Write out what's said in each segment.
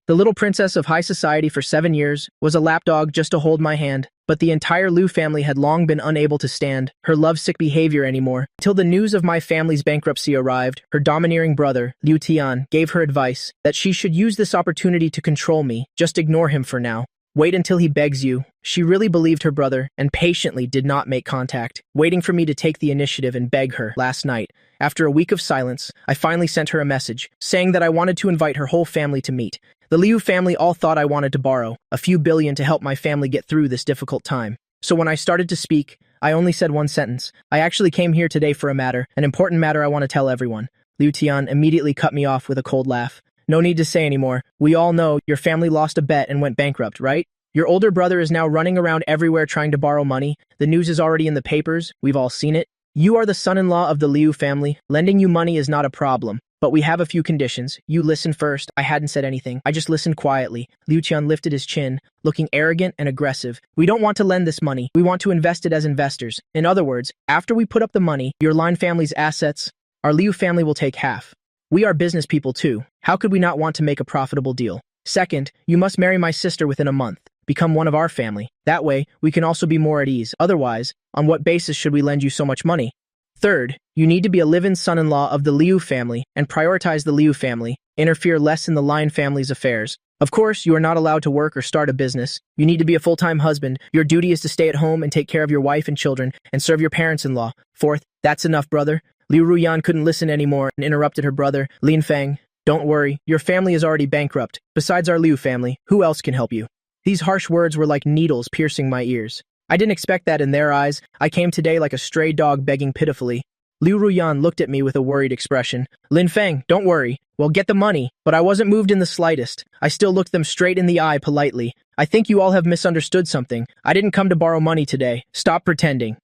The little princess of high society for 7 years was a lapdog just to hold my hand, but the entire Liu family had long been unable to stand her lovesick behavior anymore. Till the news of my family's bankruptcy arrived, her domineering brother, Liu Tian, gave her advice that she should use this opportunity to control me. Just ignore him for now. Wait until he begs you. She really believed her brother and patiently did not make contact, waiting for me to take the initiative and beg her. Last night, after a week of silence, I finally sent her a message, saying that I wanted to invite her whole family to meet. The Liu family all thought I wanted to borrow a few billion to help my family get through this difficult time. So when I started to speak, I only said one sentence. I actually came here today for a matter, an important matter I want to tell everyone. Liu Tian immediately cut me off with a cold laugh. No need to say anymore. We all know your family lost a bet and went bankrupt, right? Your older brother is now running around everywhere trying to borrow money. The news is already in the papers. We've all seen it. You are the son-in-law of the Liu family. Lending you money is not a problem. But we have a few conditions. You listen first. I hadn't said anything. I just listened quietly. Liu Tian lifted his chin, looking arrogant and aggressive. We don't want to lend this money. We want to invest it as investors. In other words, after we put up the money, your Lin family's assets, our Liu family will take half. We are business people too. How could we not want to make a profitable deal? Second, you must marry my sister within a month. Become one of our family. That way, we can also be more at ease. Otherwise, on what basis should we lend you so much money? Third, you need to be a live-in son-in-law of the Liu family and prioritize the Liu family. Interfere less in the Lin family's affairs. Of course, you are not allowed to work or start a business. You need to be a full-time husband. Your duty is to stay at home and take care of your wife and children and serve your parents-in-law. Fourth, that's enough, brother. Liu Ruyan couldn't listen anymore and interrupted her brother, Lin Feng. Don't worry, your family is already bankrupt. Besides our Liu family, who else can help you? These harsh words were like needles piercing my ears. I didn't expect that in their eyes. I came today like a stray dog begging pitifully. Liu Ruyan looked at me with a worried expression. Lin Feng, don't worry. We'll get the money. But I wasn't moved in the slightest. I still looked them straight in the eye politely. I think you all have misunderstood something. I didn't come to borrow money today. Stop pretending.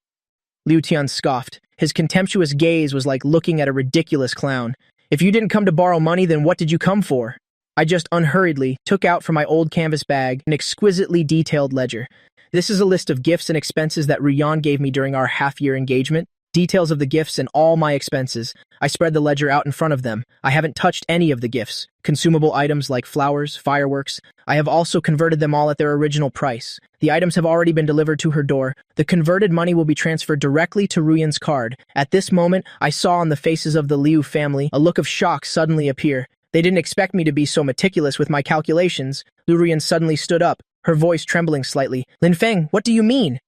Liu Tian scoffed. His contemptuous gaze was like looking at a ridiculous clown. If you didn't come to borrow money, then what did you come for? I just unhurriedly took out from my old canvas bag an exquisitely detailed ledger. This is a list of gifts and expenses that Ruyan gave me during our half-year engagement. Details of the gifts and all my expenses. I spread the ledger out in front of them. I haven't touched any of the gifts. Consumable items like flowers, fireworks. I have also converted them all at their original price. The items have already been delivered to her door. The converted money will be transferred directly to Ruyan's card. At this moment, I saw on the faces of the Liu family a look of shock suddenly appear. They didn't expect me to be so meticulous with my calculations. Ruyan suddenly stood up, her voice trembling slightly. Lin Feng, what do you mean?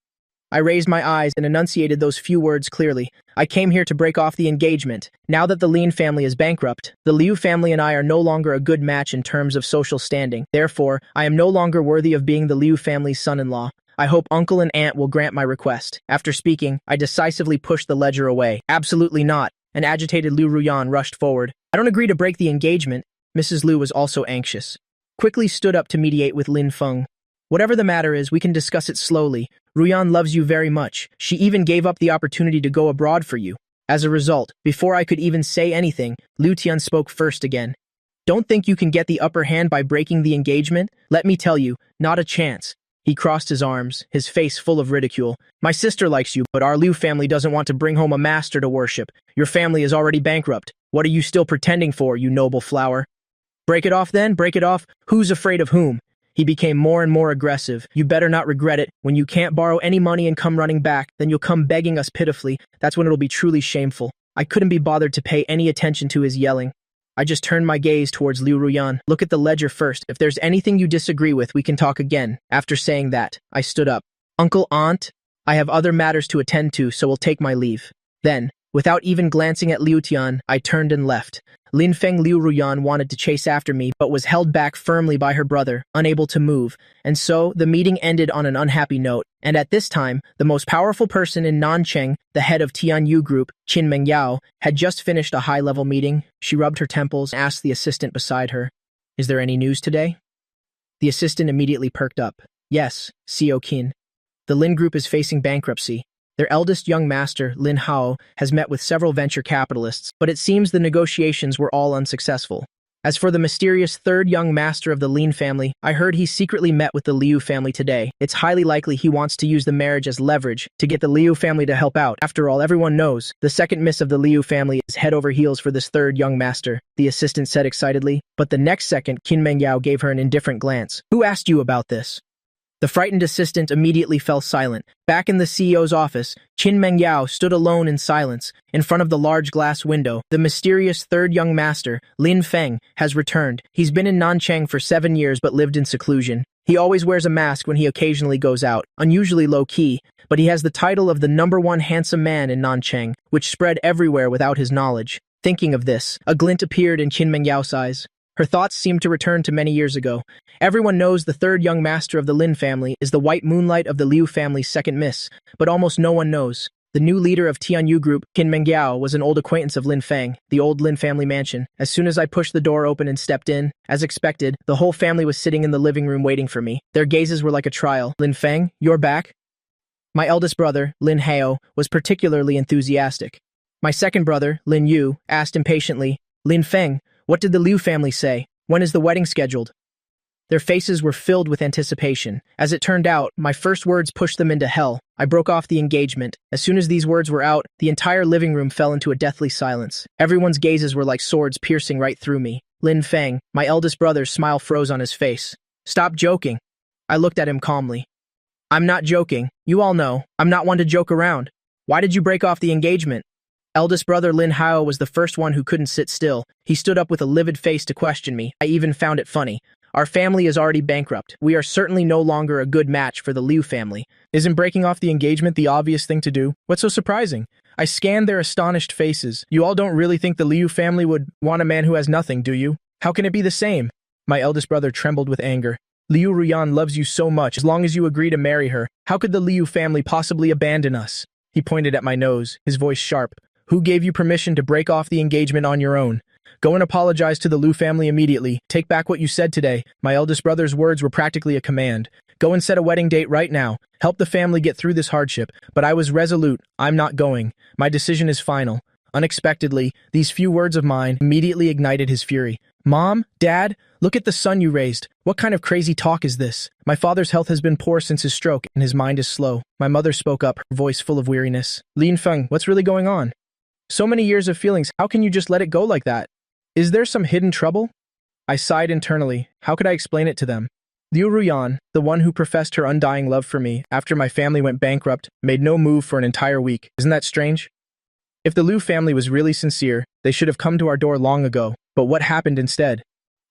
I raised my eyes and enunciated those few words clearly. I came here to break off the engagement. Now that the Lin family is bankrupt, the Liu family and I are no longer a good match in terms of social standing. Therefore, I am no longer worthy of being the Liu family's son-in-law. I hope uncle and aunt will grant my request. After speaking, I decisively pushed the ledger away. Absolutely not. An agitated Liu Ruyan rushed forward. I don't agree to break the engagement. Mrs. Liu was also anxious. Quickly stood up to mediate with Lin Feng. Whatever the matter is, we can discuss it slowly. Ruyan loves you very much. She even gave up the opportunity to go abroad for you. As a result, before I could even say anything, Liu Tian spoke first again. Don't think you can get the upper hand by breaking the engagement? Let me tell you, not a chance. He crossed his arms, his face full of ridicule. My sister likes you, but our Liu family doesn't want to bring home a master to worship. Your family is already bankrupt. What are you still pretending for, you noble flower? Break it off then, break it off. Who's afraid of whom? He became more and more aggressive. You better not regret it. When you can't borrow any money and come running back, then you'll come begging us pitifully. That's when it'll be truly shameful. I couldn't be bothered to pay any attention to his yelling. I just turned my gaze towards Liu Ruyan. Look at the ledger first. If there's anything you disagree with, we can talk again. After saying that, I stood up. Uncle, aunt, I have other matters to attend to, so we'll take my leave. Then, without even glancing at Liu Tian, I turned and left. Lin Feng Liu Ruyan wanted to chase after me, but was held back firmly by her brother, unable to move. And so, the meeting ended on an unhappy note. And at this time, the most powerful person in Nancheng, the head of Tianyu Group, Qin Mengyao, had just finished a high-level meeting. She rubbed her temples and asked the assistant beside her, "Is there any news today?" The assistant immediately perked up. "Yes, CEO Qin. The Lin Group is facing bankruptcy. Their eldest young master, Lin Hao, has met with several venture capitalists, but it seems the negotiations were all unsuccessful. As for the mysterious third young master of the Lin family, I heard he secretly met with the Liu family today. It's highly likely he wants to use the marriage as leverage to get the Liu family to help out. After all, everyone knows the second miss of the Liu family is head over heels for this third young master, the assistant said excitedly. But the next second, Qin Mengyao gave her an indifferent glance. Who asked you about this? The frightened assistant immediately fell silent. Back in the CEO's office, Qin Mengyao stood alone in silence, in front of the large glass window. The mysterious third young master, Lin Feng, has returned. He's been in Nanchang for 7 years but lived in seclusion. He always wears a mask when he occasionally goes out, unusually low-key, but he has the title of the #1 handsome man in Nanchang, which spread everywhere without his knowledge. Thinking of this, a glint appeared in Qin Mengyao's eyes. Her thoughts seemed to return to many years ago. Everyone knows the third young master of the Lin family is the white moonlight of the Liu family's second miss, but almost no one knows. The new leader of Tianyu Group, Qin Mengyao, was an old acquaintance of Lin Feng, the old Lin family mansion. As soon as I pushed the door open and stepped in, as expected, the whole family was sitting in the living room waiting for me. Their gazes were like a trial. Lin Feng, you're back? My eldest brother, Lin Hao, was particularly enthusiastic. My second brother, Lin Yu, asked impatiently, Lin Feng, what did the Liu family say? When is the wedding scheduled? Their faces were filled with anticipation. As it turned out, my first words pushed them into hell. I broke off the engagement. As soon as these words were out, the entire living room fell into a deathly silence. Everyone's gazes were like swords piercing right through me. Lin Feng, my eldest brother's smile froze on his face. Stop joking. I looked at him calmly. I'm not joking. You all know, I'm not one to joke around. Why did you break off the engagement? Eldest brother Lin Hao was the first one who couldn't sit still. He stood up with a livid face to question me. I even found it funny. Our family is already bankrupt. We are certainly no longer a good match for the Liu family. Isn't breaking off the engagement the obvious thing to do? What's so surprising? I scanned their astonished faces. You all don't really think the Liu family would want a man who has nothing, do you? How can it be the same? My eldest brother trembled with anger. Liu Ruyan loves you so much. As long as you agree to marry her, how could the Liu family possibly abandon us? He pointed at my nose, his voice sharp. Who gave you permission to break off the engagement on your own? Go and apologize to the Liu family immediately. Take back what you said today. My eldest brother's words were practically a command. Go and set a wedding date right now. Help the family get through this hardship. But I was resolute. I'm not going. My decision is final. Unexpectedly, these few words of mine immediately ignited his fury. Mom, Dad, look at the son you raised. What kind of crazy talk is this? My father's health has been poor since his stroke, and his mind is slow. My mother spoke up, her voice full of weariness. Lin Feng, what's really going on? So many years of feelings, how can you just let it go like that? Is there some hidden trouble? I sighed internally. How could I explain it to them? Liu Ruyan, the one who professed her undying love for me after my family went bankrupt, made no move for an entire week. Isn't that strange? If the Liu family was really sincere, they should have come to our door long ago. But what happened instead?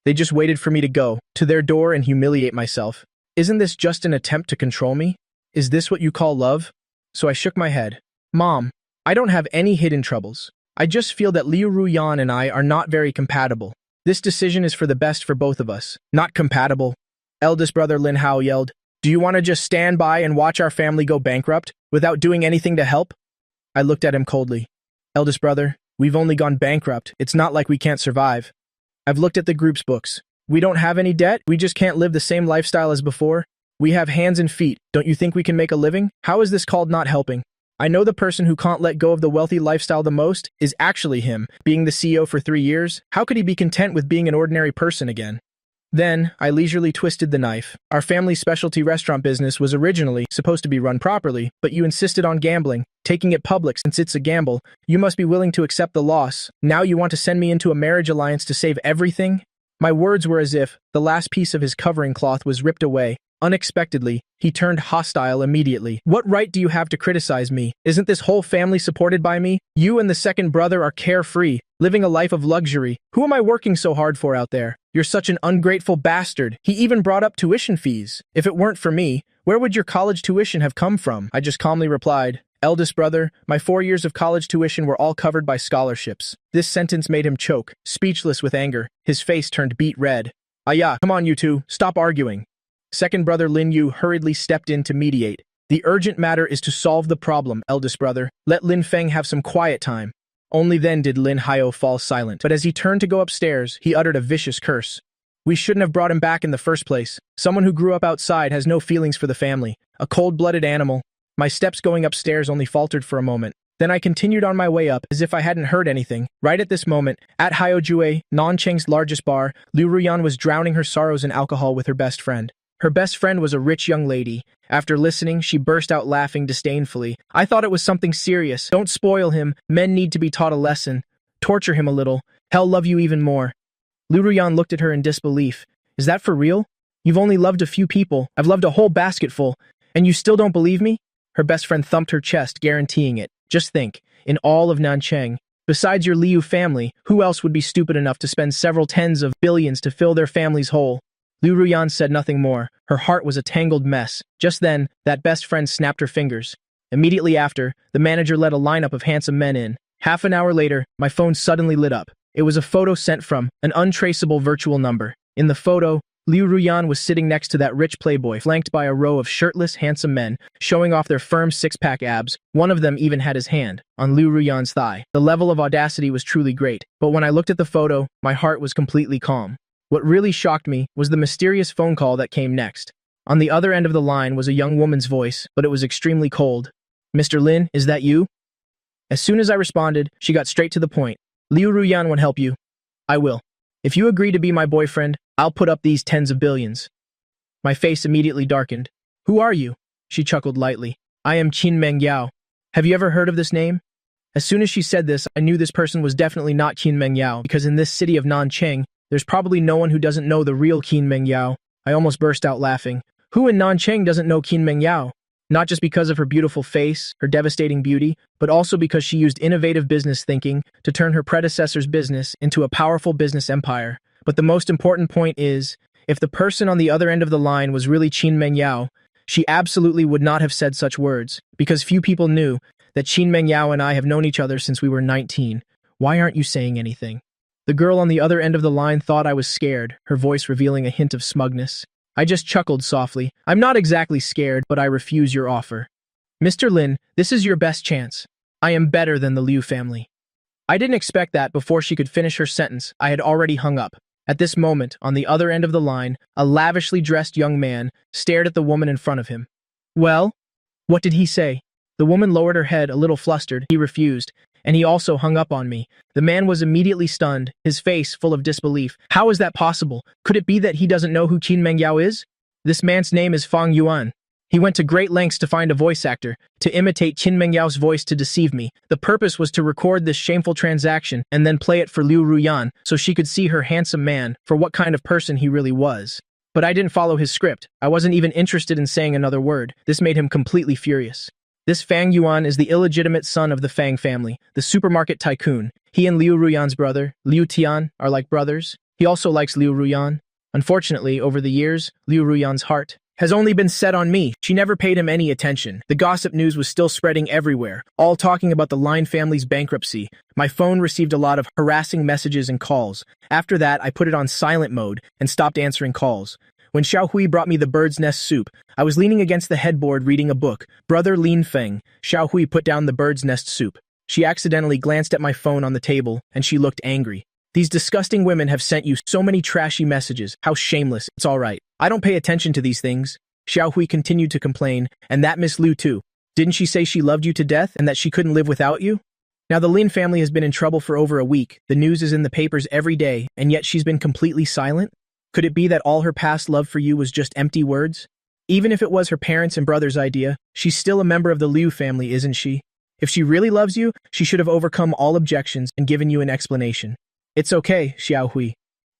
They just waited for me to go to their door and humiliate myself. Isn't this just an attempt to control me? Is this what you call love? So I shook my head. Mom, I don't have any hidden troubles. I just feel that Liu Ruyan and I are not very compatible. This decision is for the best for both of us. Not compatible. Eldest brother Lin Hao yelled, do you want to just stand by and watch our family go bankrupt without doing anything to help? I looked at him coldly. Eldest brother, we've only gone bankrupt. It's not like we can't survive. I've looked at the group's books. We don't have any debt. We just can't live the same lifestyle as before. We have hands and feet. Don't you think we can make a living? How is this called not helping? I know the person who can't let go of the wealthy lifestyle the most is actually him. Being the CEO for 3 years, how could he be content with being an ordinary person again? Then, I leisurely twisted the knife. Our family's specialty restaurant business was originally supposed to be run properly, but you insisted on gambling, taking it public since it's a gamble. You must be willing to accept the loss. Now you want to send me into a marriage alliance to save everything? My words were as if the last piece of his covering cloth was ripped away. Unexpectedly, he turned hostile immediately. What right do you have to criticize me? Isn't this whole family supported by me? You and the second brother are carefree, living a life of luxury. Who am I working so hard for out there? You're such an ungrateful bastard. He even brought up tuition fees. If it weren't for me, where would your college tuition have come from? I just calmly replied, Eldest brother, my 4 years of college tuition were all covered by scholarships. This sentence made him choke, speechless with anger. His face turned beet red. Yeah, come on you two, stop arguing. Second brother Lin Yu hurriedly stepped in to mediate. The urgent matter is to solve the problem, eldest brother. Let Lin Feng have some quiet time. Only then did Lin Hao fall silent. But as he turned to go upstairs, he uttered a vicious curse. We shouldn't have brought him back in the first place. Someone who grew up outside has no feelings for the family. A cold-blooded animal. My steps going upstairs only faltered for a moment. Then I continued on my way up, as if I hadn't heard anything. Right at this moment, at Haojue, Nancheng's largest bar, Liu Ruyan was drowning her sorrows in alcohol with her best friend. Her best friend was a rich young lady. After listening, she burst out laughing disdainfully. I thought it was something serious. Don't spoil him. Men need to be taught a lesson. Torture him a little. He'll love you even more. Liu Ruyan looked at her in disbelief. Is that for real? You've only loved a few people. I've loved a whole basketful. And you still don't believe me? Her best friend thumped her chest, guaranteeing it. Just think, in all of Nancheng, besides your Liu family, who else would be stupid enough to spend several tens of billions to fill their family's hole? Liu Ruyan said nothing more. Her heart was a tangled mess. Just then, that best friend snapped her fingers. Immediately after, the manager let a lineup of handsome men in. Half an hour later, my phone suddenly lit up. It was a photo sent from an untraceable virtual number. In the photo, Liu Ruyan was sitting next to that rich playboy, flanked by a row of shirtless, handsome men, showing off their firm six-pack abs. One of them even had his hand on Liu Ruyan's thigh. The level of audacity was truly great, but when I looked at the photo, my heart was completely calm. What really shocked me was the mysterious phone call that came next. On the other end of the line was a young woman's voice, but it was extremely cold. "Mr. Lin, is that you?" As soon as I responded, she got straight to the point. "Liu Ruyan would help you." "I will. If you agree to be my boyfriend, I'll put up these tens of billions." My face immediately darkened. "Who are you?" She chuckled lightly. "I am Qin Mengyao. Have you ever heard of this name?" As soon as she said this, I knew this person was definitely not Qin Mengyao, because in this city of Nancheng, there's probably no one who doesn't know the real Qin Mengyao. I almost burst out laughing. Who in Nancheng doesn't know Qin Mengyao? Not just because of her beautiful face, her devastating beauty, but also because she used innovative business thinking to turn her predecessor's business into a powerful business empire. But the most important point is, if the person on the other end of the line was really Qin Mengyao, she absolutely would not have said such words, because few people knew that Qin Mengyao and I have known each other since we were 19. Why aren't you saying anything? The girl on the other end of the line thought I was scared, her voice revealing a hint of smugness. I just chuckled softly. "I'm not exactly scared, but I refuse your offer. Mr. Lin, this is your best chance. I am better than the Liu family." I didn't expect that before she could finish her sentence. I had already hung up. At this moment, on the other end of the line, a lavishly dressed young man stared at the woman in front of him. "Well? What did he say?" The woman lowered her head, a little flustered. "He refused, and he also hung up on me." The man was immediately stunned, his face full of disbelief. "How is that possible? Could it be that he doesn't know who Qin Mengyao is?" "This man's name is Feng Yuan. He went to great lengths to find a voice actor, to imitate Qin Mengyao's voice to deceive me. The purpose was to record this shameful transaction and then play it for Liu Ruyan so she could see her handsome man for what kind of person he really was. But I didn't follow his script. I wasn't even interested in saying another word. This made him completely furious. This Feng Yuan is the illegitimate son of the Feng family, the supermarket tycoon. He and Liu Ruyan's brother, Liu Tian, are like brothers. He also likes Liu Ruyan. Unfortunately, over the years, Liu Ruyan's heart has only been set on me. She never paid him any attention. The gossip news was still spreading everywhere, all talking about the Lin family's bankruptcy. My phone received a lot of harassing messages and calls. After that, I put it on silent mode and stopped answering calls. When Xiaohui brought me the bird's nest soup, I was leaning against the headboard reading a book. Brother Lin Feng. Xiaohui put down the bird's nest soup. She accidentally glanced at my phone on the table, and she looked angry. "These disgusting women have sent you so many trashy messages. How shameless. It's all right. I don't pay attention to these things." Xiaohui continued to complain, "And that Miss Liu too. Didn't she say she loved you to death and that she couldn't live without you?" Now the Lin family has been in trouble for over a week. The news is in the papers every day, and yet she's been completely silent? Could it be that all her past love for you was just empty words? Even if it was her parents' and brother's idea, she's still a member of the Liu family, isn't she? If she really loves you, she should have overcome all objections and given you an explanation. "It's okay, Xiaohui.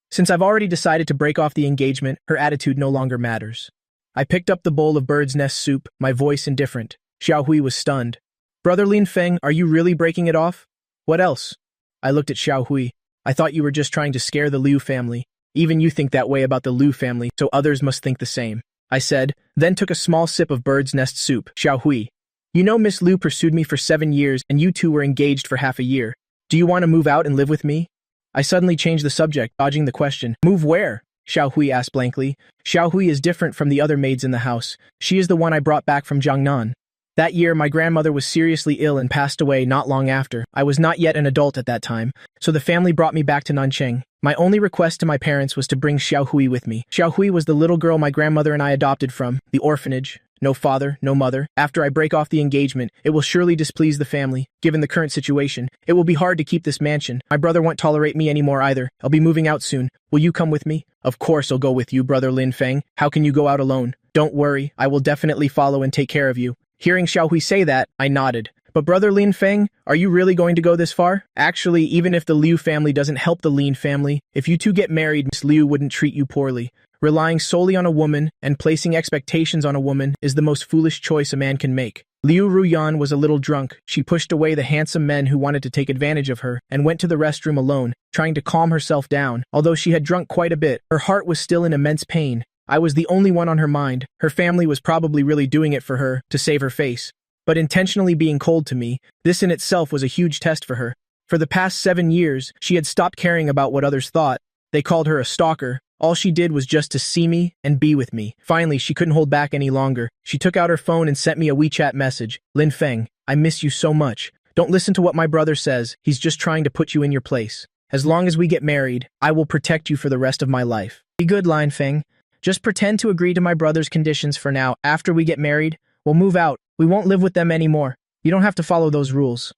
Since I've already decided to break off the engagement, her attitude no longer matters." I picked up the bowl of bird's nest soup, my voice indifferent. Xiaohui was stunned. "Brother Lin Feng, are you really breaking it off?" "What else?" I looked at Xiaohui. "I thought you were just trying to scare the Liu family. Even you think that way about the Liu family, so others must think the same," I said, then took a small sip of bird's nest soup. "Xiaohui, you know Miss Liu pursued me for 7 years and you two were engaged for half a year. Do you want to move out and live with me?" I suddenly changed the subject, dodging the question. "Move where?" Xiaohui asked blankly. "Xiaohui is different from the other maids in the house. She is the one I brought back from Jiangnan. That year, my grandmother was seriously ill and passed away not long after. I was not yet an adult at that time, so the family brought me back to Nancheng. My only request to my parents was to bring Xiaohui with me. Xiaohui was the little girl my grandmother and I adopted from the orphanage. no father, no mother. After I break off the engagement, it will surely displease the family. Given the current situation, it will be hard to keep this mansion. My brother won't tolerate me anymore either. I'll be moving out soon. Will you come with me? Of course I'll go with you, brother Lin Feng. How can you go out alone? Don't worry, I will definitely follow and take care of you. Hearing Xiao Hui say that, I nodded. But brother Lin Feng, are you really going to go this far? Actually, even if the Liu family doesn't help the Lin family, if you two get married, Miss Liu wouldn't treat you poorly. Relying solely on a woman and placing expectations on a woman is the most foolish choice a man can make. Liu Ruyan was a little drunk. She pushed away the handsome men who wanted to take advantage of her and went to the restroom alone, trying to calm herself down. Although she had drunk quite a bit, her heart was still in immense pain. I was the only one on her mind. Her family was probably really doing it for her, to save her face. But intentionally being cold to me, this in itself was a huge test for her. For the past 7 years, she had stopped caring about what others thought. They called her a stalker. All she did was just to see me and be with me. Finally, she couldn't hold back any longer. She took out her phone and sent me a WeChat message. Lin Feng, I miss you so much. Don't listen to what my brother says. He's just trying to put you in your place. As long as we get married, I will protect you for the rest of my life. Be good, Lin Feng. Just pretend to agree to my brother's conditions for now. After we get married, we'll move out. We won't live with them anymore. You don't have to follow those rules.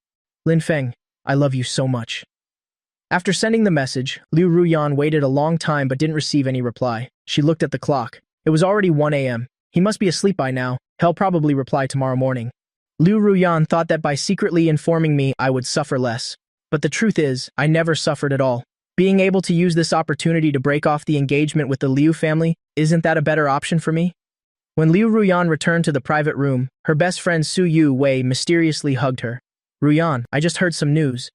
Lin Feng, I love you so much. After sending the message, Liu Ruyan waited a long time but didn't receive any reply. She looked at the clock. It was already 1 a.m. He must be asleep by now. He'll probably reply tomorrow morning. Liu Ruyan thought that by secretly informing me, I would suffer less. But the truth is, I never suffered at all. Being able to use this opportunity to break off the engagement with the Liu family, isn't that a better option for me? When Liu Ruyan returned to the private room, her best friend Su Yu Wei mysteriously hugged her. Ruyan, I just heard some news.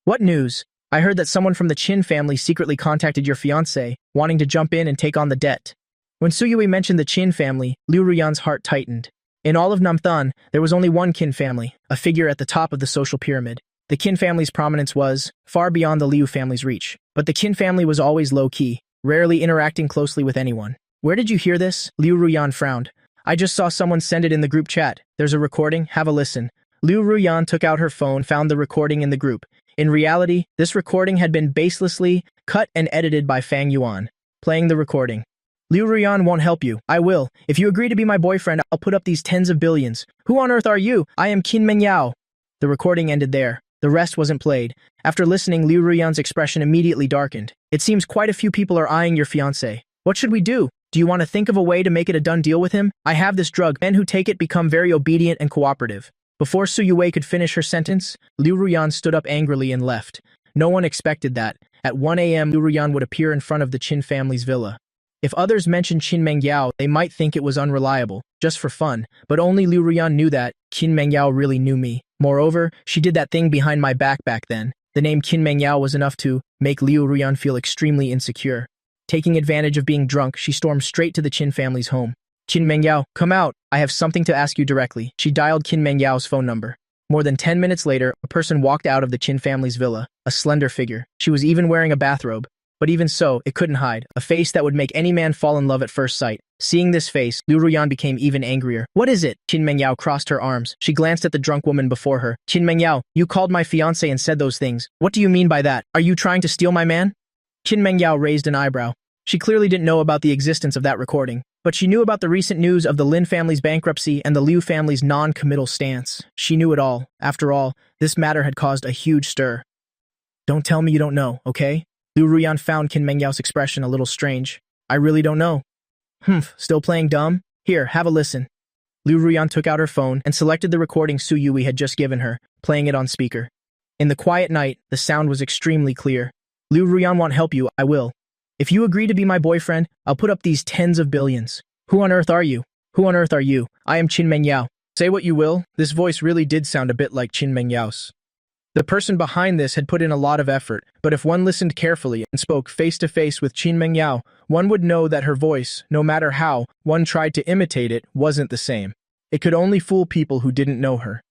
What news? I heard that someone from the Qin family secretly contacted your fiancé, wanting to jump in and take on the debt. When Su Yui mentioned the Qin family, Liu Ruyan's heart tightened. In all of Namthan, there was only one Qin family, a figure at the top of the social pyramid. The Qin family's prominence was far beyond the Liu family's reach. But the Qin family was always low-key, rarely interacting closely with anyone. Where did you hear this? Liu Ruyan frowned. I just saw someone send it in the group chat. There's a recording, have a listen. Liu Ruyan took out her phone, found the recording in the group. In reality, this recording had been baselessly cut and edited by Fang Yuan. Playing the recording. Liu Ruyan won't help you. I will. If you agree to be my boyfriend, I'll put up these tens of billions. Who on earth are you? I am Qin Mengyao. The recording ended there. The rest wasn't played. After listening, Liu Ruyan's expression immediately darkened. It seems quite a few people are eyeing your fiancé. What should we do? Do you want to think of a way to make it a done deal with him? I have this drug. Men who take it become very obedient and cooperative. Before Su Yue could finish her sentence, Liu Ruyan stood up angrily and left. No one expected that. At 1 a.m., Liu Ruyan would appear in front of the Qin family's villa. If others mentioned Qin Mengyao, they might think it was unreliable, just for fun, but only Liu Ruyan knew that Qin Mengyao really knew me. Moreover, she did that thing behind my back then. The name Qin Mengyao was enough to make Liu Ruyan feel extremely insecure. Taking advantage of being drunk, she stormed straight to the Qin family's home. Qin Mengyao, come out. I have something to ask you directly. She dialed Qin Mengyao's phone number. More than 10 minutes later, a person walked out of the Qin family's villa, a slender figure. She was even wearing a bathrobe. But even so, it couldn't hide. A face that would make any man fall in love at first sight. Seeing this face, Liu Ruyan became even angrier. What is it? Qin Mengyao crossed her arms. She glanced at the drunk woman before her. Qin Mengyao, you called my fiancé and said those things. What do you mean by that? Are you trying to steal my man? Qin Mengyao raised an eyebrow. She clearly didn't know about the existence of that recording. But she knew about the recent news of the Lin family's bankruptcy and the Liu family's non-committal stance. She knew it all. After all, this matter had caused a huge stir. Don't tell me you don't know, okay? Liu Ruyan found Qin Mengyao's expression a little strange. I really don't know. Still playing dumb? Here, have a listen. Liu Ruyan took out her phone and selected the recording Su Yui had just given her, playing it on speaker. In the quiet night, the sound was extremely clear. Liu Ruyan won't help you, I will. If you agree to be my boyfriend, I'll put up these tens of billions. Who on earth are you? Who on earth are you? I am Qin Mengyao. Say what you will, this voice really did sound a bit like Qin Mengyao's. The person behind this had put in a lot of effort, but if one listened carefully and spoke face-to-face with Qin Mengyao, one would know that her voice, no matter how one tried to imitate it, wasn't the same. It could only fool people who didn't know her.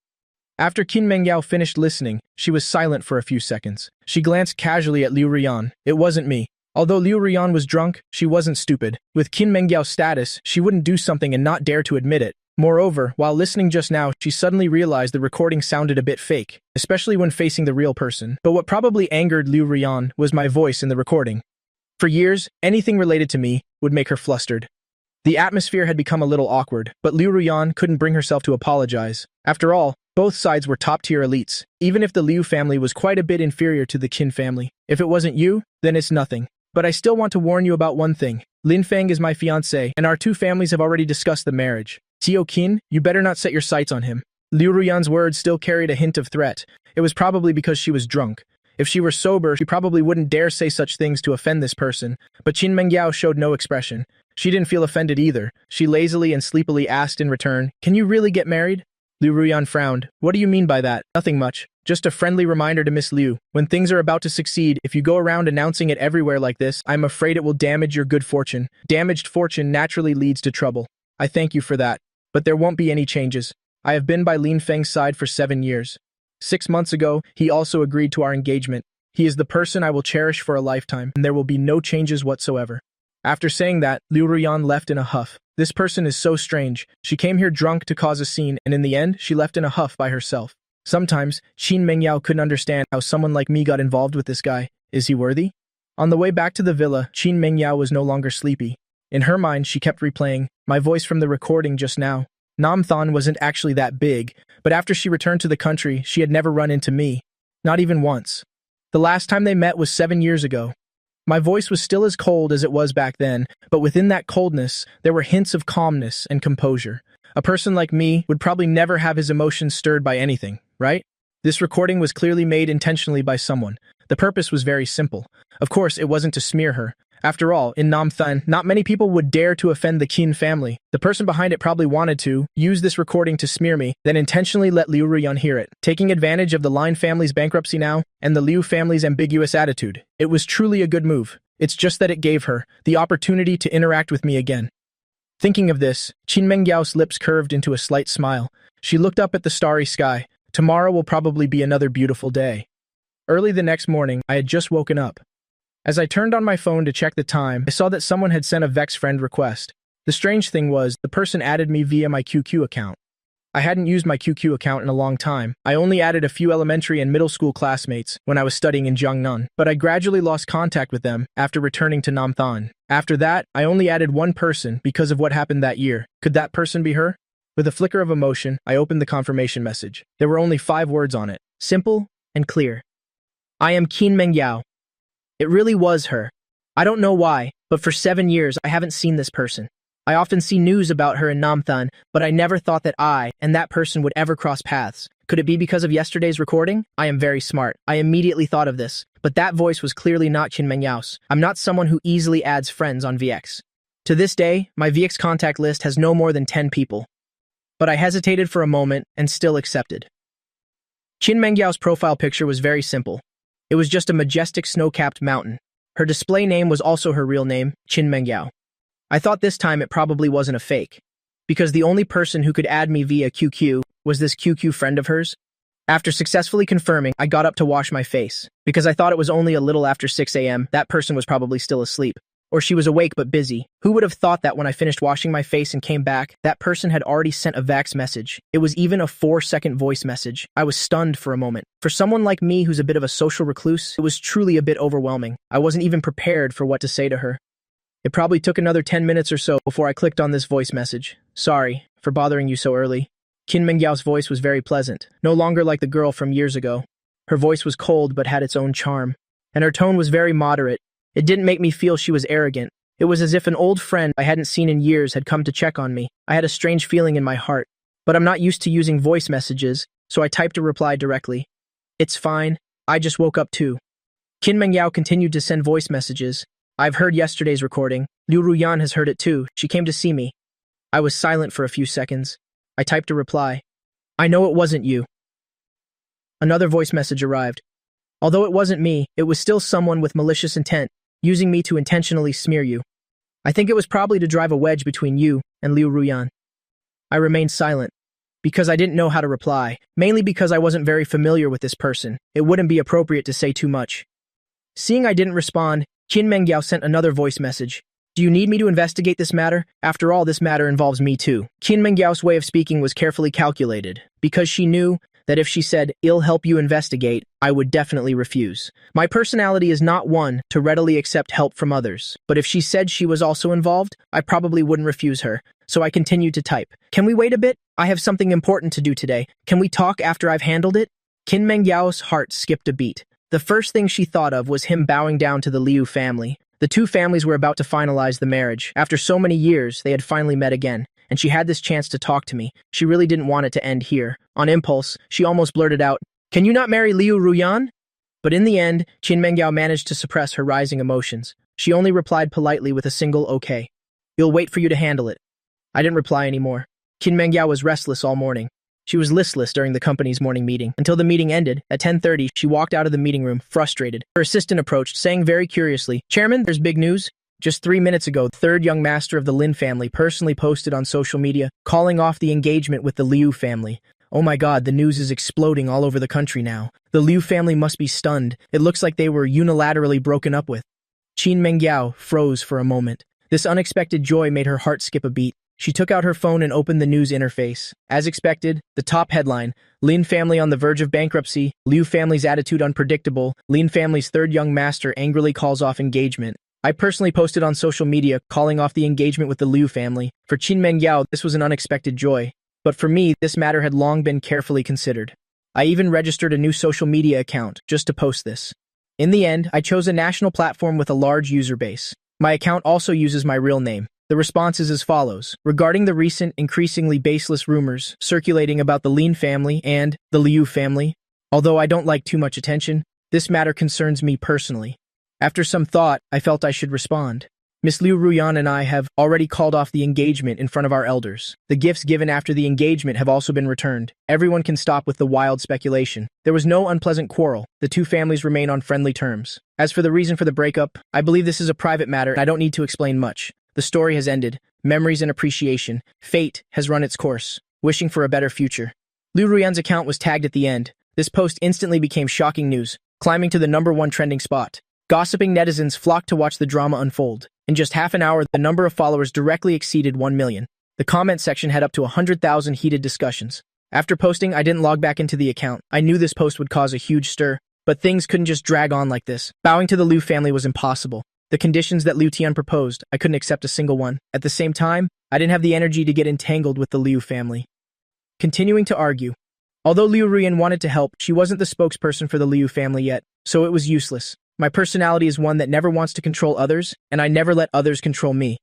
After Qin Mengyao finished listening, she was silent for a few seconds. She glanced casually at Liu Ruyan. It wasn't me. Although Liu Ruyan was drunk, she wasn't stupid. With Qin Mengyao's status, she wouldn't do something and not dare to admit it. Moreover, while listening just now, she suddenly realized the recording sounded a bit fake, especially when facing the real person. But what probably angered Liu Ruyan was my voice in the recording. For years, anything related to me would make her flustered. The atmosphere had become a little awkward, but Liu Ruyan couldn't bring herself to apologize. After all, both sides were top-tier elites, even if the Liu family was quite a bit inferior to the Qin family. If it wasn't you, then it's nothing. But I still want to warn you about one thing. Lin Feng is my fiancé, and our two families have already discussed the marriage. Tio Qin, you better not set your sights on him. Liu Ruyan's words still carried a hint of threat. It was probably because she was drunk. If she were sober, she probably wouldn't dare say such things to offend this person. But Qin Mengyao showed no expression. She didn't feel offended either. She lazily and sleepily asked in return, "Can you really get married?" Liu Ruyan frowned. "What do you mean by that?" "Nothing much. Just a friendly reminder to Miss Liu. When things are about to succeed, if you go around announcing it everywhere like this, I'm afraid it will damage your good fortune. Damaged fortune naturally leads to trouble. I thank you for that. But there won't be any changes. I have been by Lin Feng's side for 7 years. 6 months ago, he also agreed to our engagement. He is the person I will cherish for a lifetime, and there will be no changes whatsoever." After saying that, Liu Ruyan left in a huff. This person is so strange. She came here drunk to cause a scene, and in the end, she left in a huff by herself. Sometimes, Qin Mengyao couldn't understand how someone like me got involved with this guy. Is he worthy? On the way back to the villa, Qin Mengyao was no longer sleepy. In her mind, she kept replaying, "My voice from the recording just now. Namthan wasn't actually that big, but after she returned to the country, she had never run into me. Not even once. The last time they met was 7 years ago. My voice was still as cold as it was back then, but within that coldness, there were hints of calmness and composure. A person like me would probably never have his emotions stirred by anything, right? This recording was clearly made intentionally by someone. The purpose was very simple. Of course, it wasn't to smear her. After all, in Namthan, not many people would dare to offend the Qin family. The person behind it probably wanted to use this recording to smear me, then intentionally let Liu Ruyan hear it, taking advantage of the Lin family's bankruptcy now and the Liu family's ambiguous attitude. It was truly a good move. It's just that it gave her the opportunity to interact with me again. Thinking of this, Qin Mengyao's lips curved into a slight smile. She looked up at the starry sky. Tomorrow will probably be another beautiful day. Early the next morning, I had just woken up. As I turned on my phone to check the time, I saw that someone had sent a Vex friend request. The strange thing was, the person added me via my QQ account. I hadn't used my QQ account in a long time. I only added a few elementary and middle school classmates when I was studying in Jiangnan, but I gradually lost contact with them after returning to Namthan. After that, I only added one person because of what happened that year. Could that person be her? With a flicker of emotion, I opened the confirmation message. There were only 5 words on it. Simple and clear. I am Qin Mengyao. It really was her. I don't know why, but for 7 years I haven't seen this person. I often see news about her in Namthan, but I never thought that I and that person would ever cross paths. Could it be because of yesterday's recording? I am very smart. I immediately thought of this, but that voice was clearly not Qin Mengyao's. I'm not someone who easily adds friends on VX. To this day, my VX contact list has no more than 10 people. But I hesitated for a moment and still accepted. Qin Mengyao's profile picture was very simple. It was just a majestic snow-capped mountain. Her display name was also her real name, Qin Mengyao. I thought this time it probably wasn't a fake, because the only person who could add me via QQ was this QQ friend of hers. After successfully confirming, I got up to wash my face. Because I thought it was only a little after 6 a.m., that person was probably still asleep. Or she was awake but busy. Who would have thought that when I finished washing my face and came back, that person had already sent a Vax message? It was even a 4-second voice message. I was stunned for a moment. For someone like me who's a bit of a social recluse, it was truly a bit overwhelming. I wasn't even prepared for what to say to her. It probably took another 10 minutes or so before I clicked on this voice message. Sorry for bothering you so early. Qin Mengyao's voice was very pleasant, no longer like the girl from years ago. Her voice was cold but had its own charm, and her tone was very moderate. It didn't make me feel she was arrogant. It was as if an old friend I hadn't seen in years had come to check on me. I had a strange feeling in my heart, but I'm not used to using voice messages, so I typed a reply directly. It's fine. I just woke up too. Qin Mengyao continued to send voice messages. I've heard yesterday's recording. Liu Ruyan has heard it too. She came to see me. I was silent for a few seconds. I typed a reply. I know it wasn't you. Another voice message arrived. Although it wasn't me, it was still someone with malicious intent, using me to intentionally smear you. I think it was probably to drive a wedge between you and Liu Ruyan. I remained silent, because I didn't know how to reply, mainly because I wasn't very familiar with this person. It wouldn't be appropriate to say too much. Seeing I didn't respond, Qin Mengyao sent another voice message. Do you need me to investigate this matter? After all, this matter involves me too. Qin Mengyao's way of speaking was carefully calculated, because she knew that if she said, "I'll help you investigate," I would definitely refuse. My personality is not one to readily accept help from others, but if she said she was also involved, I probably wouldn't refuse her. So I continued to type. "Can we wait a bit? I have something important to do today. Can we talk after I've handled it?" Qin Mengyao's heart skipped a beat. The first thing she thought of was him bowing down to the Liu family. The two families were about to finalize the marriage. After so many years, they had finally met again, and she had this chance to talk to me. She really didn't want it to end here. On impulse, she almost blurted out, "Can you not marry Liu Ruyan?" But in the end, Qin Mengyao managed to suppress her rising emotions. She only replied politely with a single "okay." "You'll wait for you to handle it." I didn't reply anymore. Qin Mengyao was restless all morning. She was listless during the company's morning meeting. Until the meeting ended, at 10:30, she walked out of the meeting room, frustrated. Her assistant approached, saying very curiously, "Chairman, there's big news." Just 3 minutes ago, the third young master of the Lin family personally posted on social media, calling off the engagement with the Liu family. Oh my god, the news is exploding all over the country now. The Liu family must be stunned. It looks like they were unilaterally broken up with. Qin Mengyao froze for a moment. This unexpected joy made her heart skip a beat. She took out her phone and opened the news interface. As expected, the top headline, "Lin family on the verge of bankruptcy, Liu family's attitude unpredictable, Lin family's third young master angrily calls off engagement." I personally posted on social media calling off the engagement with the Liu family. For Qin Mengyao, this was an unexpected joy. But for me, this matter had long been carefully considered. I even registered a new social media account just to post this. In the end, I chose a national platform with a large user base. My account also uses my real name. The response is as follows. Regarding the recent, increasingly baseless rumors circulating about the Lin family and the Liu family, although I don't like too much attention, this matter concerns me personally. After some thought, I felt I should respond. Miss Liu Ruyan and I have already called off the engagement in front of our elders. The gifts given after the engagement have also been returned. Everyone can stop with the wild speculation. There was no unpleasant quarrel. The two families remain on friendly terms. As for the reason for the breakup, I believe this is a private matter and I don't need to explain much. The story has ended. Memories and appreciation. Fate has run its course. Wishing for a better future. Liu Ruyan's account was tagged at the end. This post instantly became shocking news, climbing to the #1 trending spot. Gossiping netizens flocked to watch the drama unfold. In just half an hour, the number of followers directly exceeded 1 million. The comment section had up to 100,000 heated discussions. After posting, I didn't log back into the account. I knew this post would cause a huge stir, but things couldn't just drag on like this. Bowing to the Liu family was impossible. The conditions that Liu Tian proposed, I couldn't accept a single one. At the same time, I didn't have the energy to get entangled with the Liu family. Continuing to argue. Although Liu Ruyan wanted to help, she wasn't the spokesperson for the Liu family yet, so it was useless. My personality is one that never wants to control others, and I never let others control me.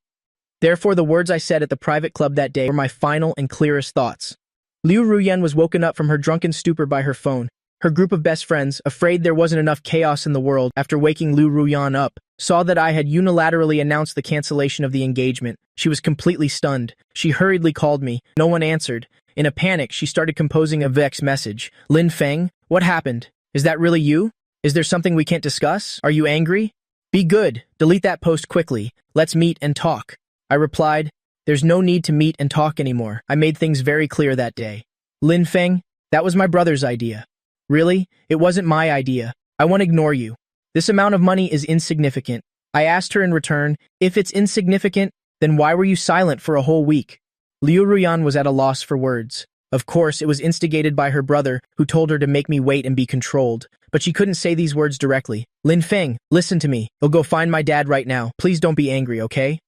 Therefore, the words I said at the private club that day were my final and clearest thoughts. Liu Ruyan was woken up from her drunken stupor by her phone. Her group of best friends, afraid there wasn't enough chaos in the world after waking Liu Ruyan up, saw that I had unilaterally announced the cancellation of the engagement. She was completely stunned. She hurriedly called me. No one answered. In a panic, she started composing a vex message. "Lin Feng, what happened? Is that really you? Is there something we can't discuss? Are you angry? Be good. Delete that post quickly. Let's meet and talk." I replied, "There's no need to meet and talk anymore. I made things very clear that day." "Lin Feng, that was my brother's idea." "Really? It wasn't my idea. I won't ignore you. This amount of money is insignificant." I asked her in return, "If it's insignificant, then why were you silent for a whole week?" Liu Ruyan was at a loss for words. Of course, it was instigated by her brother, who told her to make me wait and be controlled. But she couldn't say these words directly. "Lin Feng, listen to me. I'll go find my dad right now. Please don't be angry, okay?"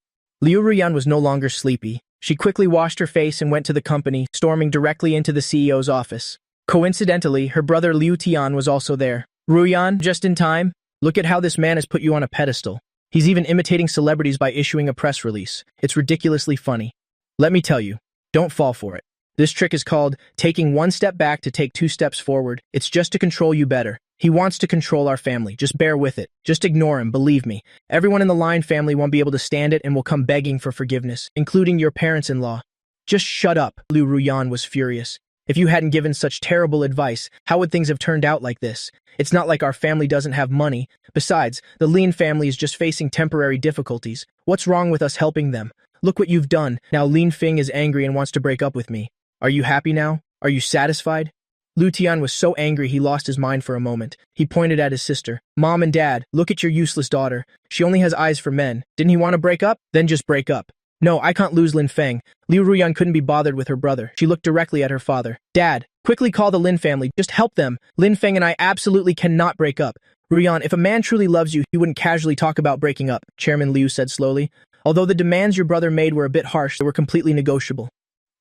Liu Ruyan was no longer sleepy. She quickly washed her face and went to the company, storming directly into the CEO's office. Coincidentally, her brother Liu Tian was also there. "Ruyan, just in time. Look at how this man has put you on a pedestal. He's even imitating celebrities by issuing a press release. It's ridiculously funny. Let me tell you, don't fall for it. This trick is called taking 1 step back to take 2 steps forward. It's just to control you better. He wants to control our family. Just bear with it. Just ignore him, believe me. Everyone in the Lin family won't be able to stand it and will come begging for forgiveness, including your parents-in-law." "Just shut up," Liu Ruyan was furious. "If you hadn't given such terrible advice, how would things have turned out like this? It's not like our family doesn't have money. Besides, the Lin family is just facing temporary difficulties. What's wrong with us helping them? Look what you've done. Now Lin Feng is angry and wants to break up with me. Are you happy now? Are you satisfied?" Liu Tian was so angry he lost his mind for a moment. He pointed at his sister. "Mom and Dad, look at your useless daughter. She only has eyes for men. Didn't he want to break up? Then just break up." "No, I can't lose Lin Feng." Liu Ruyan couldn't be bothered with her brother. She looked directly at her father. "Dad, Quickly call the Lin family. Just help them. Lin Feng and I absolutely cannot break up. Ruyan, if a man truly loves you, he wouldn't casually talk about breaking up, Chairman Liu said slowly. Although the demands your brother made were a bit harsh, they were completely negotiable.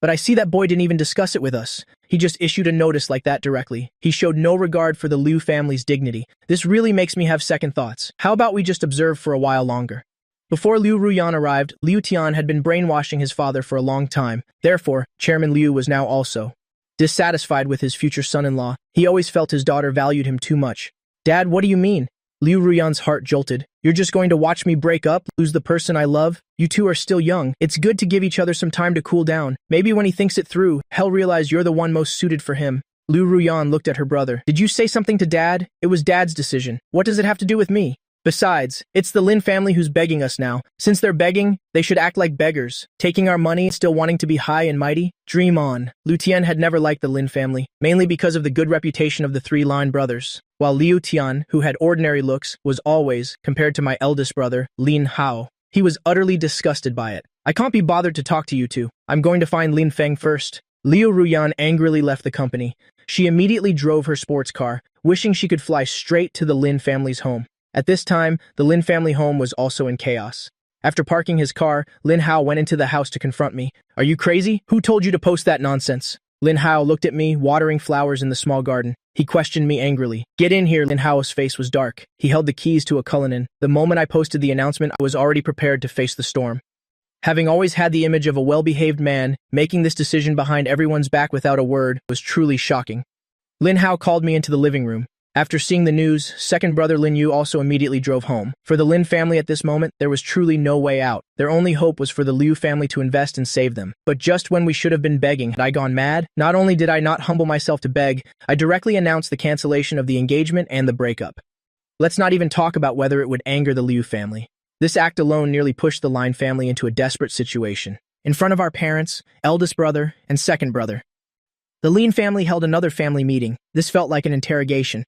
But I see that boy didn't even discuss it with us. He just issued a notice like that directly. He showed no regard for the Liu family's dignity. This really makes me have second thoughts. How about we just observe for a while longer? Before Liu Ruyan arrived, Liu Tian had been brainwashing his father for a long time. Therefore, Chairman Liu was now also dissatisfied with his future son-in-law. He always felt his daughter valued him too much. Dad, what do you mean? Liu Ruyan's heart jolted. You're just going to watch me break up, lose the person I love? You two are still young. It's good to give each other some time to cool down. Maybe when he thinks it through, he'll realize you're the one most suited for him. Liu Ruyan looked at her brother. Did you say something to Dad? It was Dad's decision. What does it have to do with me? Besides, it's the Lin family who's begging us now. Since they're begging, they should act like beggars. Taking our money, still wanting to be high and mighty? Dream on. Liu Tian had never liked the Lin family, mainly because of the good reputation of the three Lin brothers. While Liu Tian, who had ordinary looks, was always, compared to my eldest brother, Lin Hao. He was utterly disgusted by it. I can't be bothered to talk to you two. I'm going to find Lin Feng first. Liu Ruyan angrily left the company. She immediately drove her sports car, wishing she could fly straight to the Lin family's home. At this time, the Lin family home was also in chaos. After parking his car, Lin Hao went into the house to confront me. Are you crazy? Who told you to post that nonsense? Lin Hao looked at me, watering flowers in the small garden. He questioned me angrily. Get in here. Lin Hao's face was dark. He held the keys to a Cullinan. The moment I posted the announcement, I was already prepared to face the storm. Having always had the image of a well-behaved man, making this decision behind everyone's back without a word was truly shocking. Lin Hao called me into the living room. After seeing the news, second brother Lin Yu also immediately drove home. For the Lin family at this moment, there was truly no way out. Their only hope was for the Liu family to invest and save them. But just when we should have been begging, had I gone mad? Not only did I not humble myself to beg, I directly announced the cancellation of the engagement and the breakup. Let's not even talk about whether it would anger the Liu family. This act alone nearly pushed the Lin family into a desperate situation. In front of our parents, eldest brother, and second brother. The Lin family held another family meeting. This felt like an interrogation.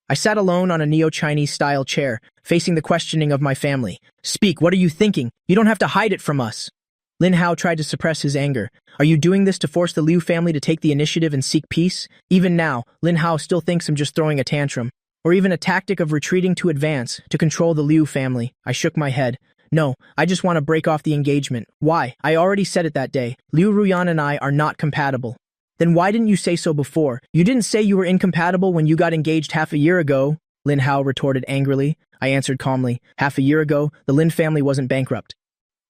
I sat alone on a neo-Chinese-style chair, facing the questioning of my family. Speak, what are you thinking? You don't have to hide it from us. Lin Hao tried to suppress his anger. Are you doing this to force the Liu family to take the initiative and seek peace? Even now, Lin Hao still thinks I'm just throwing a tantrum. Or even a tactic of retreating to advance, to control the Liu family. I shook my head. No, I just want to break off the engagement. Why? I already said it that day. Liu Ruyan and I are not compatible. Then why didn't you say so before? You didn't say you were incompatible when you got engaged half a year ago, Lin Hao retorted angrily. I answered calmly. Half a year ago, the Lin family wasn't bankrupt.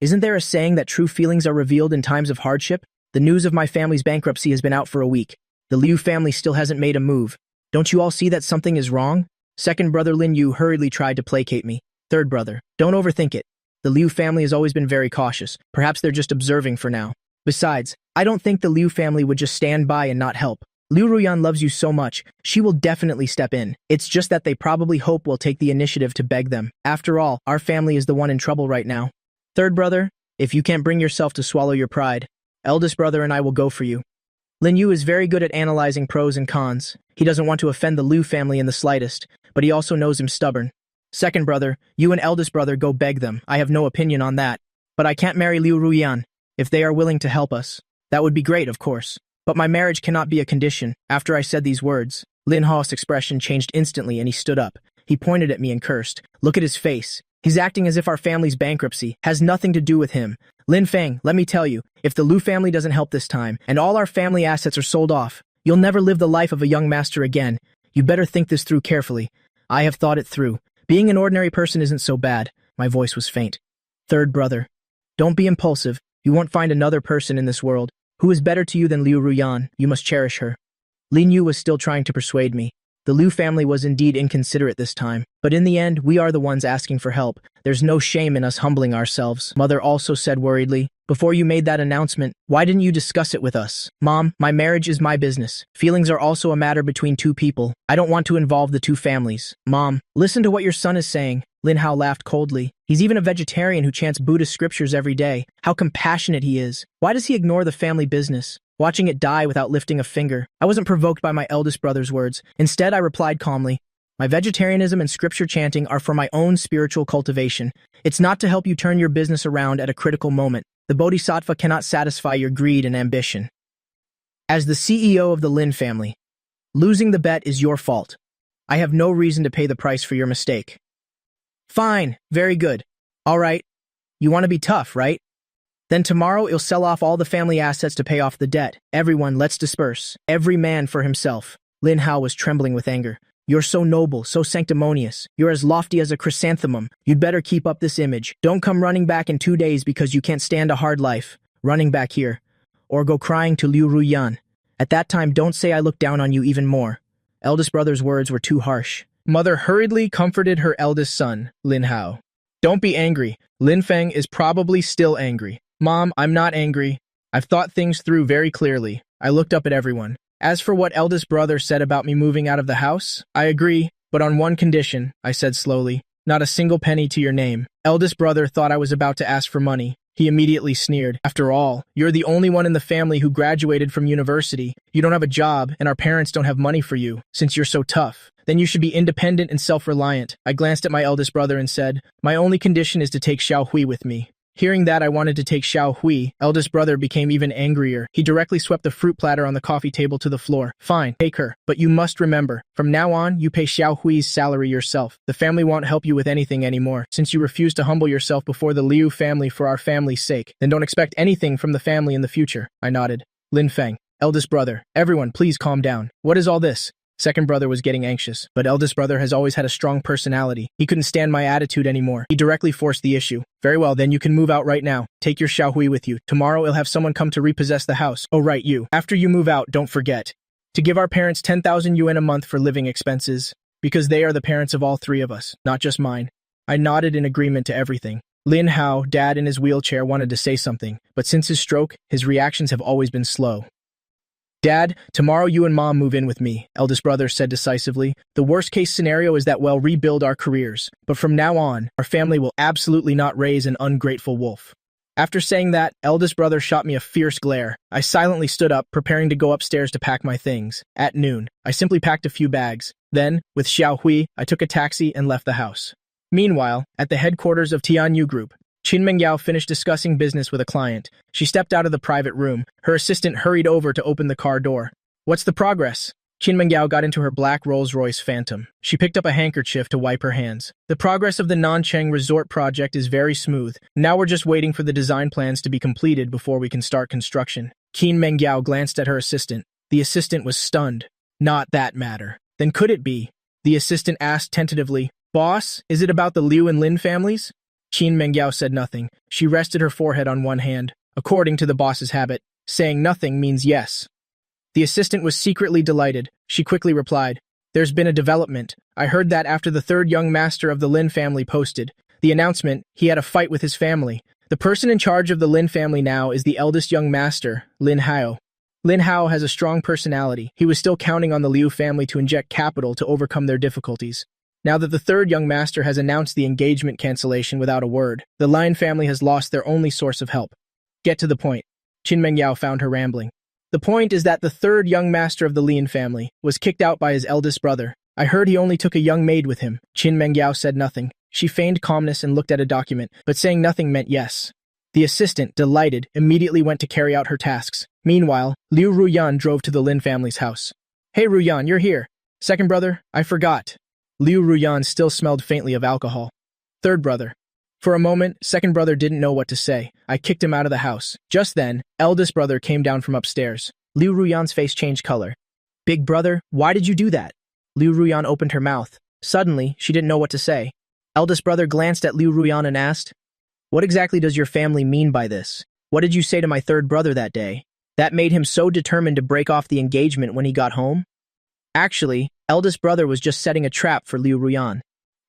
Isn't there a saying that true feelings are revealed in times of hardship? The news of my family's bankruptcy has been out for a week. The Liu family still hasn't made a move. Don't you all see that something is wrong? Second brother Lin Yu hurriedly tried to placate me. Third brother, don't overthink it. The Liu family has always been very cautious. Perhaps they're just observing for now. Besides, I don't think the Liu family would just stand by and not help. Liu Ruyan loves you so much, she will definitely step in. It's just that they probably hope we'll take the initiative to beg them. After all, our family is the one in trouble right now. Third brother, if you can't bring yourself to swallow your pride, eldest brother and I will go for you. Lin Yu is very good at analyzing pros and cons. He doesn't want to offend the Liu family in the slightest, but he also knows him stubborn. Second brother, you and eldest brother go beg them. I have no opinion on that. But I can't marry Liu Ruyan. If they are willing to help us, that would be great, of course. But my marriage cannot be a condition. After I said these words, Lin Hao's expression changed instantly and he stood up. He pointed at me and cursed. Look at his face. He's acting as if our family's bankruptcy has nothing to do with him. Lin Feng, let me tell you, if the Liu family doesn't help this time, and all our family assets are sold off, you'll never live the life of a young master again. You better think this through carefully. I have thought it through. Being an ordinary person isn't so bad. My voice was faint. Third brother, don't be impulsive. You won't find another person in this world who is better to you than Liu Ruyan. You must cherish her. Lin Yu was still trying to persuade me. The Liu family was indeed inconsiderate this time, but in the end, we are the ones asking for help. There's no shame in us humbling ourselves. Mother also said worriedly, before you made that announcement, why didn't you discuss it with us? Mom, my marriage is my business. Feelings are also a matter between two people. I don't want to involve the two families. Mom, listen to what your son is saying. Lin Hao laughed coldly. He's even a vegetarian who chants Buddhist scriptures every day. How compassionate he is. Why does he ignore the family business? Watching it die without lifting a finger. I wasn't provoked by my eldest brother's words. Instead, I replied calmly, my vegetarianism and scripture chanting are for my own spiritual cultivation. It's not to help you turn your business around at a critical moment. The bodhisattva cannot satisfy your greed and ambition. As the CEO of the Lin family, losing the bet is your fault. I have no reason to pay the price for your mistake. Fine, very good. All right, you want to be tough, right? Then tomorrow you'll sell off all the family assets to pay off the debt. Everyone, let's disperse. Every man for himself. Lin Hao was trembling with anger. You're so noble, so sanctimonious. You're as lofty as a chrysanthemum. You'd better keep up this image. Don't come running back in 2 days because you can't stand a hard life. Running back here. Or go crying to Liu Ruyan. At that time, don't say I look down on you even more. Eldest brother's words were too harsh. Mother hurriedly comforted her eldest son, Lin Hao. Don't be angry. Lin Feng is probably still angry. Mom, I'm not angry. I've thought things through very clearly. I looked up at everyone. As for what eldest brother said about me moving out of the house, I agree, but on one condition, I said slowly. Not a single penny to your name. Eldest brother thought I was about to ask for money. He immediately sneered. After all, you're the only one in the family who graduated from university. You don't have a job, and our parents don't have money for you, since you're so tough. Then you should be independent and self-reliant. I glanced at my eldest brother and said, my only condition is to take Xiao Hui with me. Hearing that I wanted to take Xiao Hui, eldest brother became even angrier. He directly swept the fruit platter on the coffee table to the floor. Fine, take her. But you must remember, from now on, you pay Xiao Hui's salary yourself. The family won't help you with anything anymore, since you refuse to humble yourself before the Liu family for our family's sake. Then don't expect anything from the family in the future. I nodded. Lin Feng, eldest brother, everyone please calm down. What is all this? Second brother was getting anxious, but eldest brother has always had a strong personality. He couldn't stand my attitude anymore. He directly forced the issue. Very well, then you can move out right now. Take your Xiao Hui with you. Tomorrow we'll have someone come to repossess the house. Oh right, you. After you move out, don't forget to give our parents 10,000 yuan a month for living expenses, because they are the parents of all three of us, not just mine. I nodded in agreement to everything. Lin Hao, dad in his wheelchair, wanted to say something, but since his stroke, his reactions have always been slow. Dad, tomorrow you and Mom move in with me, eldest brother said decisively. The worst-case scenario is that we'll rebuild our careers, but from now on, our family will absolutely not raise an ungrateful wolf. After saying that, eldest brother shot me a fierce glare. I silently stood up, preparing to go upstairs to pack my things. At noon, I simply packed a few bags. Then, with Xiao Hui, I took a taxi and left the house. Meanwhile, at the headquarters of Tianyu Group, Qin Mengyao finished discussing business with a client. She stepped out of the private room. Her assistant hurried over to open the car door. What's the progress? Qin Mengyao got into her black Rolls-Royce Phantom. She picked up a handkerchief to wipe her hands. The progress of the Nanchang Resort project is very smooth. Now we're just waiting for the design plans to be completed before we can start construction. Qin Mengyao glanced at her assistant. The assistant was stunned. Not that matter. Then could it be? The assistant asked tentatively. Boss, is it about the Liu and Lin families? Qin Mengyao said nothing. She rested her forehead on one hand. According to the boss's habit, saying nothing means yes. The assistant was secretly delighted. She quickly replied, There's been a development. I heard that after the third young master of the Lin family posted the announcement, he had a fight with his family. The person in charge of the Lin family now is the eldest young master, Lin Hao. Lin Hao has a strong personality. He was still counting on the Liu family to inject capital to overcome their difficulties. Now that the third young master has announced the engagement cancellation without a word, the Lin family has lost their only source of help. Get to the point. Qin Mengyao found her rambling. The point is that the third young master of the Lin family was kicked out by his eldest brother. I heard he only took a young maid with him. Qin Mengyao said nothing. She feigned calmness and looked at a document, but saying nothing meant yes. The assistant, delighted, immediately went to carry out her tasks. Meanwhile, Liu Ruyan drove to the Lin family's house. Hey Ruyan, you're here. Second brother, I forgot. Liu Ruyan still smelled faintly of alcohol. Third brother. For a moment, second brother didn't know what to say. I kicked him out of the house. Just then, eldest brother came down from upstairs. Liu Ruyan's face changed color. Big brother, why did you do that? Liu Ruyan opened her mouth. Suddenly, she didn't know what to say. Eldest brother glanced at Liu Ruyan and asked, What exactly does your family mean by this? What did you say to my third brother that day? That made him so determined to break off the engagement when he got home? Actually, eldest brother was just setting a trap for Liu Ruyan.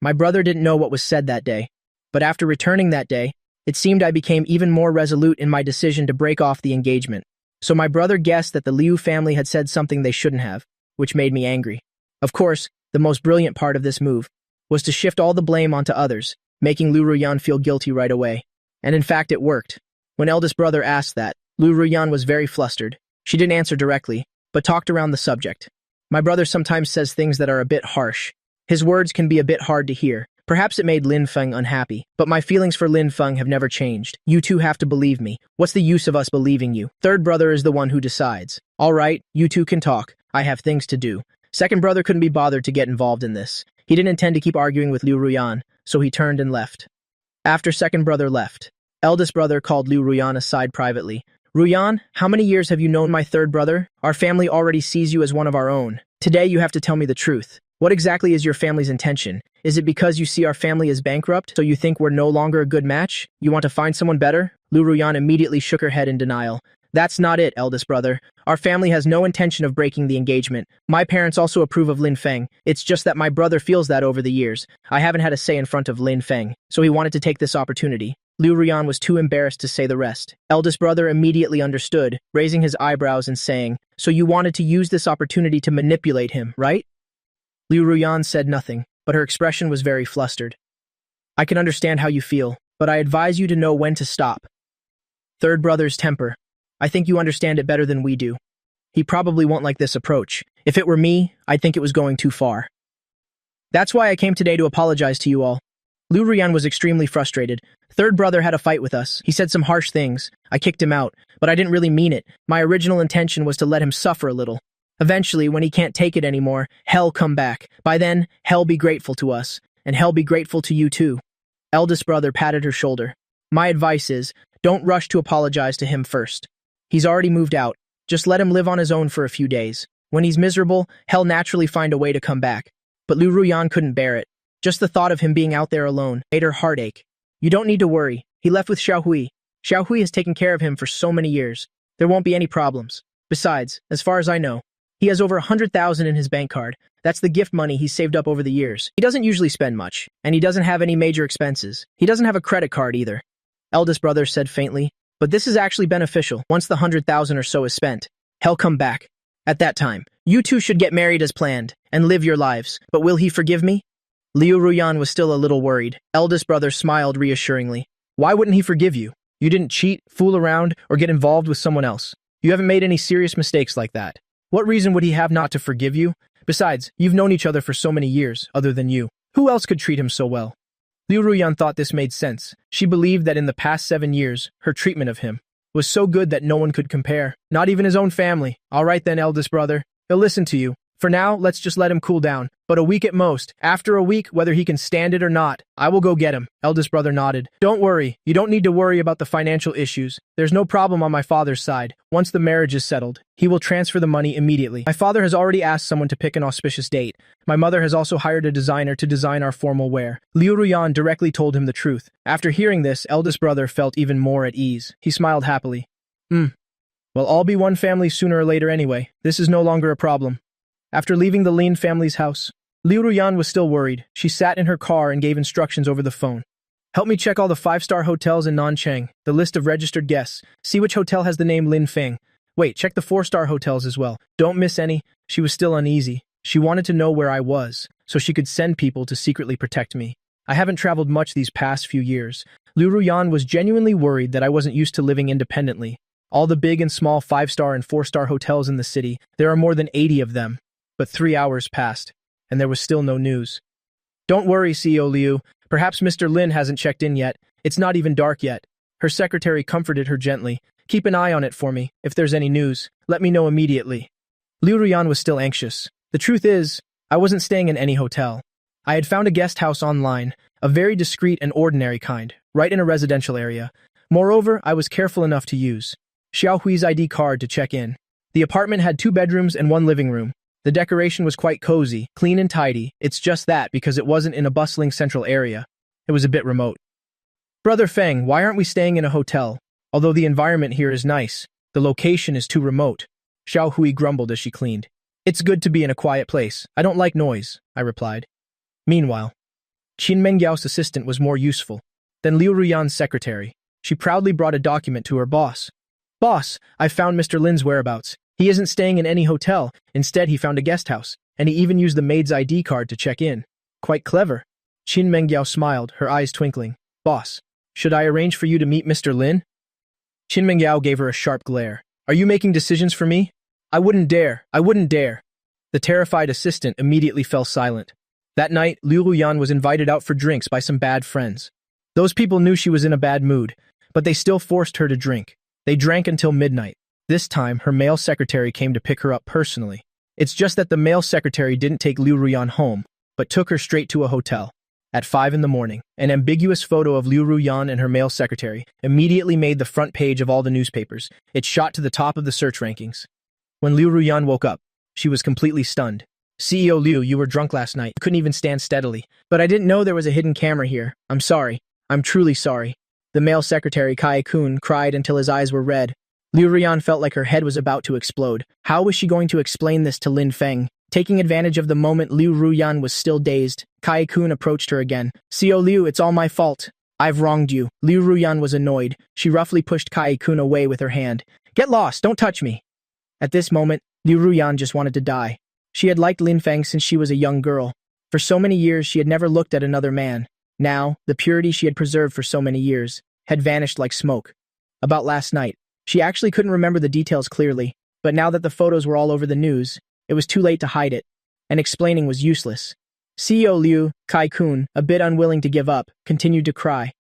My brother didn't know what was said that day, but after returning that day, it seemed I became even more resolute in my decision to break off the engagement. So my brother guessed that the Liu family had said something they shouldn't have, which made me angry. Of course, the most brilliant part of this move was to shift all the blame onto others, making Liu Ruyan feel guilty right away. And in fact, it worked. When eldest brother asked that, Liu Ruyan was very flustered. She didn't answer directly, but talked around the subject. My brother sometimes says things that are a bit harsh. His words can be a bit hard to hear, Perhaps it made Lin Feng unhappy, but my feelings for Lin Feng have never changed. You two have to believe me. What's the use of us believing you? Third brother is the one who decides. All right, you two can talk. I have things to do. Second brother couldn't be bothered to get involved in this. He didn't intend to keep arguing with Liu Ruyan, so he turned and left. After second brother left, eldest brother called Liu Ruyan aside privately. Ruyan, how many years have you known my third brother? Our family already sees you as one of our own. Today you have to tell me the truth. What exactly is your family's intention? Is it because you see our family as bankrupt, so you think we're no longer a good match? You want to find someone better? Liu Ruyan immediately shook her head in denial. That's not it, eldest brother. Our family has no intention of breaking the engagement. My parents also approve of Lin Feng. It's just that my brother feels that over the years. I haven't had a say in front of Lin Feng, so he wanted to take this opportunity. Liu Ruyan was too embarrassed to say the rest. Eldest brother immediately understood, raising his eyebrows and saying, "So you wanted to use this opportunity to manipulate him, right?" Liu Ruyan said nothing, but her expression was very flustered. "I can understand how you feel, but I advise you to know when to stop." Third brother's temper. I think you understand it better than we do. He probably won't like this approach. If it were me, I'd think it was going too far. That's why I came today to apologize to you all. Liu Ruyan was extremely frustrated. Third brother had a fight with us. He said some harsh things. I kicked him out, but I didn't really mean it. My original intention was to let him suffer a little. Eventually, when he can't take it anymore, hell come back. By then, hell be grateful to us, and hell be grateful to you too. Eldest brother patted her shoulder. My advice is, don't rush to apologize to him first. He's already moved out. Just let him live on his own for a few days. When he's miserable, he'll naturally find a way to come back. But Liu Ruyan couldn't bear it. Just the thought of him being out there alone made her heart ache. You don't need to worry. He left with Xiaohui. Xiaohui has taken care of him for so many years. There won't be any problems. Besides, as far as I know, he has over 100,000 in his bank card. That's the gift money he's saved up over the years. He doesn't usually spend much, and he doesn't have any major expenses. He doesn't have a credit card either. Eldest brother said faintly, but this is actually beneficial. Once the 100,000 or so is spent, he'll come back. At that time, you two should get married as planned and live your lives. But will he forgive me? Liu Ruyan was still a little worried. Eldest brother smiled reassuringly. Why wouldn't he forgive you? You didn't cheat, fool around, or get involved with someone else. You haven't made any serious mistakes like that. What reason would he have not to forgive you? Besides, you've known each other for so many years, other than you. Who else could treat him so well? Liu Ruyan thought this made sense. She believed that in the past 7 years, her treatment of him was so good that no one could compare. Not even his own family. All right then, eldest brother. He'll listen to you. For now, let's just let him cool down. But a week at most. After a week, whether he can stand it or not, I will go get him. Eldest brother nodded. Don't worry. You don't need to worry about the financial issues. There's no problem on my father's side. Once the marriage is settled, he will transfer the money immediately. My father has already asked someone to pick an auspicious date. My mother has also hired a designer to design our formal wear. Liu Ruyan directly told him the truth. After hearing this, eldest brother felt even more at ease. He smiled happily. We'll all be one family sooner or later anyway. This is no longer a problem. After leaving the Lin family's house, Liu Ruyan was still worried. She sat in her car and gave instructions over the phone. Help me check all the 5-star hotels in Nanchang, the list of registered guests. See which hotel has the name Lin Feng. Wait, check the 4-star hotels as well. Don't miss any. She was still uneasy. She wanted to know where I was, so she could send people to secretly protect me. I haven't traveled much these past few years. Liu Ruyan was genuinely worried that I wasn't used to living independently. All the big and small 5-star and 4-star hotels in the city, there are more than 80 of them. But 3 hours passed, and there was still no news. Don't worry, CEO Liu. Perhaps Mr. Lin hasn't checked in yet. It's not even dark yet. Her secretary comforted her gently. Keep an eye on it for me. If there's any news, let me know immediately. Liu Ruyan was still anxious. The truth is, I wasn't staying in any hotel. I had found a guest house online, a very discreet and ordinary kind, right in a residential area. Moreover, I was careful enough to use Xiaohui's ID card to check in. The apartment had 2 bedrooms and 1 living room. The decoration was quite cozy, clean and tidy. It's just that because it wasn't in a bustling central area. It was a bit remote. Brother Feng, why aren't we staying in a hotel? Although the environment here is nice, the location is too remote. Xiaohui grumbled as she cleaned. It's good to be in a quiet place. I don't like noise, I replied. Meanwhile, Qin Mengyao assistant was more useful than Liu Ruyan's secretary. She proudly brought a document to her boss. Boss, I found Mr. Lin's whereabouts. He isn't staying in any hotel. Instead, he found a guest house, and he even used the maid's ID card to check in. Quite clever. Qin Mengyao smiled, her eyes twinkling. Boss, should I arrange for you to meet Mr. Lin? Qin Mengyao gave her a sharp glare. Are you making decisions for me? I wouldn't dare. I wouldn't dare. The terrified assistant immediately fell silent. That night, Liu Ruyan was invited out for drinks by some bad friends. Those people knew she was in a bad mood, but they still forced her to drink. They drank until midnight. This time, her male secretary came to pick her up personally. It's just that the male secretary didn't take Liu Ruyan home, but took her straight to a hotel. At 5 in the morning, an ambiguous photo of Liu Ruyan and her male secretary immediately made the front page of all the newspapers. It shot to the top of the search rankings. When Liu Ruyan woke up, she was completely stunned. CEO Liu, you were drunk last night. You couldn't even stand steadily. But I didn't know there was a hidden camera here. I'm sorry. I'm truly sorry. The male secretary, Kai-kun, cried until his eyes were red. Liu Ruyan felt like her head was about to explode. How was she going to explain this to Lin Feng? Taking advantage of the moment Liu Ruyan was still dazed, Kai-kun approached her again. CEO Liu, it's all my fault. I've wronged you. Liu Ruyan was annoyed. She roughly pushed Kai-kun away with her hand. Get lost, don't touch me. At this moment, Liu Ruyan just wanted to die. She had liked Lin Feng since she was a young girl. For so many years, she had never looked at another man. Now, the purity she had preserved for so many years had vanished like smoke. About last night, she actually couldn't remember the details clearly, but now that the photos were all over the news, it was too late to hide it, and explaining was useless. CEO Liu, Kai-kun, a bit unwilling to give up, continued to cry.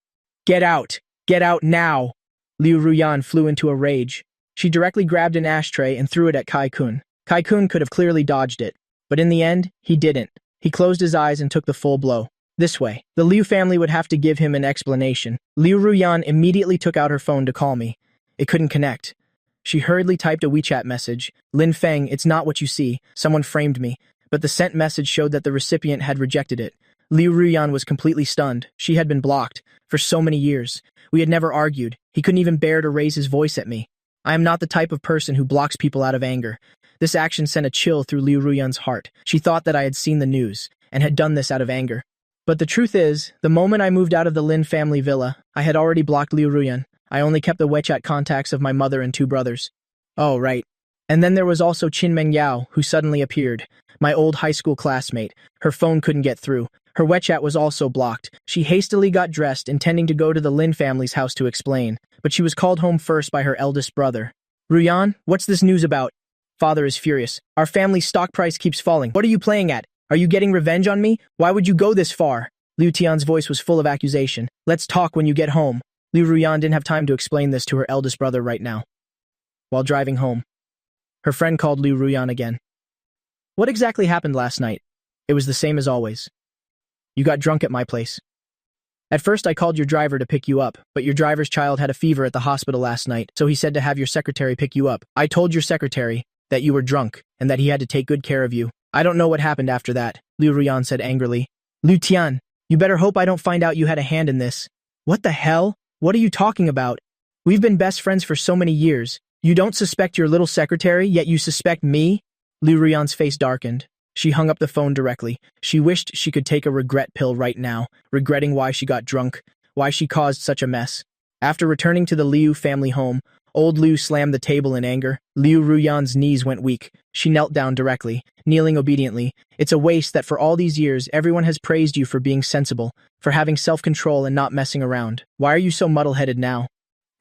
Get out! Get out now! Liu Ruyan flew into a rage. She directly grabbed an ashtray and threw it at Kai-kun. Kai-kun could have clearly dodged it, but in the end, he didn't. He closed his eyes and took the full blow. This way, the Liu family would have to give him an explanation. Liu Ruyan immediately took out her phone to call me. It couldn't connect. She hurriedly typed a WeChat message. Lin Feng, it's not what you see. Someone framed me. But the sent message showed that the recipient had rejected it. Liu Ruyan was completely stunned. She had been blocked. For so many years. We had never argued. He couldn't even bear to raise his voice at me. I am not the type of person who blocks people out of anger. This action sent a chill through Liu Ruyan's heart. She thought that I had seen the news, and had done this out of anger. But the truth is, the moment I moved out of the Lin family villa, I had already blocked Liu Ruyan. I only kept the WeChat contacts of my mother and 2 brothers. Oh, right. And then there was also Qin Mengyao, who suddenly appeared. My old high school classmate. Her phone couldn't get through. Her WeChat was also blocked. She hastily got dressed, intending to go to the Lin family's house to explain. But she was called home first by her eldest brother. Ruyan, what's this news about? Father is furious. Our family's stock price keeps falling. What are you playing at? Are you getting revenge on me? Why would you go this far? Liu Tian's voice was full of accusation. Let's talk when you get home. Liu Ruyan didn't have time to explain this to her eldest brother right now. While driving home, her friend called Liu Ruyan again. What exactly happened last night? It was the same as always. You got drunk at my place. At first I called your driver to pick you up, but your driver's child had a fever at the hospital last night, so he said to have your secretary pick you up. I told your secretary that you were drunk, and that he had to take good care of you. I don't know what happened after that, Liu Ruyan said angrily. Liu Tian, you better hope I don't find out you had a hand in this. What the hell? What are you talking about? We've been best friends for so many years. You don't suspect your little secretary, yet you suspect me? Liu Ruyan's face darkened. She hung up the phone directly. She wished she could take a regret pill right now, regretting why she got drunk, why she caused such a mess. After returning to the Liu family home, old Liu slammed the table in anger. Liu Ruyan's knees went weak. She knelt down directly, kneeling obediently. It's a waste that for all these years everyone has praised you for being sensible, for having self-control and not messing around. Why are you so muddle-headed now?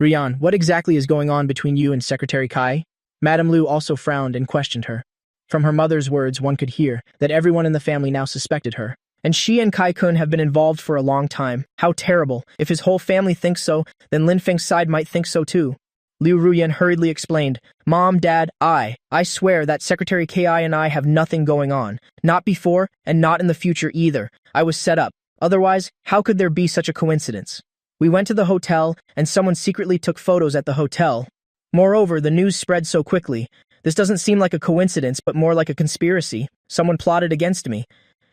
Ruyan, what exactly is going on between you and Secretary Kai? Madame Liu also frowned and questioned her. From her mother's words, one could hear that everyone in the family now suspected her. And she and Kai-kun have been involved for a long time. How terrible. If his whole family thinks so, then Lin Feng's side might think so too. Liu Ruyan hurriedly explained, Mom, Dad, I swear that Secretary Ki and I have nothing going on. Not before, and not in the future either. I was set up. Otherwise, how could there be such a coincidence? We went to the hotel, and someone secretly took photos at the hotel. Moreover, the news spread so quickly. This doesn't seem like a coincidence, but more like a conspiracy. Someone plotted against me.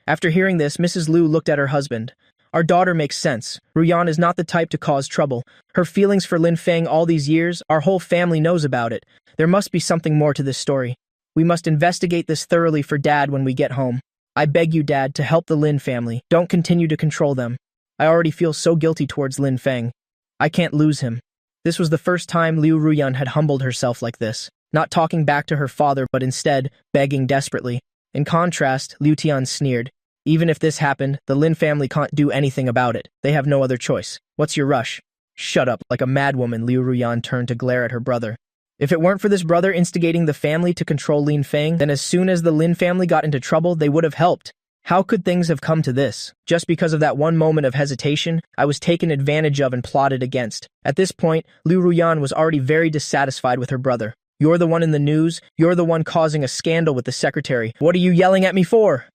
After hearing this, Mrs. Liu looked at her husband. Our daughter makes sense. Ruyan is not the type to cause trouble. Her feelings for Lin Feng all these years, our whole family knows about it. There must be something more to this story. We must investigate this thoroughly for Dad when we get home. I beg you, Dad, to help the Lin family. Don't continue to control them. I already feel so guilty towards Lin Feng. I can't lose him. This was the first time Liu Ruyan had humbled herself like this, not talking back to her father but instead begging desperately. In contrast, Liu Tian sneered. Even if this happened, the Lin family can't do anything about it. They have no other choice. What's your rush? Shut up. Like a madwoman, Liu Ruyan turned to glare at her brother. If it weren't for this brother instigating the family to control Lin Feng, then as soon as the Lin family got into trouble, they would have helped. How could things have come to this? Just because of that one moment of hesitation, I was taken advantage of and plotted against. At this point, Liu Ruyan was already very dissatisfied with her brother. You're the one in the news. You're the one causing a scandal with the secretary. What are you yelling at me for?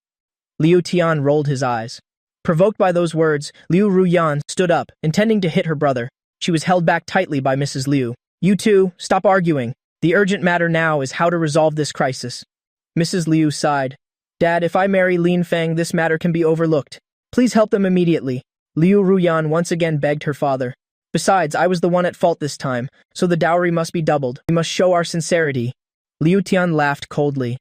Liu Tian rolled his eyes. Provoked by those words, Liu Ruyan stood up, intending to hit her brother. She was held back tightly by Mrs. Liu. You two, stop arguing. The urgent matter now is how to resolve this crisis. Mrs. Liu sighed. Dad, if I marry Lin Feng, this matter can be overlooked. Please help them immediately. Liu Ruyan once again begged her father. Besides, I was the one at fault this time, so the dowry must be doubled. We must show our sincerity. Liu Tian laughed coldly.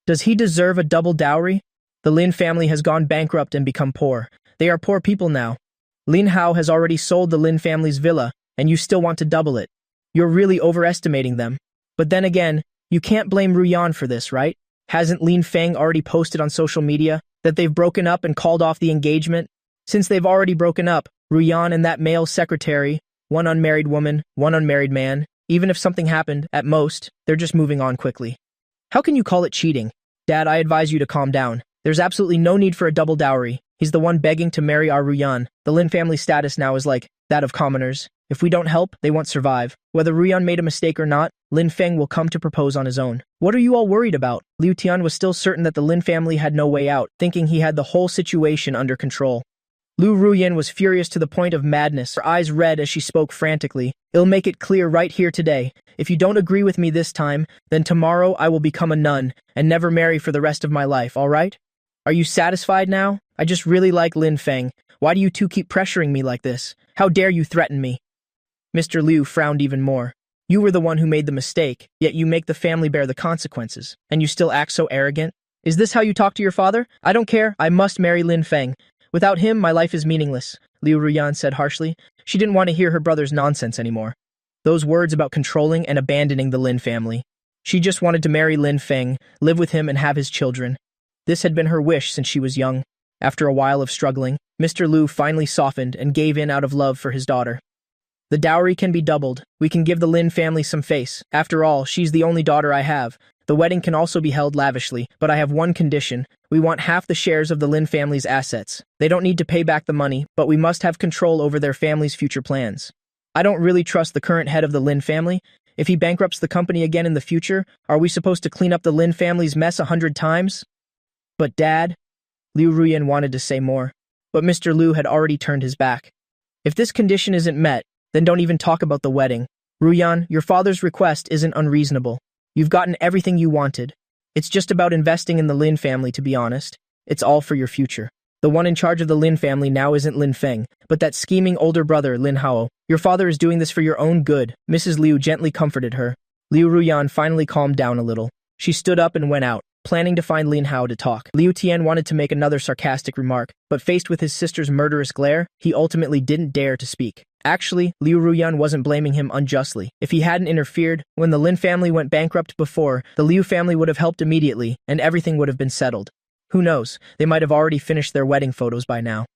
Does he deserve a double dowry? The Lin family has gone bankrupt and become poor. They are poor people now. Lin Hao has already sold the Lin family's villa, and you still want to double it. You're really overestimating them. But then again, you can't blame Ruyan for this, right? Hasn't Lin Feng already posted on social media that they've broken up and called off the engagement? Since they've already broken up, Ruyan and that male secretary, one unmarried woman, one unmarried man, even if something happened, at most, they're just moving on quickly. How can you call it cheating? Dad, I advise you to calm down. There's absolutely no need for a double dowry. He's the one begging to marry our Ruyan. The Lin family status now is like that of commoners. If we don't help, they won't survive. Whether Ruyan made a mistake or not, Lin Feng will come to propose on his own. What are you all worried about? Liu Tian was still certain that the Lin family had no way out, thinking he had the whole situation under control. Liu Ruyan was furious to the point of madness, her eyes red as she spoke frantically. I'll make it clear right here today. If you don't agree with me this time, then tomorrow I will become a nun and never marry for the rest of my life, all right? Are you satisfied now? I just really like Lin Feng. Why do you two keep pressuring me like this? How dare you threaten me? Mr. Liu frowned even more. You were the one who made the mistake, yet you make the family bear the consequences, and you still act so arrogant? Is this how you talk to your father? I don't care, I must marry Lin Feng. Without him, my life is meaningless, Liu Ruyan said harshly. She didn't want to hear her brother's nonsense anymore. Those words about controlling and abandoning the Lin family. She just wanted to marry Lin Feng, live with him and have his children. This had been her wish since she was young. After a while of struggling, Mr. Liu finally softened and gave in out of love for his daughter. The dowry can be doubled. We can give the Lin family some face. After all, she's the only daughter I have. The wedding can also be held lavishly, but I have one condition. We want half the shares of the Lin family's assets. They don't need to pay back the money, but we must have control over their family's future plans. I don't really trust the current head of the Lin family. If he bankrupts the company again in the future, are we supposed to clean up the Lin family's mess 100 times? But Dad, Liu Ruyan wanted to say more, but Mr. Liu had already turned his back. If this condition isn't met, then don't even talk about the wedding. Ruyan, your father's request isn't unreasonable. You've gotten everything you wanted. It's just about investing in the Lin family, to be honest. It's all for your future. The one in charge of the Lin family now isn't Lin Feng, but that scheming older brother, Lin Hao. Your father is doing this for your own good. Mrs. Liu gently comforted her. Liu Ruyan finally calmed down a little. She stood up and went out, planning to find Lin Hao to talk. Liu Tian wanted to make another sarcastic remark, but faced with his sister's murderous glare, he ultimately didn't dare to speak. Actually, Liu Ruyan wasn't blaming him unjustly. If he hadn't interfered, when the Lin family went bankrupt before, the Liu family would have helped immediately, and everything would have been settled. Who knows, they might have already finished their wedding photos by now.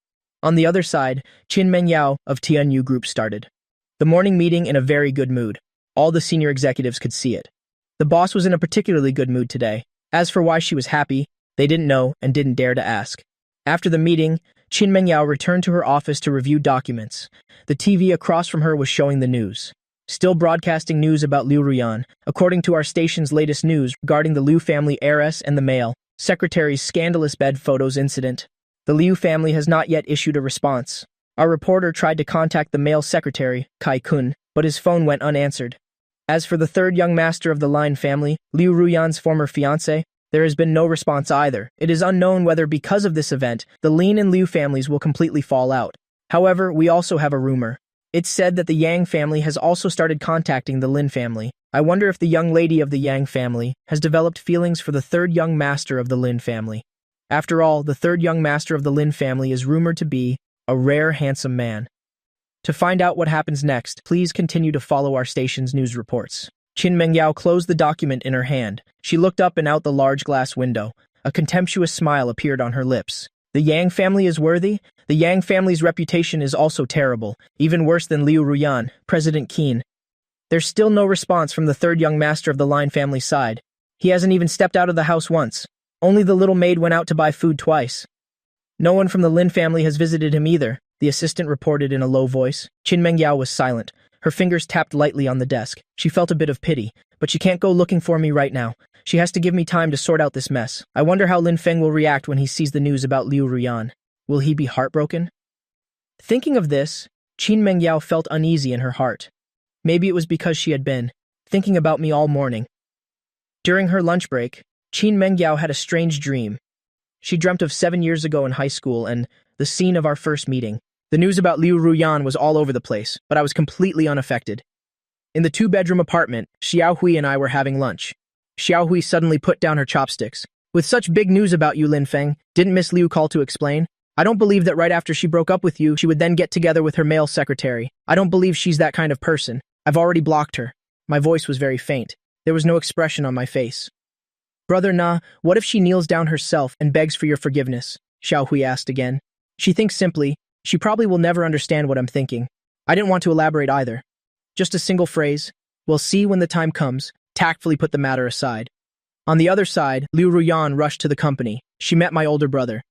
On the other side, Qin Mengyao of Tianyu Group started. The morning meeting in a very good mood. All the senior executives could see it. The boss was in a particularly good mood today. As for why she was happy, they didn't know and didn't dare to ask. After the meeting, Qin Mengyao returned to her office to review documents. The TV across from her was showing the news. Still broadcasting news about Liu Ruyan, according to our station's latest news regarding the Liu family heiress and the male secretary's scandalous bed photos incident. The Liu family has not yet issued a response. Our reporter tried to contact the male secretary, Kai Kun, but his phone went unanswered. As for the third young master of the Lin family, Liu Ruyan's former fiancé, there has been no response either. It is unknown whether because of this event, the Lin and Liu families will completely fall out. However, we also have a rumor. It's said that the Yang family has also started contacting the Lin family. I wonder if the young lady of the Yang family has developed feelings for the third young master of the Lin family. After all, the third young master of the Lin family is rumored to be a rare, handsome man. To find out what happens next, please continue to follow our station's news reports. Qin Mengyao closed the document in her hand. She looked up and out the large glass window. A contemptuous smile appeared on her lips. The Yang family is worthy? The Yang family's reputation is also terrible, even worse than Liu Ruyan, President Qin. There's still no response from the third young master of the Lin family side. He hasn't even stepped out of the house once. Only the little maid went out to buy food twice. No one from the Lin family has visited him either, the assistant reported in a low voice. Qin Mengyao was silent. Her fingers tapped lightly on the desk. She felt a bit of pity, but she can't go looking for me right now. She has to give me time to sort out this mess. I wonder how Lin Feng will react when he sees the news about Liu Ruyan. Will he be heartbroken? Thinking of this, Qin Mengyao felt uneasy in her heart. Maybe it was because she had been thinking about me all morning. During her lunch break, Qin Mengyao had a strange dream. She dreamt of 7 years ago in high school and the scene of our first meeting. The news about Liu Ruyan was all over the place, but I was completely unaffected. In the 2-bedroom apartment, Xiaohui and I were having lunch. Xiaohui suddenly put down her chopsticks. With such big news about you, Lin Feng, didn't Miss Liu call to explain? I don't believe that right after she broke up with you, she would then get together with her male secretary. I don't believe she's that kind of person. I've already blocked her. My voice was very faint. There was no expression on my face. Brother Na, what if she kneels down herself and begs for your forgiveness? Xiaohui asked again. She thinks simply, she probably will never understand what I'm thinking. I didn't want to elaborate either. Just a single phrase, we'll see when the time comes, tactfully put the matter aside. On the other side, Liu Ruyan rushed to the company. She met my older brother.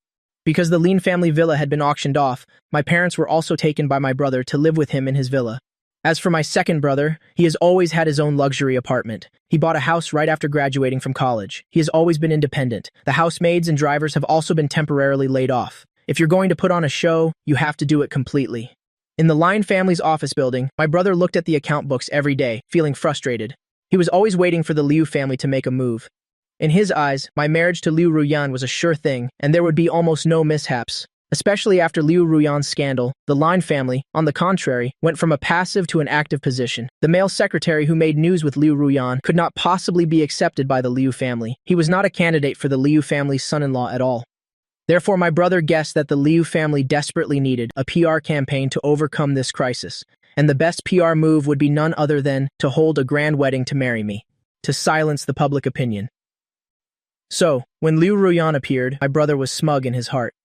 Because the Lin family villa had been auctioned off, my parents were also taken by my brother to live with him in his villa. As for my second brother, he has always had his own luxury apartment. He bought a house right after graduating from college. He has always been independent. The housemaids and drivers have also been temporarily laid off. If you're going to put on a show, you have to do it completely. In the Lin family's office building, my brother looked at the account books every day, feeling frustrated. He was always waiting for the Liu family to make a move. In his eyes, my marriage to Liu Ruyan was a sure thing, and there would be almost no mishaps. Especially after Liu Ruyan's scandal, the Lin family, on the contrary, went from a passive to an active position. The male secretary who made news with Liu Ruyan could not possibly be accepted by the Liu family. He was not a candidate for the Liu family's son-in-law at all. Therefore, my brother guessed that the Liu family desperately needed a PR campaign to overcome this crisis, and the best PR move would be none other than to hold a grand wedding to marry me, to silence the public opinion. So, when Liu Ruyan appeared, my brother was smug in his heart.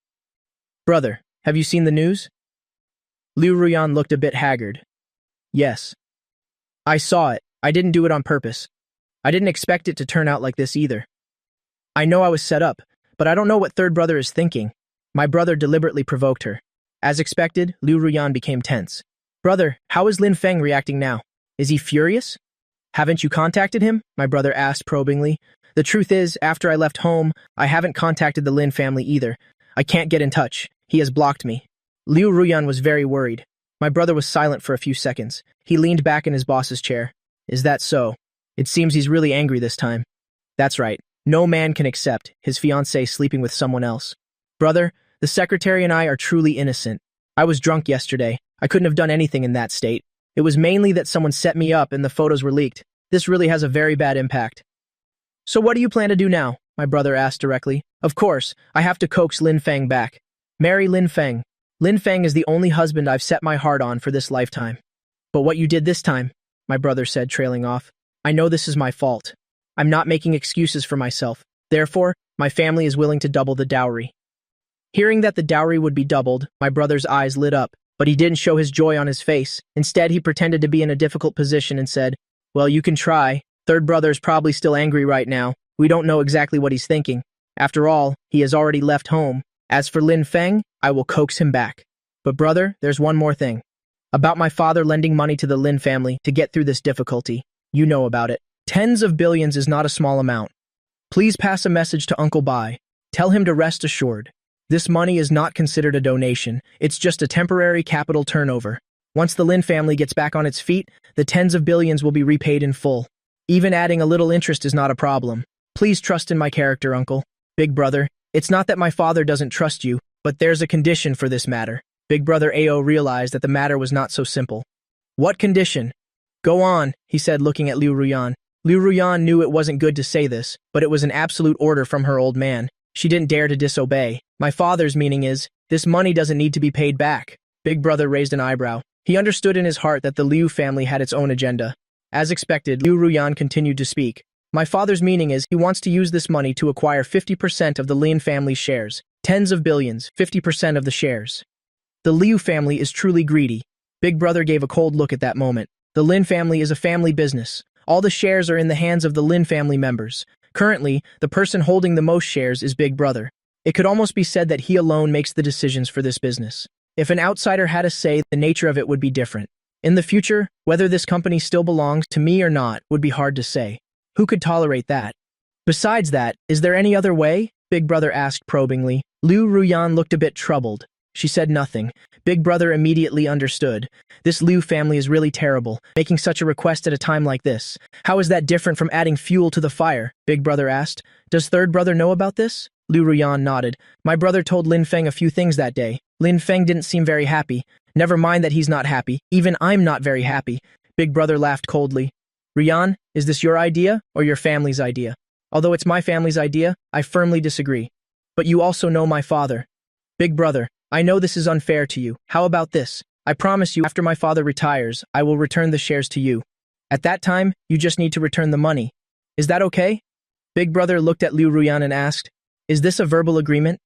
Brother, have you seen the news? Liu Ruyan looked a bit haggard. Yes. I saw it. I didn't do it on purpose. I didn't expect it to turn out like this either. I know I was set up, but I don't know what third brother is thinking. My brother deliberately provoked her. As expected, Liu Ruyan became tense. Brother, how is Lin Feng reacting now? Is he furious? Haven't you contacted him? My brother asked probingly. The truth is, after I left home, I haven't contacted the Lin family either. I can't get in touch. He has blocked me. Liu Ruyan was very worried. My brother was silent for a few seconds. He leaned back in his boss's chair. Is that so? It seems he's really angry this time. That's right. No man can accept his fiancée sleeping with someone else. Brother, the secretary and I are truly innocent. I was drunk yesterday. I couldn't have done anything in that state. It was mainly that someone set me up and the photos were leaked. This really has a very bad impact. So what do you plan to do now? My brother asked directly. Of course, I have to coax Lin Feng back. Marry Lin Feng. Lin Feng is the only husband I've set my heart on for this lifetime. But what you did this time, my brother said, trailing off. I know this is my fault. I'm not making excuses for myself. Therefore, my family is willing to double the dowry. Hearing that the dowry would be doubled, my brother's eyes lit up, but he didn't show his joy on his face. Instead, he pretended to be in a difficult position and said, Well, you can try. Third brother's probably still angry right now. We don't know exactly what he's thinking. After all, he has already left home. As for Lin Feng, I will coax him back. But brother, there's one more thing. About my father lending money to the Lin family to get through this difficulty. You know about it. Tens of billions is not a small amount. Please pass a message to Uncle Bai. Tell him to rest assured. This money is not considered a donation. It's just a temporary capital turnover. Once the Lin family gets back on its feet, the tens of billions will be repaid in full. Even adding a little interest is not a problem. Please trust in my character, Uncle. Big brother, it's not that my father doesn't trust you, but there's a condition for this matter. Big brother Ao realized that the matter was not so simple. What condition? Go on, he said, looking at Liu Ruyan. Liu Ruyan knew it wasn't good to say this, but it was an absolute order from her old man. She didn't dare to disobey. My father's meaning is, this money doesn't need to be paid back. Big brother raised an eyebrow. He understood in his heart that the Liu family had its own agenda. As expected, Liu Ruyan continued to speak. My father's meaning is, he wants to use this money to acquire 50% of the Lin family's shares. Tens of billions, 50% of the shares. The Liu family is truly greedy. Big brother gave a cold look at that moment. The Lin family is a family business. All the shares are in the hands of the Lin family members. Currently, the person holding the most shares is Big Brother. It could almost be said that he alone makes the decisions for this business. If an outsider had a say, the nature of it would be different. In the future, whether this company still belongs to me or not would be hard to say. Who could tolerate that? Besides that, is there any other way? Big Brother asked probingly. Ruyan looked a bit troubled. She said nothing. Big Brother immediately understood. This Liu family is really terrible, making such a request at a time like this. How is that different from adding fuel to the fire? Big Brother asked. Does third brother know about this? Ruyan nodded. My brother told Lin Feng a few things that day. Lin Feng didn't seem very happy. Never mind that he's not happy. Even I'm not very happy. Big Brother laughed coldly. Ruyan, is this your idea or your family's idea? Although it's my family's idea, I firmly disagree. But you also know my father. Big Brother, I know this is unfair to you. How about this? I promise you, after my father retires, I will return the shares to you. At that time, you just need to return the money. Is that okay? Big Brother looked at Ruyan and asked, is this a verbal agreement?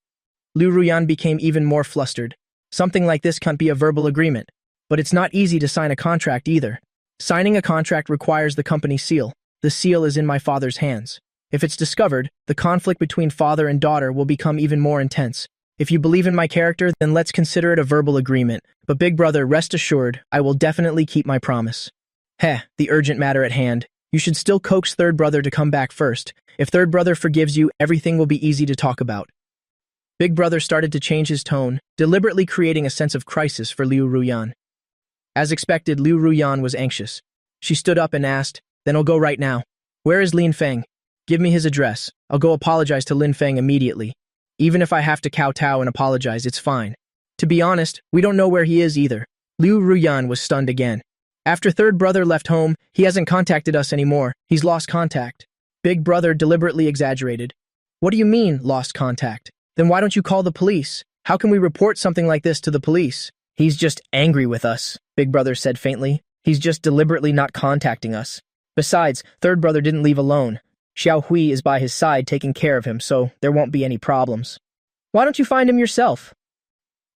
Ruyan became even more flustered. Something like this can't be a verbal agreement. But it's not easy to sign a contract either. Signing a contract requires the company seal. The seal is in my father's hands. If it's discovered, the conflict between father and daughter will become even more intense. If you believe in my character, then let's consider it a verbal agreement. But Big Brother, rest assured, I will definitely keep my promise. The urgent matter at hand. You should still coax third brother to come back first. If third brother forgives you, everything will be easy to talk about. Big Brother started to change his tone, deliberately creating a sense of crisis for Ruyan. As expected, Ruyan was anxious. She stood up and asked, then I'll go right now. Where is Lin Feng? Give me his address. I'll go apologize to Lin Feng immediately. Even if I have to kowtow and apologize, it's fine. To be honest, we don't know where he is either. Ruyan was stunned again. After third brother left home, he hasn't contacted us anymore. He's lost contact. Big Brother deliberately exaggerated. What do you mean, lost contact? Then why don't you call the police? How can we report something like this to the police? He's just angry with us, Big Brother said faintly. He's just deliberately not contacting us. Besides, third brother didn't leave alone. Xiao Hui is by his side taking care of him, so there won't be any problems. Why don't you find him yourself?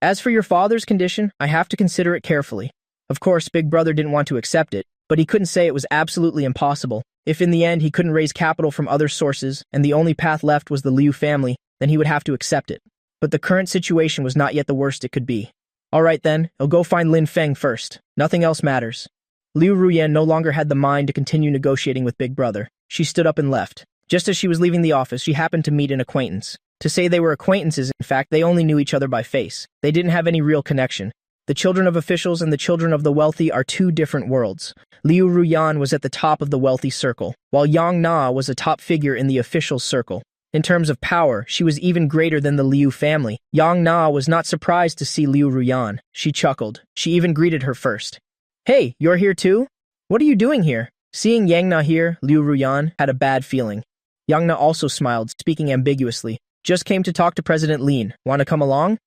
As for your father's condition, I have to consider it carefully. Of course, Big Brother didn't want to accept it, but he couldn't say it was absolutely impossible. If in the end he couldn't raise capital from other sources, and the only path left was the Liu family, then he would have to accept it. But the current situation was not yet the worst it could be. All right then, I'll go find Lin Feng first. Nothing else matters. Ruyan no longer had the mind to continue negotiating with Big Brother. She stood up and left. Just as she was leaving the office, she happened to meet an acquaintance. To say they were acquaintances, in fact, they only knew each other by face. They didn't have any real connection. The children of officials and the children of the wealthy are two different worlds. Ruyan was at the top of the wealthy circle, while Yang Na was a top figure in the officials' circle. In terms of power, she was even greater than the Liu family. Yang Na was not surprised to see Ruyan. She chuckled. She even greeted her first. Hey, you're here too? What are you doing here? Seeing Yang Na here, Ruyan had a bad feeling. Yang Na also smiled, speaking ambiguously. Just came to talk to President Lin. Want to come along?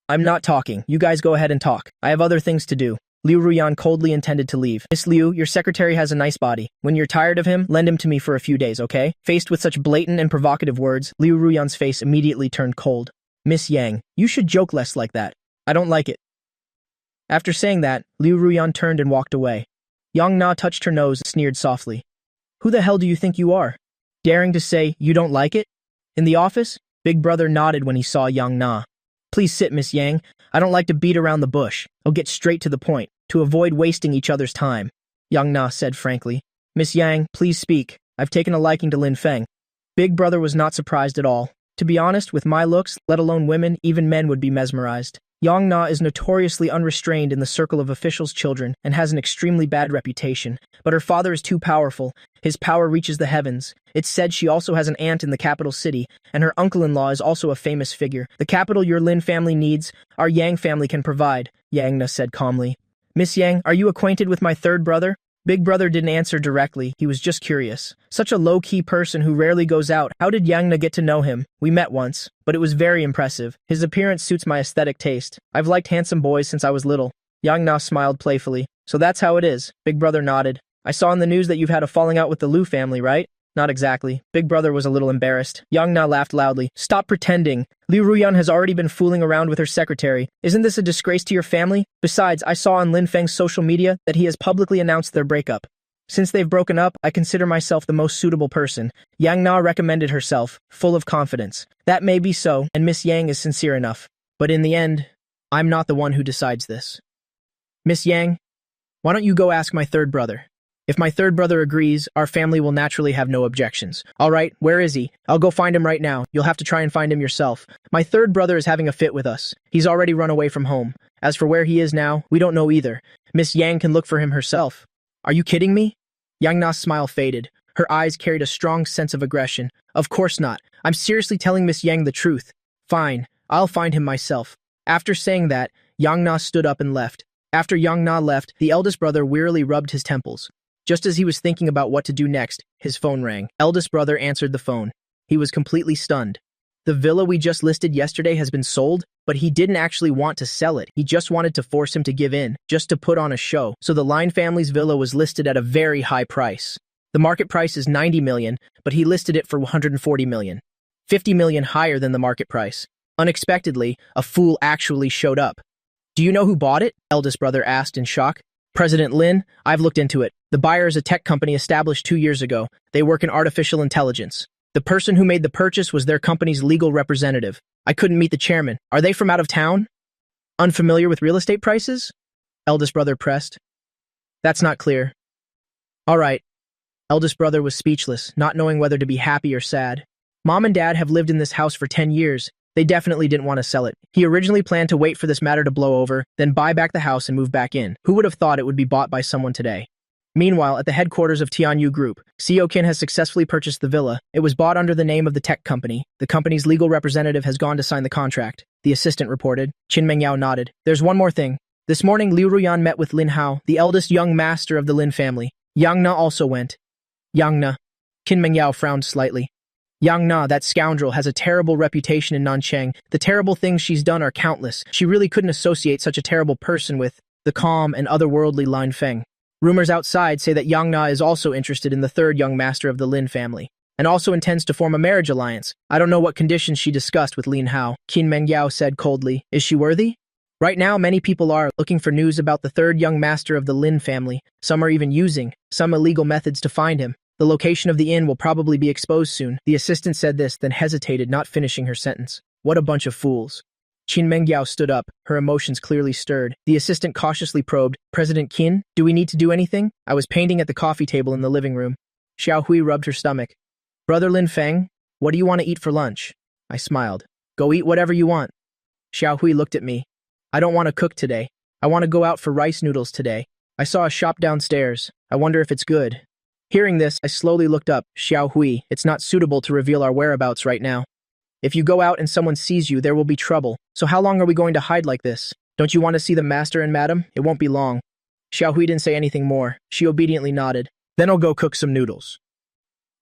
I'm not talking. You guys go ahead and talk. I have other things to do. Ruyan coldly intended to leave. Miss Liu, your secretary has a nice body. When you're tired of him, lend him to me for a few days, okay? Faced with such blatant and provocative words, Ruyan's face immediately turned cold. Miss Yang, you should joke less like that. I don't like it. After saying that, Ruyan turned and walked away. Yang Na touched her nose and sneered softly. Who the hell do you think you are? Daring to say you don't like it? In the office, Big Brother nodded when he saw Yang Na. Please sit, Miss Yang. I don't like to beat around the bush. I'll get straight to the point, to avoid wasting each other's time. Yang Na said frankly. Miss Yang, please speak. I've taken a liking to Lin Feng. Big Brother was not surprised at all. To be honest, with my looks, let alone women, even men would be mesmerized. Yang Na is notoriously unrestrained in the circle of officials' children and has an extremely bad reputation. But her father is too powerful. His power reaches the heavens. It's said she also has an aunt in the capital city, and her uncle-in-law is also a famous figure. The capital your Lin family needs, our Yang family can provide, Yang Na said calmly. Miss Yang, are you acquainted with my third brother? Big Brother didn't answer directly, he was just curious. Such a low-key person who rarely goes out. How did Yang Na get to know him? We met once, but it was very impressive. His appearance suits my aesthetic taste. I've liked handsome boys since I was little. Yang Na smiled playfully. So that's how it is. Big Brother nodded. I saw in the news that you've had a falling out with the Liu family, right? Not exactly. Big Brother was a little embarrassed. Yang Na laughed loudly. Stop pretending. Ruyan has already been fooling around with her secretary. Isn't this a disgrace to your family? Besides, I saw on Lin Feng's social media that he has publicly announced their breakup. Since they've broken up, I consider myself the most suitable person. Yang Na recommended herself, full of confidence. That may be so, and Miss Yang is sincere enough. But in the end, I'm not the one who decides this. Miss Yang, why don't you go ask my third brother? If my third brother agrees, our family will naturally have no objections. All right, where is he? I'll go find him right now. You'll have to try and find him yourself. My third brother is having a fit with us. He's already run away from home. As for where he is now, we don't know either. Miss Yang can look for him herself. Are you kidding me? Yang Na's smile faded. Her eyes carried a strong sense of aggression. Of course not. I'm seriously telling Miss Yang the truth. Fine, I'll find him myself. After saying that, Yang Na stood up and left. After Yang Na left, the eldest brother wearily rubbed his temples. Just as he was thinking about what to do next, his phone rang. Eldest brother answered the phone. He was completely stunned. The villa we just listed yesterday has been sold, but he didn't actually want to sell it. He just wanted to force him to give in, just to put on a show. So the Lin family's villa was listed at a very high price. The market price is 90 million, but he listed it for 140 million. 50 million higher than the market price. Unexpectedly, a fool actually showed up. Do you know who bought it? Eldest brother asked in shock. President Lin, I've looked into it. The buyer is a tech company established 2 years ago. They work in artificial intelligence. The person who made the purchase was their company's legal representative. I couldn't meet the chairman. Are they from out of town? Unfamiliar with real estate prices? Eldest brother pressed. That's not clear. All right. Eldest brother was speechless, not knowing whether to be happy or sad. Mom and Dad have lived in this house for 10 years. They definitely didn't want to sell it. He originally planned to wait for this matter to blow over, then buy back the house and move back in. Who would have thought it would be bought by someone today? Meanwhile, at the headquarters of Tianyu Group, CEO Qin has successfully purchased the villa. It was bought under the name of the tech company. The company's legal representative has gone to sign the contract. The assistant reported. Qin Mengyao nodded. There's one more thing. This morning, Ruyan met with Lin Hao, the eldest young master of the Lin family. Yang Na also went. Yang Na. Qin Mengyao frowned slightly. Yang Na, that scoundrel, has a terrible reputation in Nanchang. The terrible things she's done are countless. She really couldn't associate such a terrible person with the calm and otherworldly Lin Feng. Rumors outside say that Yang Na is also interested in the third young master of the Lin family, and also intends to form a marriage alliance. I don't know what conditions she discussed with Lin Hao. Qin Mengyao said coldly. Is she worthy? Right now, many people are looking for news about the third young master of the Lin family. Some are even using some illegal methods to find him. The location of the inn will probably be exposed soon. The assistant said this, then hesitated, not finishing her sentence. What a bunch of fools. Qin Mengyao stood up, her emotions clearly stirred. The assistant cautiously probed, President Qin, do we need to do anything? I was painting at the coffee table in the living room. Xiao Hui rubbed her stomach. Brother Lin Feng, what do you want to eat for lunch? I smiled. Go eat whatever you want. Xiao Hui looked at me. I don't want to cook today. I want to go out for rice noodles today. I saw a shop downstairs. I wonder if it's good. Hearing this, I slowly looked up. Xiao Hui, it's not suitable to reveal our whereabouts right now. If you go out and someone sees you, there will be trouble. So how long are we going to hide like this? Don't you want to see the master and madam? It won't be long. Xiao Hui didn't say anything more. She obediently nodded. Then I'll go cook some noodles.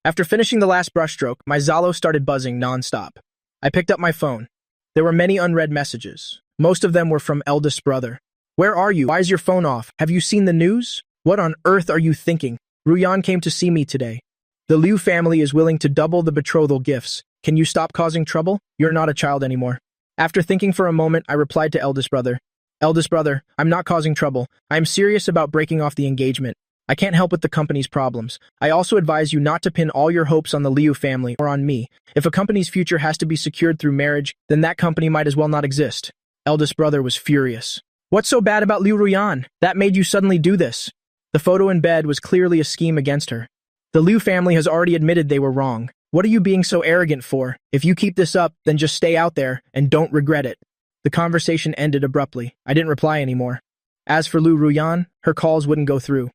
After finishing the last brushstroke, my Zalo started buzzing non-stop. I picked up my phone. There were many unread messages. Most of them were from eldest brother. Where are you? Why is your phone off? Have you seen the news? What on earth are you thinking? Ruyan came to see me today. The Liu family is willing to double the betrothal gifts. Can you stop causing trouble? You're not a child anymore. After thinking for a moment, I replied to eldest brother. Eldest brother, I'm not causing trouble. I am serious about breaking off the engagement. I can't help with the company's problems. I also advise you not to pin all your hopes on the Liu family or on me. If a company's future has to be secured through marriage, then that company might as well not exist. Eldest brother was furious. What's so bad about Liu Ruyan? That made you suddenly do this? The photo in bed was clearly a scheme against her. The Liu family has already admitted they were wrong. What are you being so arrogant for? If you keep this up, then just stay out there and don't regret it. The conversation ended abruptly. I didn't reply anymore. As for Liu Ruyan, her calls wouldn't go through.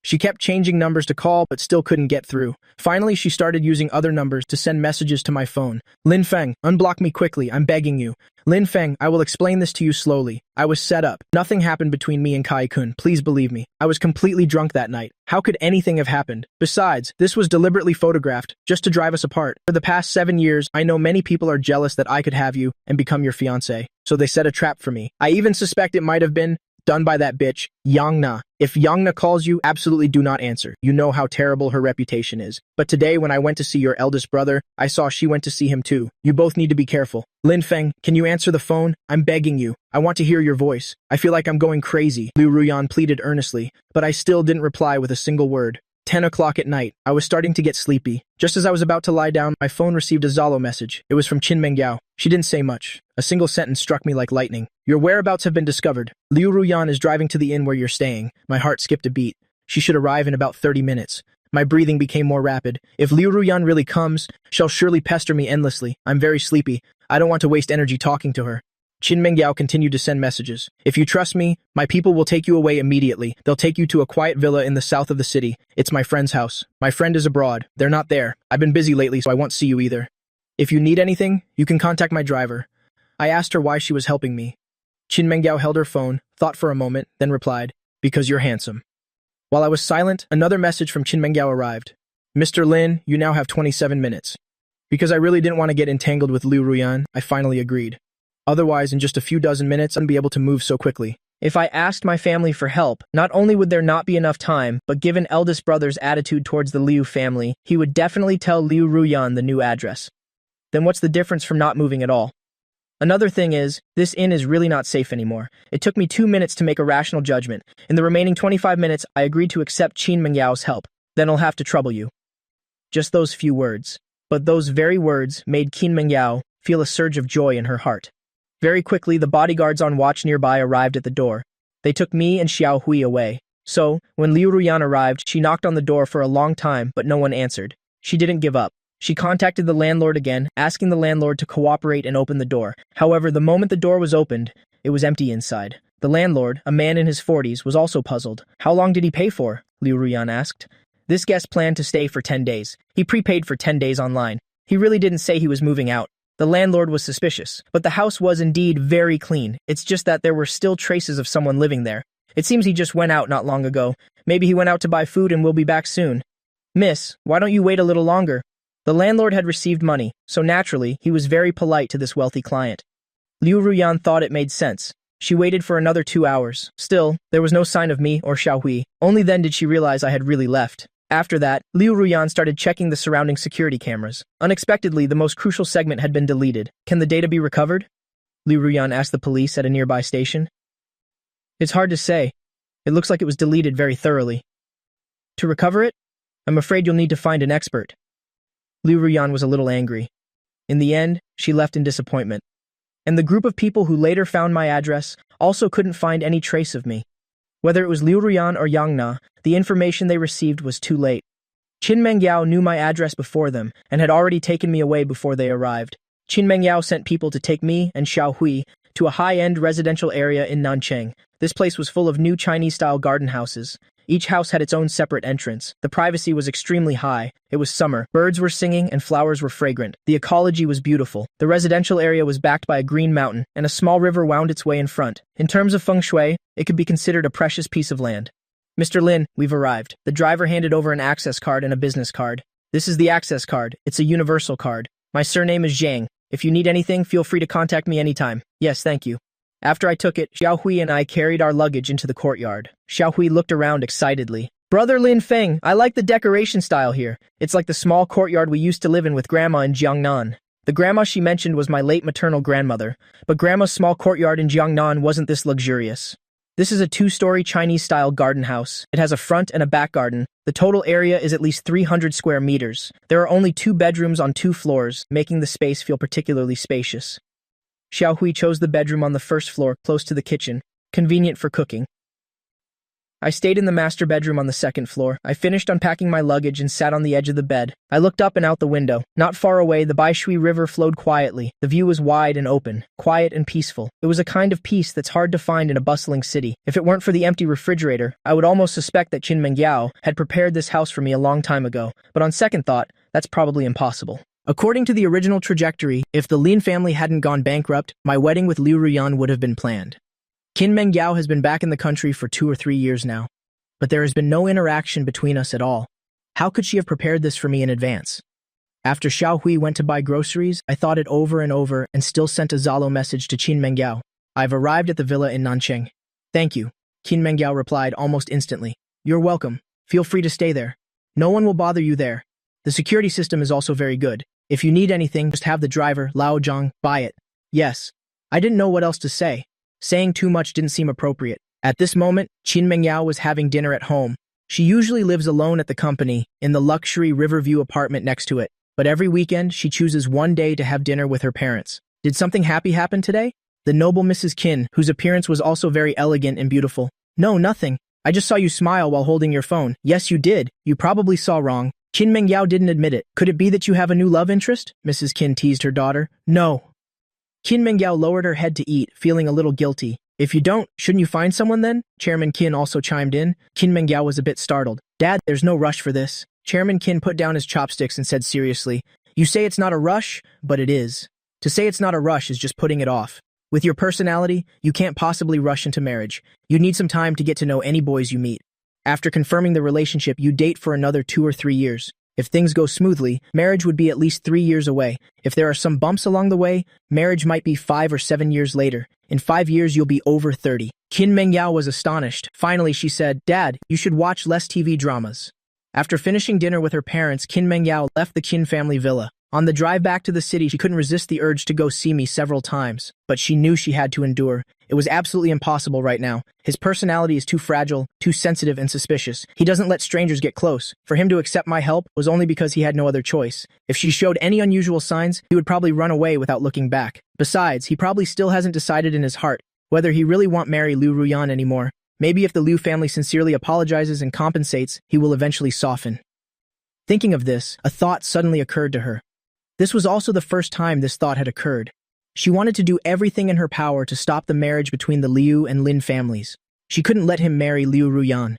She kept changing numbers to call, but still couldn't get through. Finally, she started using other numbers to send messages to my phone. Lin Feng, unblock me quickly, I'm begging you. Lin Feng, I will explain this to you slowly. I was set up. Nothing happened between me and Kai-kun, please believe me. I was completely drunk that night. How could anything have happened? Besides, this was deliberately photographed, just to drive us apart. For the past 7 years, I know many people are jealous that I could have you and become your fiancé. So they set a trap for me. I even suspect it might have been done by that bitch, Yang Na. If Yang Na calls you, absolutely do not answer. You know how terrible her reputation is. But today, when I went to see your eldest brother, I saw she went to see him too. You both need to be careful. Lin Feng, can you answer the phone? I'm begging you. I want to hear your voice. I feel like I'm going crazy. Liu Ruyan pleaded earnestly, but I still didn't reply with a single word. 10 o'clock at night. I was starting to get sleepy. Just as I was about to lie down, my phone received a Zalo message. It was from Qin Mengyao. She didn't say much. A single sentence struck me like lightning. Your whereabouts have been discovered. Liu Ruyan is driving to the inn where you're staying. My heart skipped a beat. She should arrive in about 30 minutes. My breathing became more rapid. If Liu Ruyan really comes, she'll surely pester me endlessly. I'm very sleepy. I don't want to waste energy talking to her. Qin Mengyao continued to send messages. If you trust me, my people will take you away immediately. They'll take you to a quiet villa in the south of the city. It's my friend's house. My friend is abroad. They're not there. I've been busy lately, so I won't see you either. If you need anything, you can contact my driver. I asked her why she was helping me. Qin Mengyao held her phone, thought for a moment, then replied, because you're handsome. While I was silent, another message from Qin Mengyao arrived. Mr. Lin, you now have 27 minutes. Because I really didn't want to get entangled with Liu Ruyan, I finally agreed. Otherwise, in just a few dozen minutes, I wouldn't be able to move so quickly. If I asked my family for help, not only would there not be enough time, but given eldest brother's attitude towards the Liu family, he would definitely tell Liu Ruyan the new address. Then what's the difference from not moving at all? Another thing is, this inn is really not safe anymore. It took me 2 minutes to make a rational judgment. In the remaining 25 minutes, I agreed to accept Qin Mengyao's help. Then I'll have to trouble you. Just those few words. But those very words made Qin Mengyao feel a surge of joy in her heart. Very quickly, the bodyguards on watch nearby arrived at the door. They took me and Xiao Hui away. So, when Liu Ruyan arrived, she knocked on the door for a long time, but no one answered. She didn't give up. She contacted the landlord again, asking the landlord to cooperate and open the door. However, the moment the door was opened, it was empty inside. The landlord, a man in his 40s, was also puzzled. How long did he pay for? Liu Ruyan asked. This guest planned to stay for 10 days. He prepaid for 10 days online. He really didn't say he was moving out. The landlord was suspicious, but the house was indeed very clean. It's just that there were still traces of someone living there. It seems he just went out not long ago. Maybe he went out to buy food and will be back soon. Miss, why don't you wait a little longer? The landlord had received money, so naturally, he was very polite to this wealthy client. Liu Ruyan thought it made sense. She waited for another 2 hours. Still, there was no sign of me or Xiao Hui. Only then did she realize I had really left. After that, Liu Ruyan started checking the surrounding security cameras. Unexpectedly, the most crucial segment had been deleted. Can the data be recovered? Liu Ruyan asked the police at a nearby station. It's hard to say. It looks like it was deleted very thoroughly. To recover it? I'm afraid you'll need to find an expert. Liu Ruyan was a little angry. In the end, she left in disappointment. And the group of people who later found my address also couldn't find any trace of me. Whether it was Liu Ruyan or Yang Na, the information they received was too late. Qin Mengyao knew my address before them and had already taken me away before they arrived. Qin Mengyao sent people to take me and Xiao Hui to a high-end residential area in Nancheng. This place was full of new Chinese-style garden houses. Each house had its own separate entrance. The privacy was extremely high. It was summer. Birds were singing and flowers were fragrant. The ecology was beautiful. The residential area was backed by a green mountain, and a small river wound its way in front. In terms of feng shui, it could be considered a precious piece of land. Mr. Lin, we've arrived. The driver handed over an access card and a business card. This is the access card. It's a universal card. My surname is Zhang. If you need anything, feel free to contact me anytime. Yes, thank you. After I took it, Xiao Hui and I carried our luggage into the courtyard. Xiao Hui looked around excitedly. Brother Lin Feng, I like the decoration style here. It's like the small courtyard we used to live in with Grandma in Jiangnan. The grandma she mentioned was my late maternal grandmother, but Grandma's small courtyard in Jiangnan wasn't this luxurious. This is a 2-story Chinese-style garden house. It has a front and a back garden. The total area is at least 300 square meters. There are only 2 bedrooms on 2 floors, making the space feel particularly spacious. Xiao Hui chose the bedroom on the first floor, close to the kitchen, convenient for cooking. I stayed in the master bedroom on the second floor. I finished unpacking my luggage and sat on the edge of the bed. I looked up and out the window. Not far away, the Baishui River flowed quietly. The view was wide and open, quiet and peaceful. It was a kind of peace that's hard to find in a bustling city. If it weren't for the empty refrigerator, I would almost suspect that Qin Mengyao had prepared this house for me a long time ago. But on second thought, that's probably impossible. According to the original trajectory, if the Lin family hadn't gone bankrupt, my wedding with Liu Ruyan would have been planned. Qin Mengyao has been back in the country for 2 or 3 years now, but there has been no interaction between us at all. How could she have prepared this for me in advance? After Xiao Hui went to buy groceries, I thought it over and over and still sent a Zalo message to Qin Mengyao. I've arrived at the villa in Nancheng. Thank you. Qin Mengyao replied almost instantly. You're welcome. Feel free to stay there. No one will bother you there. The security system is also very good. If you need anything, just have the driver, Lao Zhang, buy it. Yes. I didn't know what else to say. Saying too much didn't seem appropriate. At this moment, Qin Mengyao was having dinner at home. She usually lives alone at the company, in the luxury Riverview apartment next to it, but every weekend she chooses one day to have dinner with her parents. Did something happy happen today? The noble Mrs. Qin, whose appearance was also very elegant and beautiful. No, nothing. I just saw you smile while holding your phone. Yes, you did. You probably saw wrong. Qin Mengyao didn't admit it. Could it be that you have a new love interest? Mrs. Qin teased her daughter. No. Qin Mengyao lowered her head to eat, feeling a little guilty. If you don't, shouldn't you find someone then? Chairman Qin also chimed in. Qin Mengyao was a bit startled. Dad, there's no rush for this. Chairman Qin put down his chopsticks and said seriously, You say it's not a rush, but it is. To say it's not a rush is just putting it off. With your personality, you can't possibly rush into marriage. You need some time to get to know any boys you meet. After confirming the relationship, you date for another 2 or 3 years. If things go smoothly, marriage would be at least 3 years away. If there are some bumps along the way, marriage might be 5 or 7 years later. In 5 years, you'll be over 30. Qin Mengyao was astonished. Finally, she said, Dad, you should watch less TV dramas. After finishing dinner with her parents, Qin Mengyao left the Qin family villa. On the drive back to the city, she couldn't resist the urge to go see me several times, but she knew she had to endure. It was absolutely impossible right now. His personality is too fragile, too sensitive and suspicious. He doesn't let strangers get close. For him to accept my help was only because he had no other choice. If she showed any unusual signs, he would probably run away without looking back. Besides, he probably still hasn't decided in his heart whether he really won't marry Liu Ruyan anymore. Maybe if the Liu family sincerely apologizes and compensates, he will eventually soften. Thinking of this, a thought suddenly occurred to her. This was also the first time this thought had occurred. She wanted to do everything in her power to stop the marriage between the Liu and Lin families. She couldn't let him marry Liu Ruyan.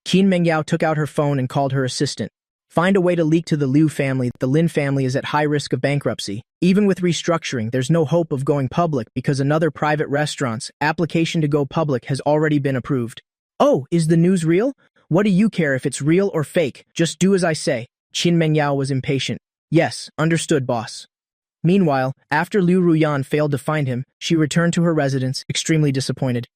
Qin Mengyao took out her phone and called her assistant. Find a way to leak to the Liu family that the Lin family is at high risk of bankruptcy. Even with restructuring, there's no hope of going public because another private restaurant's application to go public has already been approved. Oh, is the news real? What do you care if it's real or fake? Just do as I say. Qin Mengyao was impatient. Yes, understood, boss. Meanwhile, after Liu Ruyan failed to find him, she returned to her residence, extremely disappointed.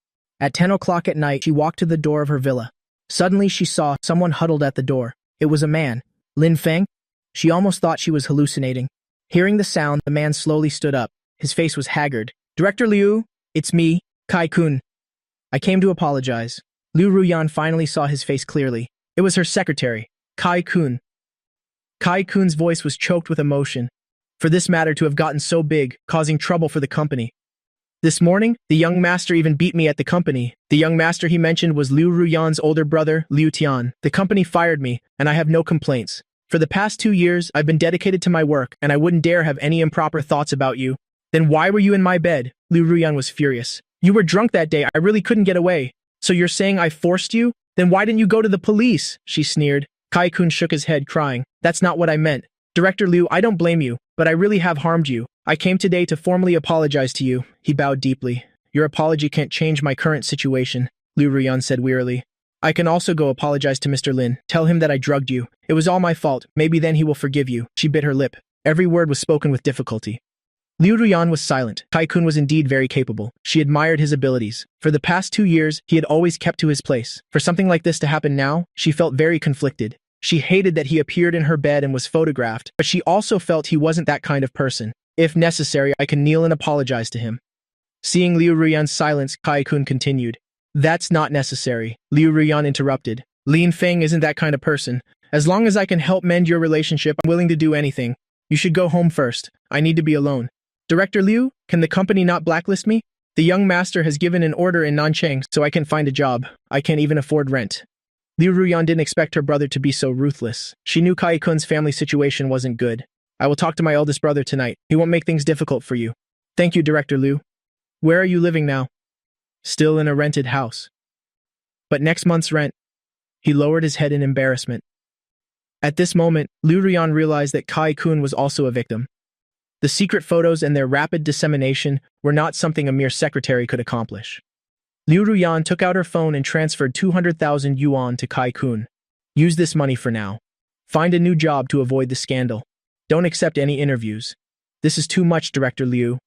At 10 o'clock at night, she walked to the door of her villa. Suddenly, she saw someone huddled at the door. It was a man. Lin Feng? She almost thought she was hallucinating. Hearing the sound, the man slowly stood up. His face was haggard. Director Liu, it's me, Kai-kun. I came to apologize. Liu Ruyan finally saw his face clearly. It was her secretary, Kai-kun. Kai-kun's voice was choked with emotion. For this matter to have gotten so big, causing trouble for the company. This morning, the young master even beat me at the company. The young master he mentioned was Liu Ruyan's older brother, Liu Tian. The company fired me, and I have no complaints. For the past 2 years, I've been dedicated to my work, and I wouldn't dare have any improper thoughts about you. Then why were you in my bed? Liu Ruyan was furious. You were drunk that day, I really couldn't get away. So you're saying I forced you? Then why didn't you go to the police? She sneered. Kai-kun shook his head, crying. That's not what I meant. Director Liu, I don't blame you, but I really have harmed you. I came today to formally apologize to you. He bowed deeply. Your apology can't change my current situation, Liu Ruyan said wearily. I can also go apologize to Mr. Lin. Tell him that I drugged you. It was all my fault. Maybe then he will forgive you. She bit her lip. Every word was spoken with difficulty. Liu Ruyan was silent. Kai-kun was indeed very capable. She admired his abilities. For the past 2 years, he had always kept to his place. For something like this to happen now, she felt very conflicted. She hated that he appeared in her bed and was photographed, but she also felt he wasn't that kind of person. If necessary, I can kneel and apologize to him. Seeing Liu Ruyan's silence, Kai-kun continued. That's not necessary, Liu Ruyan interrupted. Lin Feng isn't that kind of person. As long as I can help mend your relationship, I'm willing to do anything. You should go home first. I need to be alone. Director Liu, can the company not blacklist me? The young master has given an order in Nanchang so I can find a job. I can't even afford rent. Liu Ruyan didn't expect her brother to be so ruthless. She knew Kai-kun's family situation wasn't good. I will talk to my eldest brother tonight. He won't make things difficult for you. Thank you, Director Liu. Where are you living now? Still in a rented house. But next month's rent. He lowered his head in embarrassment. At this moment, Liu Ruyan realized that Kai-kun was also a victim. The secret photos and their rapid dissemination were not something a mere secretary could accomplish. Liu Ruyan took out her phone and transferred 200,000 yuan to Kai-kun. Use this money for now. Find a new job to avoid the scandal. Don't accept any interviews. This is too much, Director Liu.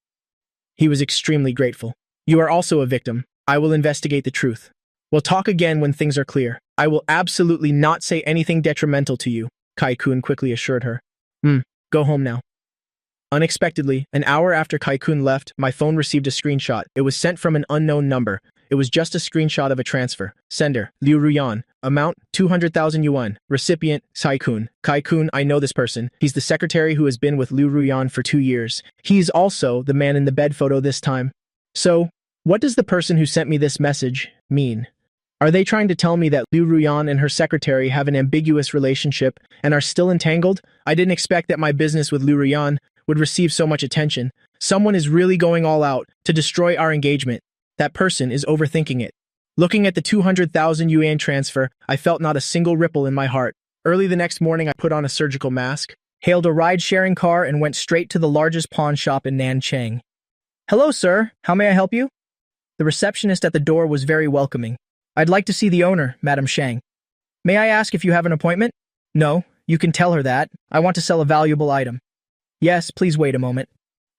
He was extremely grateful. You are also a victim. I will investigate the truth. We'll talk again when things are clear. I will absolutely not say anything detrimental to you, Kai-kun quickly assured her. Go home now. Unexpectedly, an hour after Kai-kun left, my phone received a screenshot. It was sent from an unknown number. It was just a screenshot of a transfer. Sender, Liu Ruyan. Amount, 200,000 yuan. Recipient, Sai-kun. Kai-kun, I know this person. He's the secretary who has been with Liu Ruyan for 2 years. He's also the man in the bed photo this time. So, what does the person who sent me this message mean? Are they trying to tell me that Liu Ruyan and her secretary have an ambiguous relationship and are still entangled? I didn't expect that my business with Liu Ruyan would receive so much attention. Someone is really going all out to destroy our engagement. That person is overthinking it. Looking at the 200,000 yuan transfer, I felt not a single ripple in my heart. Early the next morning, I put on a surgical mask, hailed a ride-sharing car, and went straight to the largest pawn shop in Nanchang. "Hello, sir. How may I help you?" The receptionist at the door was very welcoming. "I'd like to see the owner, Madam Shang." "May I ask if you have an appointment?" "No, you can tell her that. I want to sell a valuable item." "Yes, please wait a moment."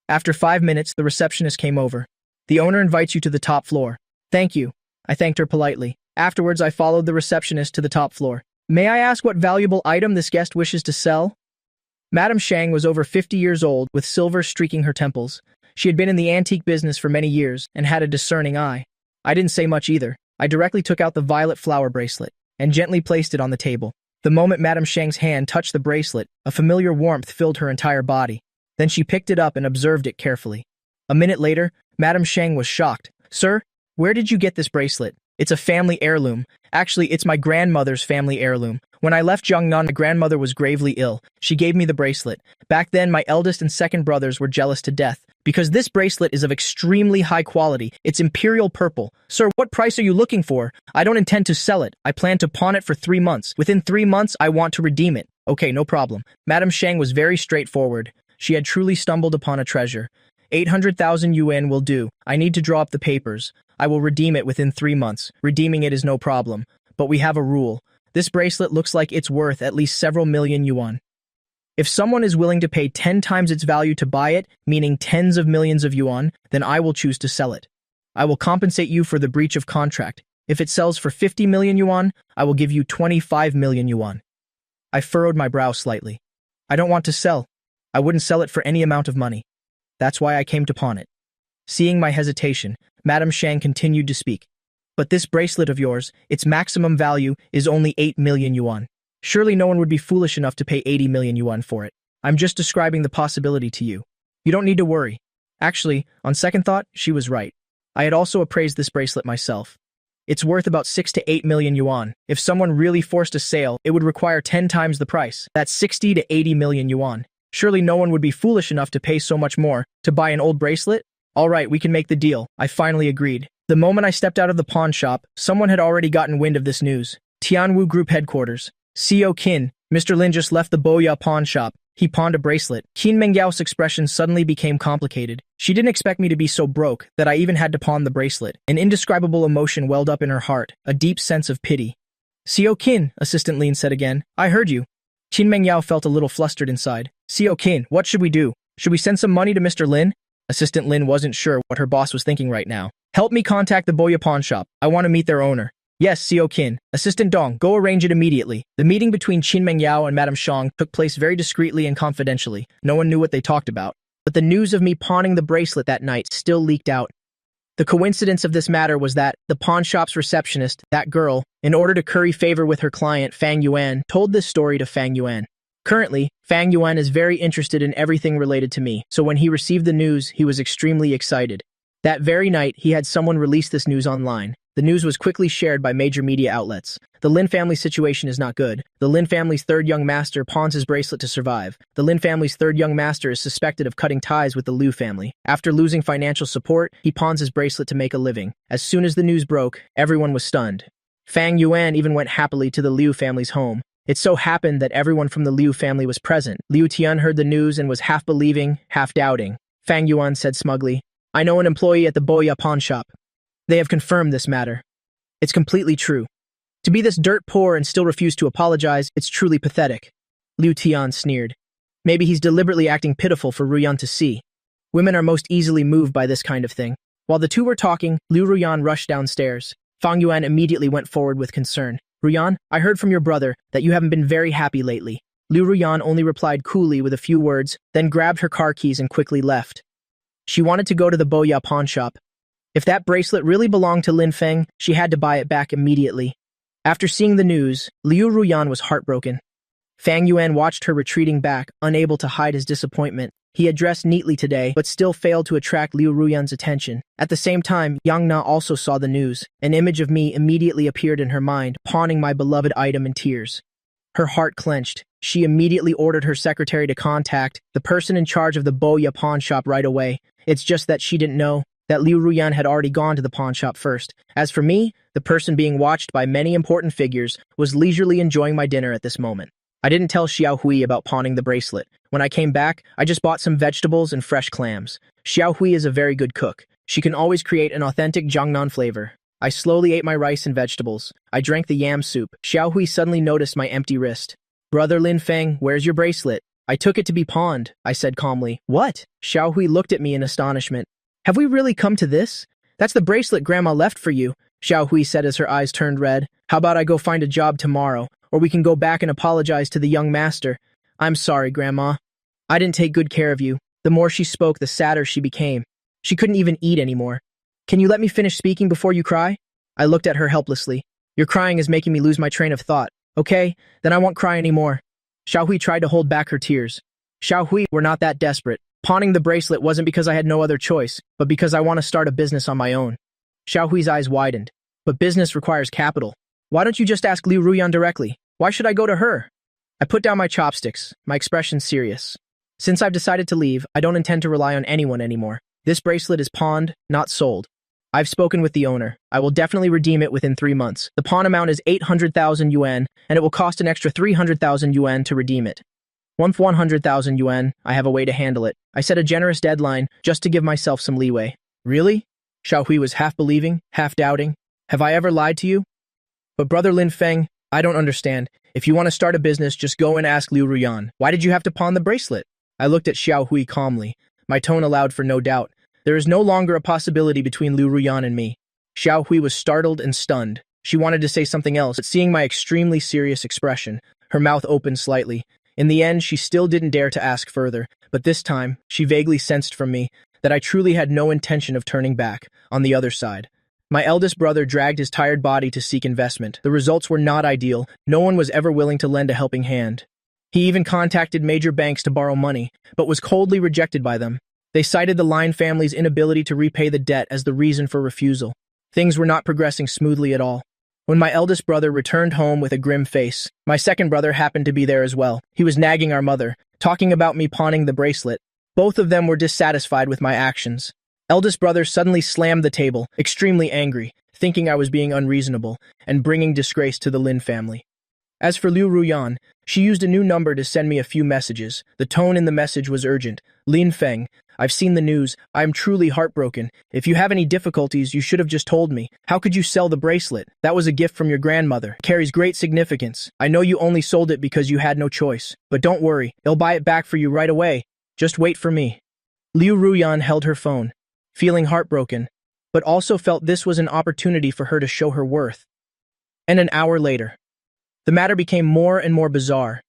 After 5 minutes, the receptionist came over. "The owner invites you to the top floor." "Thank you." I thanked her politely. Afterwards, I followed the receptionist to the top floor. "May I ask what valuable item this guest wishes to sell?" Madam Shang was over 50 years old, with silver streaking her temples. She had been in the antique business for many years and had a discerning eye. I didn't say much either. I directly took out the violet flower bracelet and gently placed it on the table. The moment Madam Shang's hand touched the bracelet, a familiar warmth filled her entire body. Then she picked it up and observed it carefully. A minute later, Madam Shang was shocked. "Sir, where did you get this bracelet?" "It's a family heirloom. Actually, it's my grandmother's family heirloom. When I left Jiangnan, my grandmother was gravely ill. She gave me the bracelet. Back then, my eldest and second brothers were jealous to death. Because this bracelet is of extremely high quality. It's imperial purple. Sir, what price are you looking for? I don't intend to sell it. I plan to pawn it for 3 months. Within 3 months, I want to redeem it." "Okay, no problem." Madam Shang was very straightforward. She had truly stumbled upon a treasure. 800,000 yuan will do. I need to draw up the papers. I will redeem it within 3 months. Redeeming it is no problem. But we have a rule. This bracelet looks like it's worth at least several million yuan. If someone is willing to pay 10 times its value to buy it, meaning tens of millions of yuan, then I will choose to sell it. I will compensate you for the breach of contract. If it sells for 50 million yuan, I will give you 25 million yuan. I furrowed my brow slightly. I don't want to sell. I wouldn't sell it for any amount of money. That's why I came to pawn it. Seeing my hesitation, Madam Shang continued to speak. "But this bracelet of yours, its maximum value is only 8 million yuan. Surely no one would be foolish enough to pay 80 million yuan for it. I'm just describing the possibility to you. You don't need to worry." Actually, on second thought, she was right. I had also appraised this bracelet myself. It's worth about 6 to 8 million yuan. If someone really forced a sale, it would require 10 times the price. That's 60 to 80 million yuan. Surely no one would be foolish enough to pay so much more to buy an old bracelet? "All right, we can make the deal." I finally agreed. The moment I stepped out of the pawn shop, someone had already gotten wind of this news. Tianwu Group headquarters. "CEO Qin, Mr. Lin just left the Boya pawn shop. He pawned a bracelet." Qin Mengyao's expression suddenly became complicated. She didn't expect me to be so broke that I even had to pawn the bracelet. An indescribable emotion welled up in her heart, a deep sense of pity. "CEO Qin," Assistant Lin said again, "I heard you." Qin Mengyao felt a little flustered inside. "CEO Qin, what should we do? Should we send some money to Mr. Lin?" Assistant Lin wasn't sure what her boss was thinking right now. "Help me contact the Boya pawn shop. I want to meet their owner." "Yes, CEO Qin. Assistant Dong, go arrange it immediately." The meeting between Qin Mengyao and Madame Shang took place very discreetly and confidentially. No one knew what they talked about. But the news of me pawning the bracelet that night still leaked out. The coincidence of this matter was that the pawn shop's receptionist, that girl, in order to curry favor with her client Fang Yuan, told this story to Fang Yuan. Currently, Fang Yuan is very interested in everything related to me, so when he received the news, he was extremely excited. That very night, he had someone release this news online. The news was quickly shared by major media outlets. The Lin family situation is not good. The Lin family's third young master pawns his bracelet to survive. The Lin family's third young master is suspected of cutting ties with the Liu family. After losing financial support, he pawns his bracelet to make a living. As soon as the news broke, everyone was stunned. Fang Yuan even went happily to the Liu family's home. It so happened that everyone from the Liu family was present. Liu Tian heard the news and was half believing, half doubting. Fang Yuan said smugly, "I know an employee at the Boya pawn shop. They have confirmed this matter. It's completely true. To be this dirt poor and still refuse to apologize, it's truly pathetic." Liu Tian sneered. Maybe he's deliberately acting pitiful for Ruyan to see. Women are most easily moved by this kind of thing. While the two were talking, Liu Ruyan rushed downstairs. Fang Yuan immediately went forward with concern. "Ruyan, I heard from your brother that you haven't been very happy lately." Liu Ruyan only replied coolly with a few words, then grabbed her car keys and quickly left. She wanted to go to the Boya pawn shop. If that bracelet really belonged to Lin Feng, she had to buy it back immediately. After seeing the news, Liu Ruyan was heartbroken. Fang Yuan watched her retreating back, unable to hide his disappointment. He had dressed neatly today, but still failed to attract Liu Ruyan's attention. At the same time, Yang Na also saw the news. An image of me immediately appeared in her mind, pawning my beloved item in tears. Her heart clenched. She immediately ordered her secretary to contact the person in charge of the Boya pawn shop right away. It's just that she didn't know that Liu Ruyan had already gone to the pawn shop first. As for me, the person being watched by many important figures was leisurely enjoying my dinner at this moment. I didn't tell Xiao Hui about pawning the bracelet. When I came back, I just bought some vegetables and fresh clams. Xiao Hui is a very good cook. She can always create an authentic Jiangnan flavor. I slowly ate my rice and vegetables. I drank the yam soup. Xiao Hui suddenly noticed my empty wrist. "Brother Lin Feng, where's your bracelet?" "I took it to be pawned," I said calmly. "What?" Xiao Hui looked at me in astonishment. "Have we really come to this? That's the bracelet Grandma left for you," Xiao Hui said as her eyes turned red. "How about I go find a job tomorrow? Or we can go back and apologize to the young master." "I'm sorry, Grandma. I didn't take good care of you." The more she spoke, the sadder she became. She couldn't even eat anymore. "Can you let me finish speaking before you cry?" I looked at her helplessly. "Your crying is making me lose my train of thought." "Okay, then I won't cry anymore." Xiao Hui tried to hold back her tears. "Xiao Hui, we're not that desperate. Pawning the bracelet wasn't because I had no other choice, but because I want to start a business on my own." Xiao Hui's eyes widened. "But business requires capital. Why don't you just ask Liu Ruyan directly? Why should I go to her?" I put down my chopsticks, my expression serious. "Since I've decided to leave, I don't intend to rely on anyone anymore. This bracelet is pawned, not sold. I've spoken with the owner. I will definitely redeem it within 3 months. The pawn amount is 800,000 yuan, and it will cost an extra 300,000 yuan to redeem it. Once 100,000 yuan, I have a way to handle it. I set a generous deadline just to give myself some leeway." "Really?" Xiao Hui was half believing, half doubting. "Have I ever lied to you?" "But Brother Lin Feng, I don't understand. If you want to start a business, just go and ask Liu Ruyan. Why did you have to pawn the bracelet?" I looked at Xiao Hui calmly. My tone allowed for no doubt. There is no longer a possibility between Liu Ruyan and me. Xiao Hui was startled and stunned. She wanted to say something else, but seeing my extremely serious expression, her mouth opened slightly. In the end, she still didn't dare to ask further, but this time, she vaguely sensed from me that I truly had no intention of turning back. On the other side, my eldest brother dragged his tired body to seek investment. The results were not ideal. No one was ever willing to lend a helping hand. He even contacted major banks to borrow money, but was coldly rejected by them. They cited the Lin family's inability to repay the debt as the reason for refusal. Things were not progressing smoothly at all. When my eldest brother returned home with a grim face, my second brother happened to be there as well. He was nagging our mother, talking about me pawning the bracelet. Both of them were dissatisfied with my actions. Eldest brother suddenly slammed the table, extremely angry, thinking I was being unreasonable and bringing disgrace to the Lin family. As for Liu Ruyan, she used a new number to send me a few messages. The tone in the message was urgent. "Lin Feng, I've seen the news. I am truly heartbroken. If you have any difficulties, you should have just told me. How could you sell the bracelet? That was a gift from your grandmother. It carries great significance. I know you only sold it because you had no choice. But don't worry, they'll buy it back for you right away. Just wait for me." Liu Ruyan held her phone, feeling heartbroken, but also felt this was an opportunity for her to show her worth. And an hour later, the matter became more and more bizarre.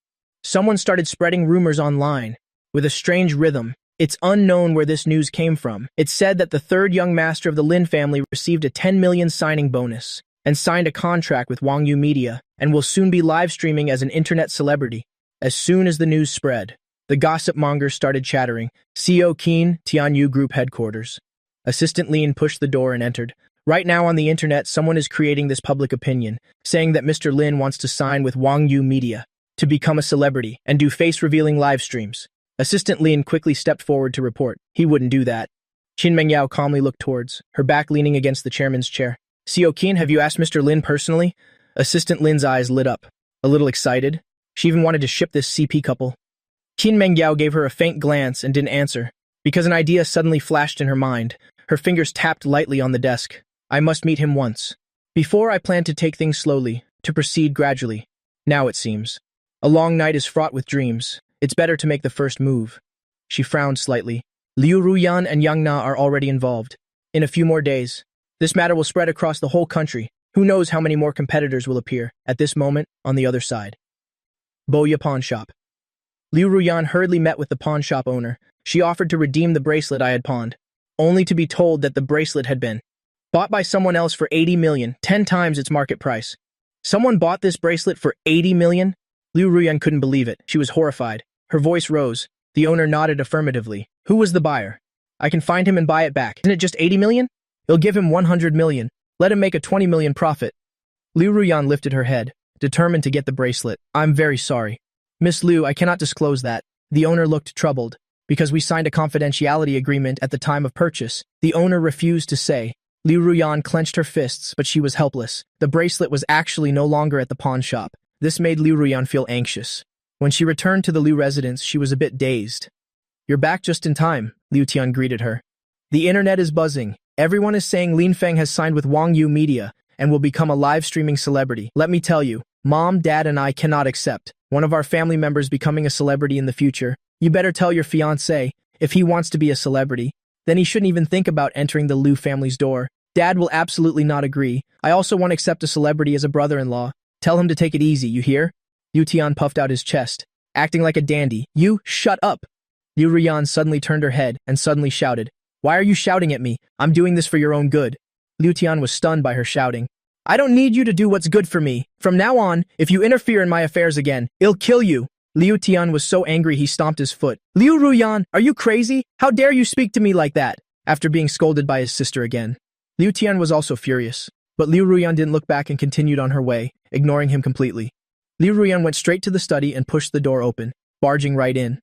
Someone started spreading rumors online, with a strange rhythm. It's unknown where this news came from. It said that the third young master of the Lin family received a 10 million signing bonus and signed a contract with Wangyu Media and will soon be live streaming as an internet celebrity. As soon as the news spread, the gossip mongers started chattering. CEO Qin, Tianyu Group headquarters. Assistant Lin pushed the door and entered. Right now on the internet, someone is creating this public opinion, saying that Mr. Lin wants to sign with Wangyu Media to become a celebrity and do face-revealing live streams. Assistant Lin quickly stepped forward to report. He wouldn't do that. Qin Mengyao calmly looked towards, her back leaning against the chairman's chair. "CEO Qin, have you asked Mr. Lin personally?" Assistant Lin's eyes lit up, a little excited. She even wanted to ship this CP couple. Qin Mengyao gave her a faint glance and didn't answer, because an idea suddenly flashed in her mind. Her fingers tapped lightly on the desk. I must meet him once. Before, I planned to take things slowly, to proceed gradually. Now it seems. A long night is fraught with dreams. It's better to make the first move. She frowned slightly. Liu Ruyan and Yang Na are already involved. In a few more days, this matter will spread across the whole country. Who knows how many more competitors will appear at this moment on the other side. Boya Pawn Shop. Liu Ruyan hurriedly met with the pawn shop owner. She offered to redeem the bracelet I had pawned, only to be told that the bracelet had been bought by someone else for 80 million, 10 times its market price. Someone bought this bracelet for 80 million? Liu Ruyan couldn't believe it. She was horrified. Her voice rose. The owner nodded affirmatively. Who was the buyer? I can find him and buy it back. Isn't it just 80 million? It'll give him 100 million. Let him make a 20 million profit. Liu Ruyan lifted her head, determined to get the bracelet. I'm very sorry. Miss Liu, I cannot disclose that. The owner looked troubled. Because we signed a confidentiality agreement at the time of purchase, the owner refused to say. Liu Ruyan clenched her fists, but she was helpless. The bracelet was actually no longer at the pawn shop. This made Liu Ruyan feel anxious. When she returned to the Liu residence, she was a bit dazed. You're back just in time, Liu Tian greeted her. The internet is buzzing. Everyone is saying Lin Feng has signed with Wang Yu Media and will become a live streaming celebrity. Let me tell you, Mom, Dad, and I cannot accept one of our family members becoming a celebrity in the future. You better tell your fiancé, if he wants to be a celebrity, then he shouldn't even think about entering the Liu family's door. Dad will absolutely not agree. I also want to accept a celebrity as a brother-in-law. Tell him to take it easy, you hear? Liu Tian puffed out his chest, acting like a dandy. You, shut up! Liu Ruyan suddenly turned her head and suddenly shouted, Why are you shouting at me? I'm doing this for your own good. Liu Tian was stunned by her shouting. I don't need you to do what's good for me. From now on, if you interfere in my affairs again, I'll kill you. Liu Tian was so angry he stomped his foot. Liu Ruyan, are you crazy? How dare you speak to me like that? After being scolded by his sister again. Liu Tian was also furious, but Liu Ruyan didn't look back and continued on her way, ignoring him completely. Liu Ruyan went straight to the study and pushed the door open, barging right in.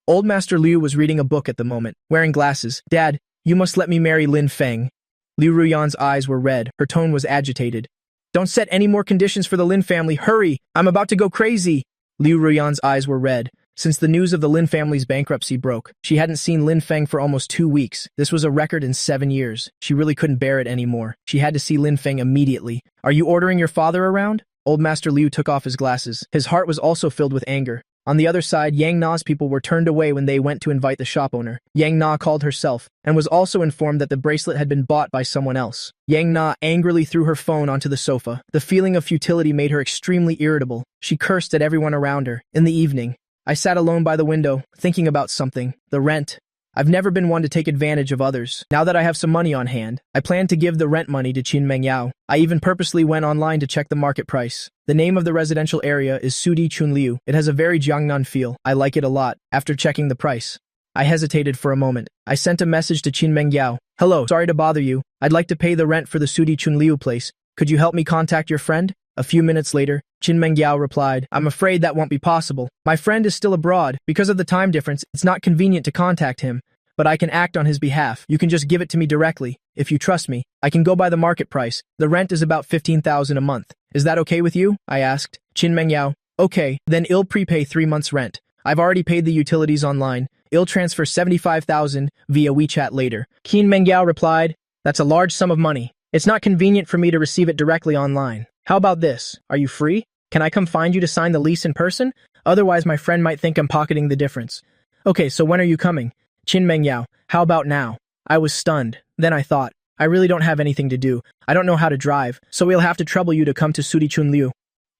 Old Master Liu was reading a book at the moment, wearing glasses. Dad, you must let me marry Lin Feng. Liu Ruyan's eyes were red, her tone was agitated. Don't set any more conditions for the Lin family, hurry! I'm about to go crazy! Liu Ruyan's eyes were red. Since the news of the Lin family's bankruptcy broke, she hadn't seen Lin Feng for almost 2 weeks. This was a record in 7 years. She really couldn't bear it anymore. She had to see Lin Feng immediately. Are you ordering your father around? Old Master Liu took off his glasses. His heart was also filled with anger. On the other side, Yang Na's people were turned away when they went to invite the shop owner. Yang Na called herself, and was also informed that the bracelet had been bought by someone else. Yang Na angrily threw her phone onto the sofa. The feeling of futility made her extremely irritable. She cursed at everyone around her. In the evening, I sat alone by the window, thinking about something. The rent. I've never been one to take advantage of others. Now that I have some money on hand, I plan to give the rent money to Qin Mengyao. I even purposely went online to check the market price. The name of the residential area is Sudi Chunliu. It has a very Jiangnan feel. I like it a lot. After checking the price, I hesitated for a moment. I sent a message to Qin Mengyao. Hello, sorry to bother you. I'd like to pay the rent for the Sudi Chunliu place. Could you help me contact your friend? A few minutes later, Qin Mengyao replied, I'm afraid that won't be possible. My friend is still abroad. Because of the time difference, it's not convenient to contact him. But I can act on his behalf. You can just give it to me directly. If you trust me, I can go by the market price. The rent is about 15,000 a month. Is that okay with you? I asked. Qin Mengyao, okay, then I'll prepay 3 months rent. I've already paid the utilities online. I'll transfer 75,000 via WeChat later. Qin Mengyao replied, that's a large sum of money. It's not convenient for me to receive it directly online. How about this? Are you free? Can I come find you to sign the lease in person? Otherwise, my friend might think I'm pocketing the difference. Okay, so when are you coming? Qin Mengyao, how about now? I was stunned. Then I thought, I really don't have anything to do. I don't know how to drive, so we'll have to trouble you to come to Sudi Chunliu.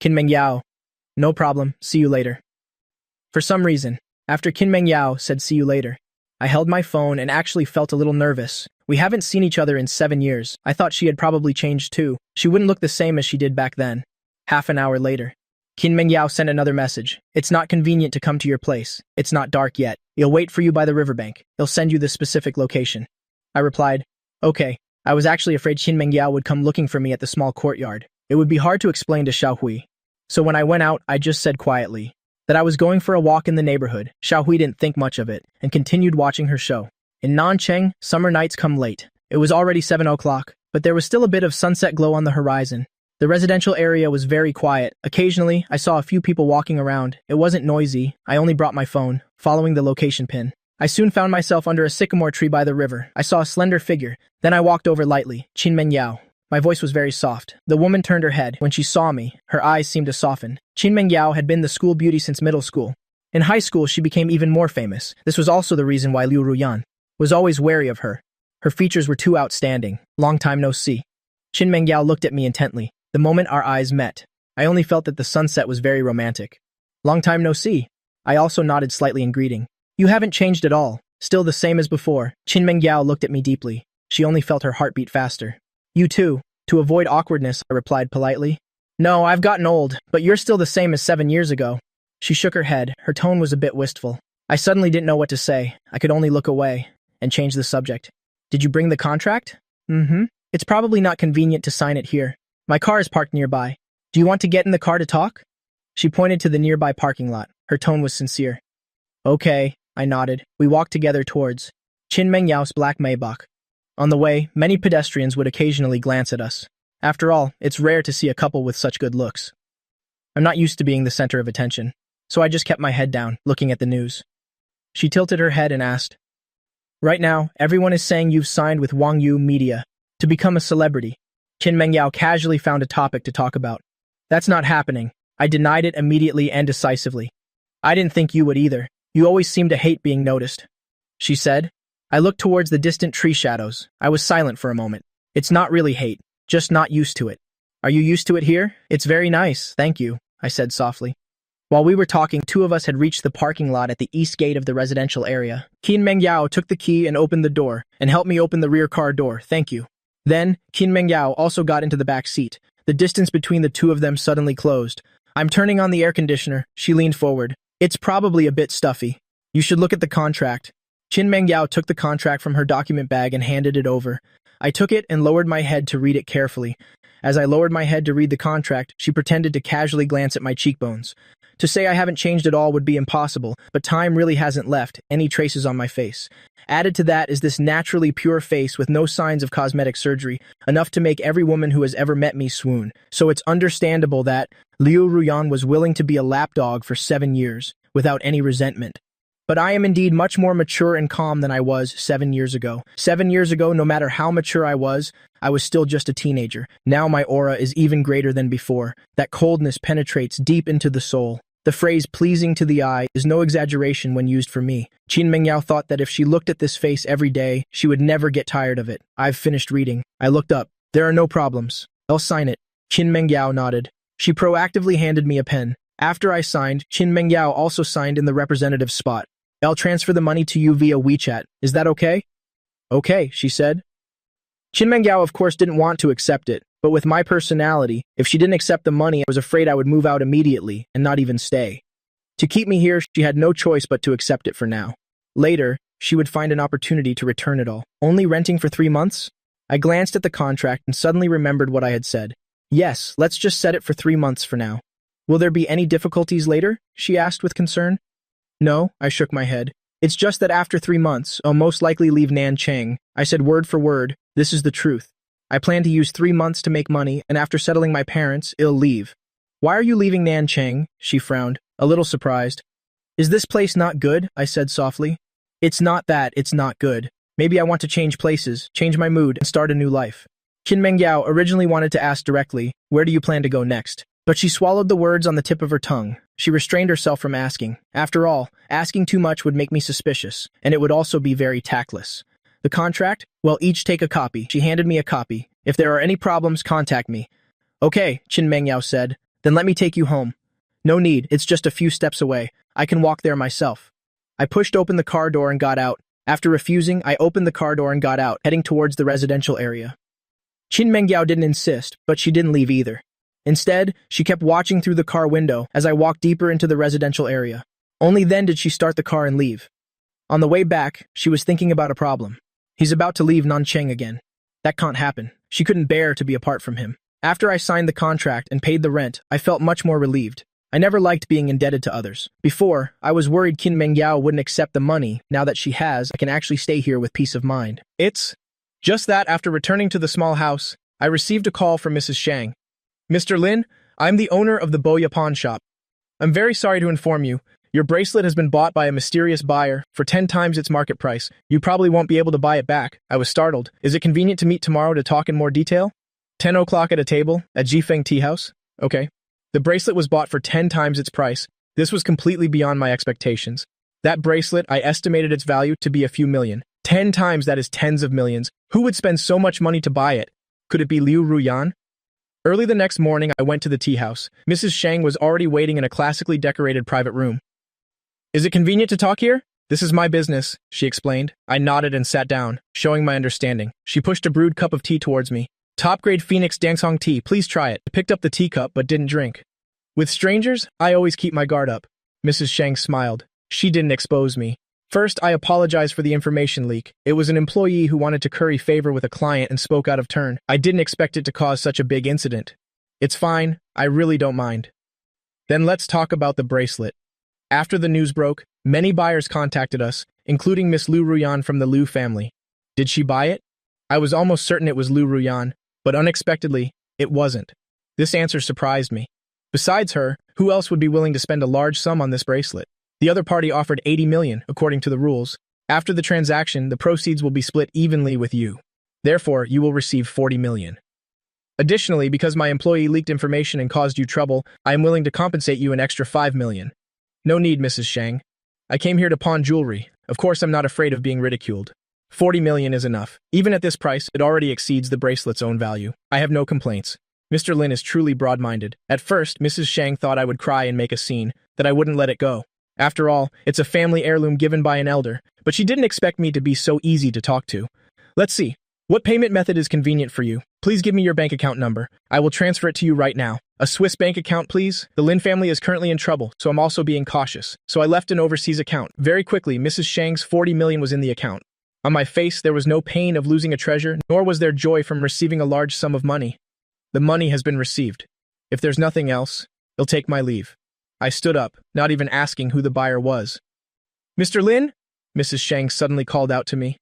Qin Mengyao, no problem. See you later. For some reason, after Qin Mengyao said see you later, I held my phone and actually felt a little nervous. We haven't seen each other in 7 years. I thought she had probably changed too. She wouldn't look the same as she did back then. Half an hour later, Qin Mengyao sent another message. It's not convenient to come to your place. It's not dark yet. He'll wait for you by the riverbank. He'll send you the specific location. I replied, okay. I was actually afraid Qin Mengyao would come looking for me at the small courtyard. It would be hard to explain to Xiaohui. So when I went out, I just said quietly that I was going for a walk in the neighborhood. Xiaohui didn't think much of it and continued watching her show. In Nancheng, summer nights come late. It was already 7 o'clock, but there was still a bit of sunset glow on the horizon. The residential area was very quiet. Occasionally, I saw a few people walking around. It wasn't noisy. I only brought my phone, following the location pin. I soon found myself under a sycamore tree by the river. I saw a slender figure. Then I walked over lightly. Qin Mengyao. My voice was very soft. The woman turned her head. When she saw me, her eyes seemed to soften. Qin Mengyao had been the school beauty since middle school. In high school, she became even more famous. This was also the reason why Liu Ruyan was always wary of her. Her features were too outstanding. Long time no see. Qin Mengyao looked at me intently. The moment our eyes met, I only felt that the sunset was very romantic. Long time no see. I also nodded slightly in greeting. You haven't changed at all. Still the same as before. Qin Mengyao looked at me deeply. She only felt her heartbeat faster. You too. To avoid awkwardness, I replied politely. No, I've gotten old, but you're still the same as 7 years ago. She shook her head. Her tone was a bit wistful. I suddenly didn't know what to say. I could only look away and change the subject. Did you bring the contract? Mm-hmm. It's probably not convenient to sign it here. My car is parked nearby. Do you want to get in the car to talk? She pointed to the nearby parking lot. Her tone was sincere. Okay, I nodded. We walked together towards Qin Mengyao's black Maybach. On the way, many pedestrians would occasionally glance at us. After all, it's rare to see a couple with such good looks. I'm not used to being the center of attention, so I just kept my head down, looking at the news. She tilted her head and asked, Right now, everyone is saying you've signed with Wang Yu Media to become a celebrity. Qin Mengyao casually found a topic to talk about. That's not happening. I denied it immediately and decisively. I didn't think you would either. You always seem to hate being noticed, she said. I looked towards the distant tree shadows. I was silent for a moment. It's not really hate, just not used to it. Are you used to it here? It's very nice, thank you, I said softly. While we were talking, two of us had reached the parking lot at the east gate of the residential area. Qin Mengyao took the key and opened the door, and helped me open the rear car door, thank you. Then, Qin Mengyao also got into the back seat. The distance between the two of them suddenly closed. I'm turning on the air conditioner. She leaned forward. It's probably a bit stuffy. You should look at the contract. Qin Mengyao took the contract from her document bag and handed it over. I took it and lowered my head to read it carefully. As I lowered my head to read the contract, she pretended to casually glance at my cheekbones. To say I haven't changed at all would be impossible, but time really hasn't left any traces on my face. Added to that is this naturally pure face with no signs of cosmetic surgery, enough to make every woman who has ever met me swoon. So it's understandable that Liu Ruyan was willing to be a lapdog for 7 years, without any resentment. But I am indeed much more mature and calm than I was 7 years ago. 7 years ago, no matter how mature I was still just a teenager. Now my aura is even greater than before. That coldness penetrates deep into the soul. The phrase pleasing to the eye is no exaggeration when used for me. Qin Mengyao thought that if she looked at this face every day, she would never get tired of it. I've finished reading. I looked up. There are no problems. I'll sign it. Qin Mengyao nodded. She proactively handed me a pen. After I signed, Qin Mengyao also signed in the representative's spot. I'll transfer the money to you via WeChat. Is that okay? Okay, she said. Qin Mengyao of course didn't want to accept it, but with my personality, if she didn't accept the money, I was afraid I would move out immediately and not even stay. To keep me here, she had no choice but to accept it for now. Later, she would find an opportunity to return it all. Only renting for 3 months? I glanced at the contract and suddenly remembered what I had said. Yes, let's just set it for 3 months for now. Will there be any difficulties later? She asked with concern. No, I shook my head. It's just that after 3 months, I'll most likely leave Nanchang. I said word for word, this is the truth. I plan to use 3 months to make money, and after settling my parents, I'll leave. Why are you leaving Nanchang? She frowned, a little surprised. Is this place not good? I said softly. It's not that it's not good. Maybe I want to change places, change my mood, and start a new life. Qin Mengyao originally wanted to ask directly, where do you plan to go next? But she swallowed the words on the tip of her tongue. She restrained herself from asking. After all, asking too much would make me suspicious, and it would also be very tactless. The contract? Well, each take a copy. She handed me a copy. If there are any problems, contact me. Okay, Qin Mengyao said. Then let me take you home. No need, it's just a few steps away. I can walk there myself. I pushed open the car door and got out. After refusing, I opened the car door and got out, heading towards the residential area. Qin Mengyao didn't insist, but she didn't leave either. Instead, she kept watching through the car window as I walked deeper into the residential area. Only then did she start the car and leave. On the way back, she was thinking about a problem. He's about to leave Nanchang again. That can't happen. She couldn't bear to be apart from him. After I signed the contract and paid the rent, I felt much more relieved. I never liked being indebted to others. Before, I was worried Qin Mengyao wouldn't accept the money. Now that she has, I can actually stay here with peace of mind. It's just that after returning to the small house, I received a call from Mrs. Shang. Mr. Lin, I'm the owner of the Boya pawn shop. I'm very sorry to inform you. Your bracelet has been bought by a mysterious buyer for 10 times its market price. You probably won't be able to buy it back. I was startled. Is it convenient to meet tomorrow to talk in more detail? 10 o'clock at a table at Jifeng Tea House? Okay. The bracelet was bought for 10 times its price. This was completely beyond my expectations. That bracelet, I estimated its value to be a few million. 10 times that is tens of millions. Who would spend so much money to buy it? Could it be Liu Ruyan? Early the next morning, I went to the tea house. Mrs. Shang was already waiting in a classically decorated private room. Is it convenient to talk here? This is my business, she explained. I nodded and sat down, showing my understanding. She pushed a brewed cup of tea towards me. Top-grade Phoenix Dangsong tea, please try it. I picked up the teacup but didn't drink. With strangers, I always keep my guard up. Mrs. Shang smiled. She didn't expose me. First, I apologize for the information leak. It was an employee who wanted to curry favor with a client and spoke out of turn. I didn't expect it to cause such a big incident. It's fine, I really don't mind. Then let's talk about the bracelet. After the news broke, many buyers contacted us, including Miss Liu Ruyan from the Liu family. Did she buy it? I was almost certain it was Liu Ruyan, but unexpectedly, it wasn't. This answer surprised me. Besides her, who else would be willing to spend a large sum on this bracelet? The other party offered 80 million, according to the rules. After the transaction, the proceeds will be split evenly with you. Therefore, you will receive 40 million. Additionally, because my employee leaked information and caused you trouble, I am willing to compensate you an extra 5 million. No need, Mrs. Shang. I came here to pawn jewelry. Of course, I'm not afraid of being ridiculed. 40 million is enough. Even at this price, it already exceeds the bracelet's own value. I have no complaints. Mr. Lin is truly broad-minded. At first, Mrs. Shang thought I would cry and make a scene, that I wouldn't let it go. After all, it's a family heirloom given by an elder, but she didn't expect me to be so easy to talk to. Let's see. What payment method is convenient for you? Please give me your bank account number. I will transfer it to you right now. A Swiss bank account, please? The Lin family is currently in trouble, so I'm also being cautious. So I left an overseas account. Very quickly, Mrs. Shang's 40 million was in the account. On my face, there was no pain of losing a treasure, nor was there joy from receiving a large sum of money. The money has been received. If there's nothing else, I'll take my leave. I stood up, not even asking who the buyer was. Mr. Lin? Mrs. Shang suddenly called out to me.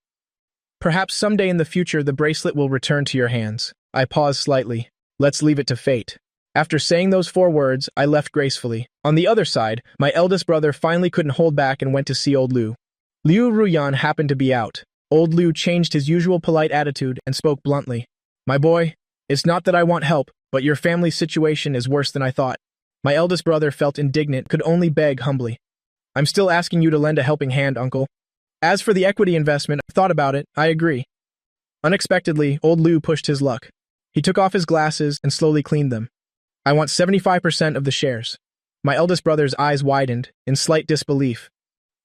Perhaps someday in the future the bracelet will return to your hands. I paused slightly. Let's leave it to fate. After saying those 4 words, I left gracefully. On the other side, my eldest brother finally couldn't hold back and went to see old Liu. Liu Ruyan happened to be out. Old Liu changed his usual polite attitude and spoke bluntly. My boy, it's not that I want help, but your family's situation is worse than I thought. My eldest brother felt indignant, could only beg humbly. I'm still asking you to lend a helping hand, uncle. As for the equity investment, I've thought about it, I agree. Unexpectedly, old Liu pushed his luck. He took off his glasses and slowly cleaned them. I want 75% of the shares. My eldest brother's eyes widened, in slight disbelief.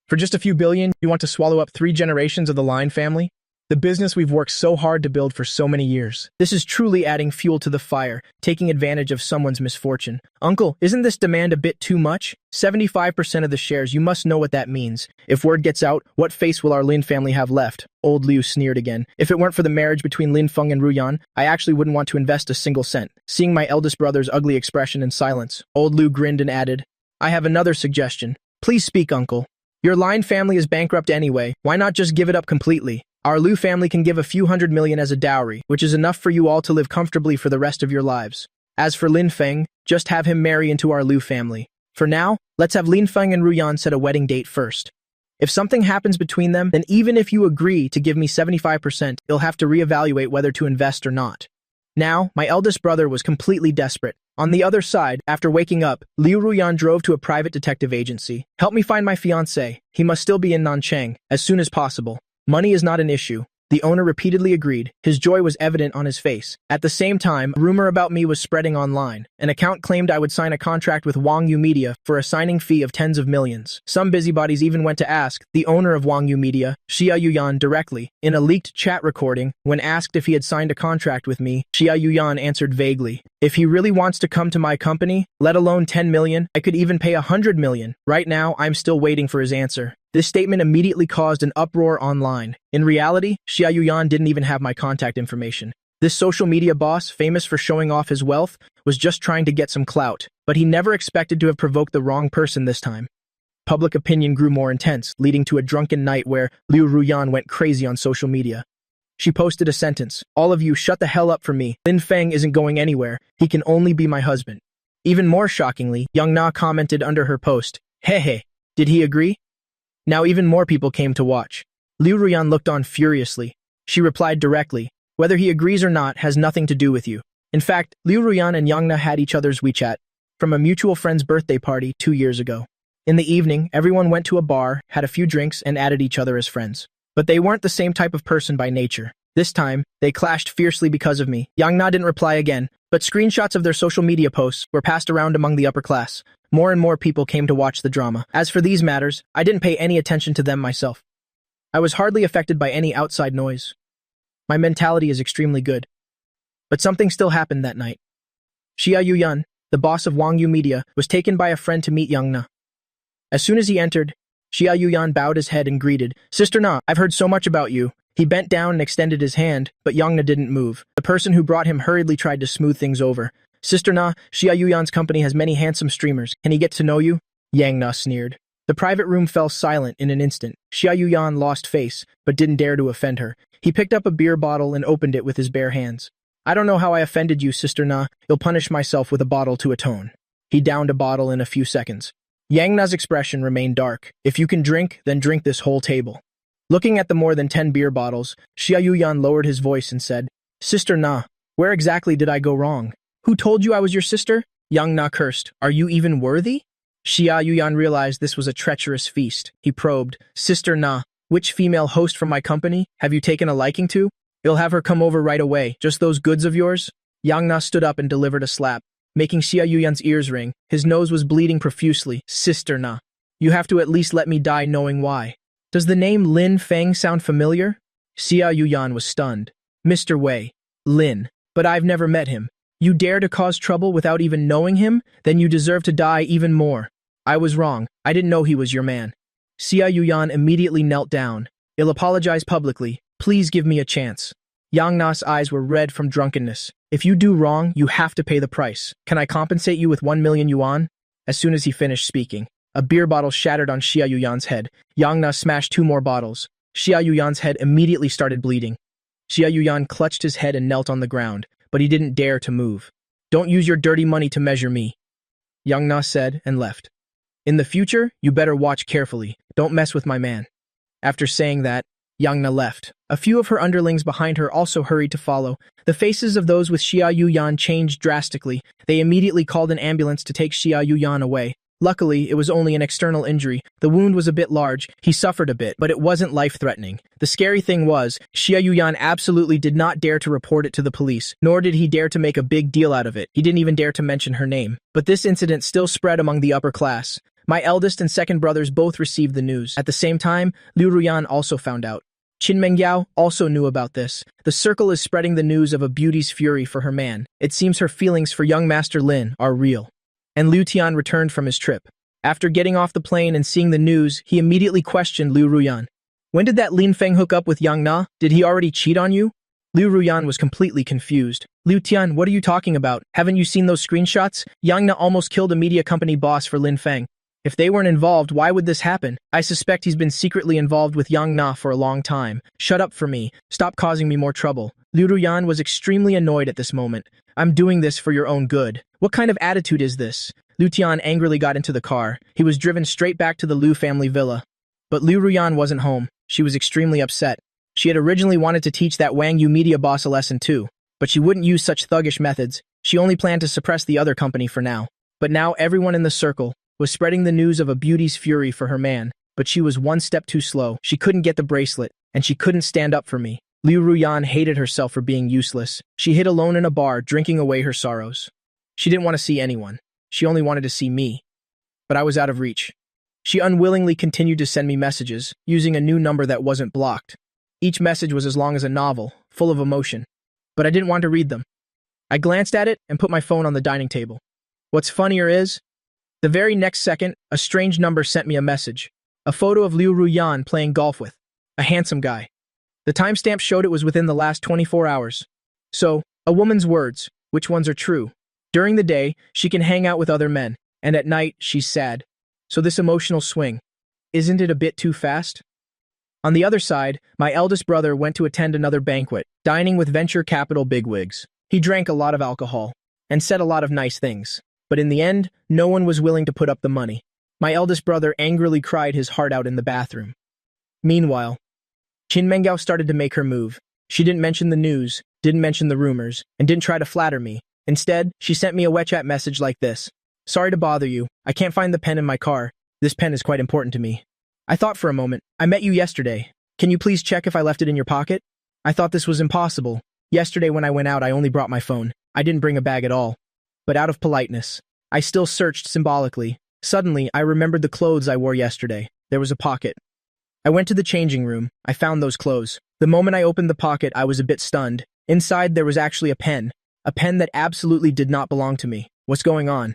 For just a few billion, you want to swallow up 3 generations of the Lin family? The business we've worked so hard to build for so many years. This is truly adding fuel to the fire, taking advantage of someone's misfortune. Uncle, isn't this demand a bit too much? 75% of the shares, you must know what that means. If word gets out, what face will our Lin family have left? Old Liu sneered again. If it weren't for the marriage between Lin Feng and Ruyan, I actually wouldn't want to invest a single cent. Seeing my eldest brother's ugly expression in silence, old Liu grinned and added, I have another suggestion. Please speak, uncle. Your Lin family is bankrupt anyway. Why not just give it up completely? Our Liu family can give a few hundred million as a dowry, which is enough for you all to live comfortably for the rest of your lives. As for Lin Feng, just have him marry into our Liu family. For now, let's have Lin Feng and Ruyan set a wedding date first. If something happens between them, then even if you agree to give me 75%, you'll have to reevaluate whether to invest or not. Now, my eldest brother was completely desperate. On the other side, after waking up, Liu Ruyan drove to a private detective agency. Help me find my fiancé. He must still be in Nanchang, as soon as possible. Money is not an issue. The owner repeatedly agreed. His joy was evident on his face. At the same time, a rumor about me was spreading online. An account claimed I would sign a contract with Wang Yu Media for a signing fee of tens of millions. Some busybodies even went to ask the owner of Wang Yu Media, Xia Yuyan, directly. In a leaked chat recording, when asked if he had signed a contract with me, Xia Yuyan answered vaguely, if he really wants to come to my company, let alone 10 million, I could even pay 100 million. Right now, I'm still waiting for his answer. This statement immediately caused an uproar online. In reality, Xia Yuyan didn't even have my contact information. This social media boss, famous for showing off his wealth, was just trying to get some clout, but he never expected to have provoked the wrong person this time. Public opinion grew more intense, leading to a drunken night where Liu Ruyan went crazy on social media. She posted a sentence, all of you shut the hell up for me. Lin Feng isn't going anywhere. He can only be my husband. Even more shockingly, Young Na commented under her post, hey, did he agree? Now even more people came to watch. Liu Ruyan looked on furiously. She replied directly, whether he agrees or not has nothing to do with you. In fact, Liu Ruyan and Yang Na had each other's WeChat from a mutual friend's birthday party 2 years ago. In the evening, everyone went to a bar, had a few drinks, and added each other as friends. But they weren't the same type of person by nature. This time, they clashed fiercely because of me. Yang Na didn't reply again, but screenshots of their social media posts were passed around among the upper class. More and more people came to watch the drama. As for these matters, I didn't pay any attention to them myself. I was hardly affected by any outside noise. My mentality is extremely good. But something still happened that night. Xia Yuyan, the boss of Wangyu Media, was taken by a friend to meet Yang Na. As soon as he entered, Xia Yuyan bowed his head and greeted, "Sister Na, I've heard so much about you." He bent down and extended his hand, but Yang Na didn't move. The person who brought him hurriedly tried to smooth things over. "Sister Na, Xia Yuyan's company has many handsome streamers. Can he get to know you?" Yang Na sneered. The private room fell silent in an instant. Xia Yuyan lost face, but didn't dare to offend her. He picked up a beer bottle and opened it with his bare hands. "I don't know how I offended you, Sister Na. You'll punish myself with a bottle to atone." He downed a bottle in a few seconds. Yang Na's expression remained dark. "If you can drink, then drink this whole table." Looking at the more than 10 beer bottles, Xia Yuyan lowered his voice and said, "Sister Na, where exactly did I go wrong? Who told you I was your sister?" Yang Na cursed. "Are you even worthy?" Xia Yuyan realized this was a treacherous feast. He probed, "Sister Na, which female host from my company have you taken a liking to? You'll have her come over right away. Just those goods of yours?" Yang Na stood up and delivered a slap, making Xia Yuyan's ears ring. His nose was bleeding profusely. "Sister Na, you have to at least let me die knowing why. Does the name Lin Feng sound familiar?" Xia Yuyan was stunned. "Mr. Wei, Lin, but I've never met him. You dare to cause trouble without even knowing him? Then you deserve to die even more." "I was wrong. I didn't know he was your man." Xia Yuyan immediately knelt down. "I'll apologize publicly. Please give me a chance." Yang Na's eyes were red from drunkenness. "If you do wrong, you have to pay the price. Can I compensate you with 1 million yuan?" As soon as he finished speaking, a beer bottle shattered on Xia Yuyan's head. Yang Na smashed 2 more bottles. Xia Yuyan's head immediately started bleeding. Xia Yuyan clutched his head and knelt on the ground, but he didn't dare to move. "Don't use your dirty money to measure me," Yang Na said and left. "In the future, you better watch carefully. Don't mess with my man." After saying that, Yang Na left. A few of her underlings behind her also hurried to follow. The faces of those with Xia Yuyan changed drastically. They immediately called an ambulance to take Xia Yuyan away. Luckily, it was only an external injury. The wound was a bit large. He suffered a bit, but it wasn't life-threatening. The scary thing was, Xia Yuyan absolutely did not dare to report it to the police, nor did he dare to make a big deal out of it. He didn't even dare to mention her name. But this incident still spread among the upper class. My eldest and second brothers both received the news. At the same time, Ruyan also found out. Qin Mengyao also knew about this. The circle is spreading the news of a beauty's fury for her man. It seems her feelings for young Master Lin are real. And Liu Tian returned from his trip. After getting off the plane and seeing the news, he immediately questioned Liu Ruyan. "When did that Lin Feng hook up with Yang Na? Did he already cheat on you?" Liu Ruyan was completely confused. "Liu Tian, what are you talking about? Haven't you seen those screenshots? Yang Na almost killed a media company boss for Lin Feng. If they weren't involved, why would this happen? I suspect he's been secretly involved with Yang Na for a long time. Shut up for me. Stop causing me more trouble." Liu Ruyan was extremely annoyed at this moment. "I'm doing this for your own good. What kind of attitude is this?" Liu Tian angrily got into the car. He was driven straight back to the Liu family villa. But Liu Ruyan wasn't home. She was extremely upset. She had originally wanted to teach that Wang Yu media boss a lesson too, but she wouldn't use such thuggish methods. She only planned to suppress the other company for now. But now everyone in the circle was spreading the news of a beauty's fury for her man, but she was one step too slow. She couldn't get the bracelet, and she couldn't stand up for me. Liu Ruyan hated herself for being useless. She hid alone in a bar, drinking away her sorrows. She didn't want to see anyone. She only wanted to see me. But I was out of reach. She unwillingly continued to send me messages, using a new number that wasn't blocked. Each message was as long as a novel, full of emotion. But I didn't want to read them. I glanced at it and put my phone on the dining table. What's funnier is, the very next second, a strange number sent me a message. A photo of Liu Ruyan playing golf with a handsome guy. The timestamp showed it was within the last 24 hours. So, a woman's words, which ones are true? During the day, she can hang out with other men, and at night, she's sad. So this emotional swing, isn't it a bit too fast? On the other side, my eldest brother went to attend another banquet, dining with venture capital bigwigs. He drank a lot of alcohol, and said a lot of nice things. But in the end, no one was willing to put up the money. My eldest brother angrily cried his heart out in the bathroom. Meanwhile, Qin Mengyao started to make her move. She didn't mention the news, didn't mention the rumors, and didn't try to flatter me. Instead, she sent me a WeChat message like this. "Sorry to bother you. I can't find the pen in my car. This pen is quite important to me. I thought for a moment. I met you yesterday. Can you please check if I left it in your pocket? I thought this was impossible. Yesterday when I went out, I only brought my phone. I didn't bring a bag at all. But out of politeness, I still searched symbolically. Suddenly, I remembered the clothes I wore yesterday. There was a pocket. I went to the changing room. I found those clothes. The moment I opened the pocket, I was a bit stunned. Inside, there was actually a pen. A pen that absolutely did not belong to me. What's going on?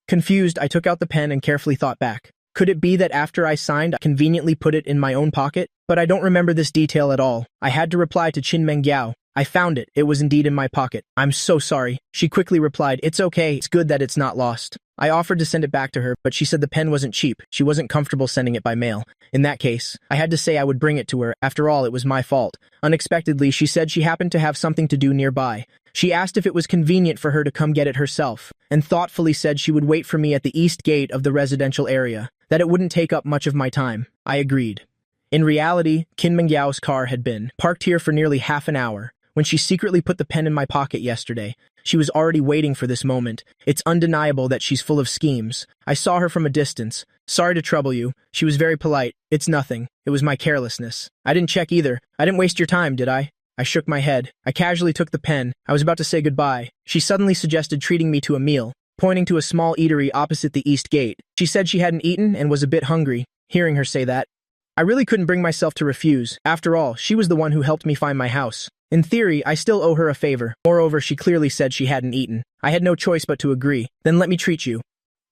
Confused, I took out the pen and carefully thought back. Could it be that after I signed, I conveniently put it in my own pocket? But I don't remember this detail at all. I had to reply to Qin Mengyao. I found it. It was indeed in my pocket. I'm so sorry. She quickly replied, it's okay. It's good that it's not lost. I offered to send it back to her, but she said the pen wasn't cheap. She wasn't comfortable sending it by mail. In that case, I had to say I would bring it to her. After all, it was my fault. Unexpectedly, she said she happened to have something to do nearby. She asked if it was convenient for her to come get it herself, and thoughtfully said she would wait for me at the east gate of the residential area, that it wouldn't take up much of my time. I agreed. In reality, Qin Mengyao's car had been parked here for nearly half an hour. When she secretly put the pen in my pocket yesterday, she was already waiting for this moment. It's undeniable that she's full of schemes. I saw her from a distance. Sorry to trouble you. She was very polite. It's nothing. It was my carelessness. I didn't check either. I didn't waste your time, did I? I shook my head. I casually took the pen. I was about to say goodbye. She suddenly suggested treating me to a meal, pointing to a small eatery opposite the east gate. She said she hadn't eaten and was a bit hungry. Hearing her say that, I really couldn't bring myself to refuse. After all, she was the one who helped me find my house. In theory, I still owe her a favor. Moreover, she clearly said she hadn't eaten. I had no choice but to agree. Then let me treat you.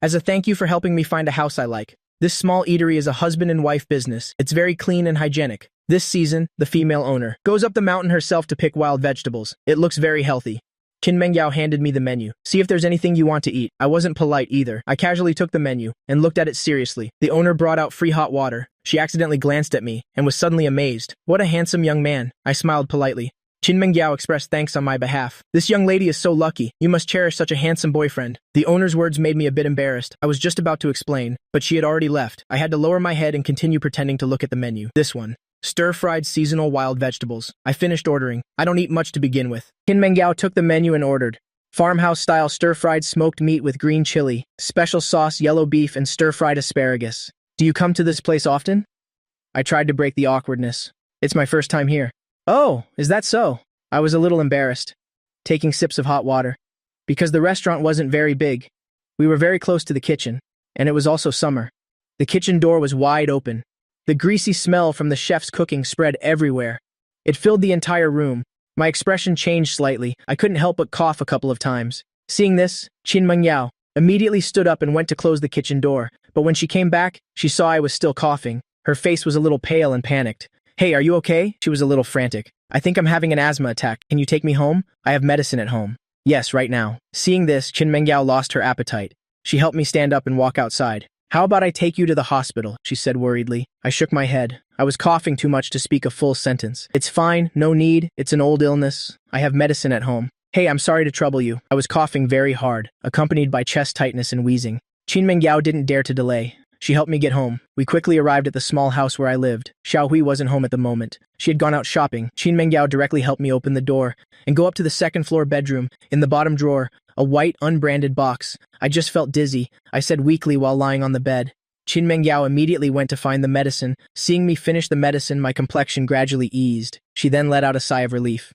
As a thank you for helping me find a house I like. This small eatery is a husband and wife business. It's very clean and hygienic. This season, the female owner goes up the mountain herself to pick wild vegetables. It looks very healthy. Qin Mengyao handed me the menu. See if there's anything you want to eat. I wasn't polite either. I casually took the menu and looked at it seriously. The owner brought out free hot water. She accidentally glanced at me and was suddenly amazed. What a handsome young man. I smiled politely. Qin Mengyao expressed thanks on my behalf. This young lady is so lucky. You must cherish such a handsome boyfriend. The owner's words made me a bit embarrassed. I was just about to explain, but she had already left. I had to lower my head and continue pretending to look at the menu. This one. Stir-fried seasonal wild vegetables. I finished ordering. I don't eat much to begin with. Qin Mengyao took the menu and ordered. Farmhouse-style stir-fried smoked meat with green chili, special sauce, yellow beef, and stir-fried asparagus. Do you come to this place often? I tried to break the awkwardness. It's my first time here. Oh, is that so? I was a little embarrassed, taking sips of hot water, because the restaurant wasn't very big. We were very close to the kitchen, and it was also summer. The kitchen door was wide open. The greasy smell from the chef's cooking spread everywhere. It filled the entire room. My expression changed slightly. I couldn't help but cough a couple of times. Seeing this, Qin Mengyao immediately stood up and went to close the kitchen door, but when she came back, she saw I was still coughing. Her face was a little pale and panicked. Hey, are you okay? She was a little frantic. I think I'm having an asthma attack. Can you take me home? I have medicine at home. Yes, right now. Seeing this, Qin Mengyao lost her appetite. She helped me stand up and walk outside. How about I take you to the hospital? She said worriedly. I shook my head. I was coughing too much to speak a full sentence. It's fine, no need. It's an old illness. I have medicine at home. Hey, I'm sorry to trouble you. I was coughing very hard, accompanied by chest tightness and wheezing. Qin Mengyao didn't dare to delay. She helped me get home. We quickly arrived at the small house where I lived. Xiaohui wasn't home at the moment. She had gone out shopping. Qin Mengyao directly helped me open the door and go up to the second-floor bedroom. In the bottom drawer, a white, unbranded box. I just felt dizzy, I said weakly while lying on the bed. Qin Mengyao immediately went to find the medicine. Seeing me finish the medicine, my complexion gradually eased. She then let out a sigh of relief.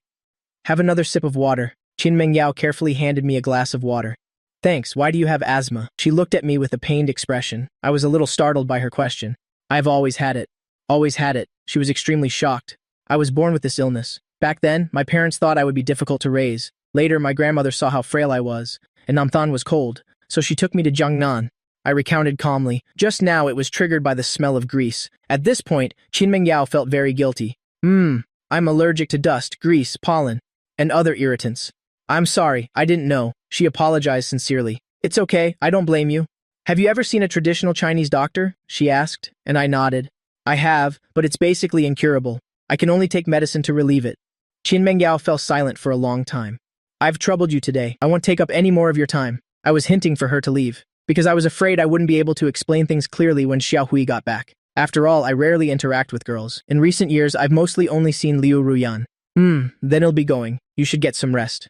Have another sip of water. Qin Mengyao carefully handed me a glass of water. Thanks, why do you have asthma? She looked at me with a pained expression. I was a little startled by her question. I've always had it. Always had it. She was extremely shocked. I was born with this illness. Back then, my parents thought I would be difficult to raise. Later, my grandmother saw how frail I was, and Namthan was cold, so she took me to Jiangnan. I recounted calmly. Just now, it was triggered by the smell of grease. At this point, Qin Mengyao felt very guilty. I'm allergic to dust, grease, pollen, and other irritants. I'm sorry, I didn't know. She apologized sincerely. It's okay, I don't blame you. Have you ever seen a traditional Chinese doctor? She asked, and I nodded. I have, but it's basically incurable. I can only take medicine to relieve it. Qin Mengyao fell silent for a long time. I've troubled you today. I won't take up any more of your time. I was hinting for her to leave, because I was afraid I wouldn't be able to explain things clearly when Xiaohui got back. After all, I rarely interact with girls. In recent years, I've mostly only seen Liu Ruyan. Then he'll be going. You should get some rest.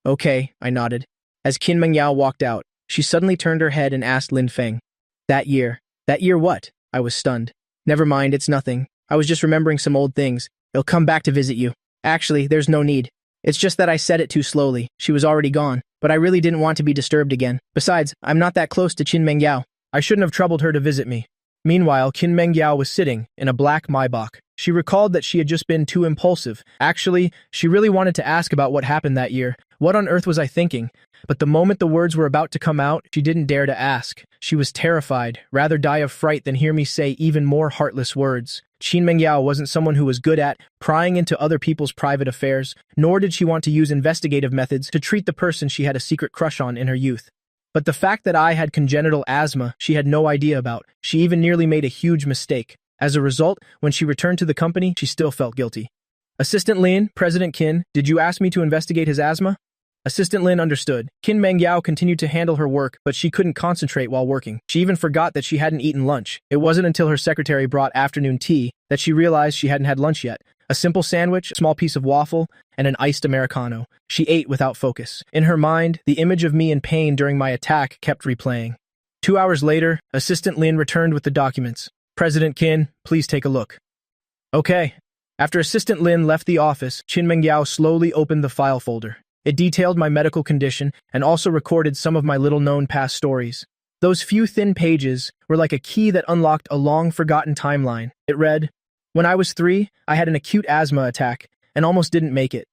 Okay, I nodded. As Qin Mengyao walked out, she suddenly turned her head and asked Lin Feng. That year what? I was stunned. Never mind, it's nothing. I was just remembering some old things. He'll come back to visit you. Actually, there's no need. It's just that I said it too slowly. She was already gone, but I really didn't want to be disturbed again. Besides, I'm not that close to Qin Mengyao. I shouldn't have troubled her to visit me. Meanwhile, Qin Mengyao was sitting in a black Maybach. She recalled that she had just been too impulsive. Actually, she really wanted to ask about what happened that year, What on earth was I thinking? But the moment the words were about to come out, she didn't dare to ask. She was terrified, rather die of fright than hear me say even more heartless words. Qin Mengyao wasn't someone who was good at prying into other people's private affairs, nor did she want to use investigative methods to treat the person she had a secret crush on in her youth. But the fact that I had congenital asthma, she had no idea about. She even nearly made a huge mistake. As a result, when she returned to the company, she still felt guilty. Assistant Lin, President Qin, did you ask me to investigate his asthma? Assistant Lin understood. Qin Mengyao continued to handle her work, but she couldn't concentrate while working. She even forgot that she hadn't eaten lunch. It wasn't until her secretary brought afternoon tea that she realized she hadn't had lunch yet. A simple sandwich, a small piece of waffle, and an iced Americano. She ate without focus. In her mind, the image of me in pain during my attack kept replaying. 2 hours later, Assistant Lin returned with the documents. President Qin, please take a look. Okay. After Assistant Lin left the office, Qin Mengyao slowly opened the file folder. It detailed my medical condition and also recorded some of my little-known past stories. Those few thin pages were like a key that unlocked a long-forgotten timeline. It read, when I was 3, I had an acute asthma attack and almost didn't make it.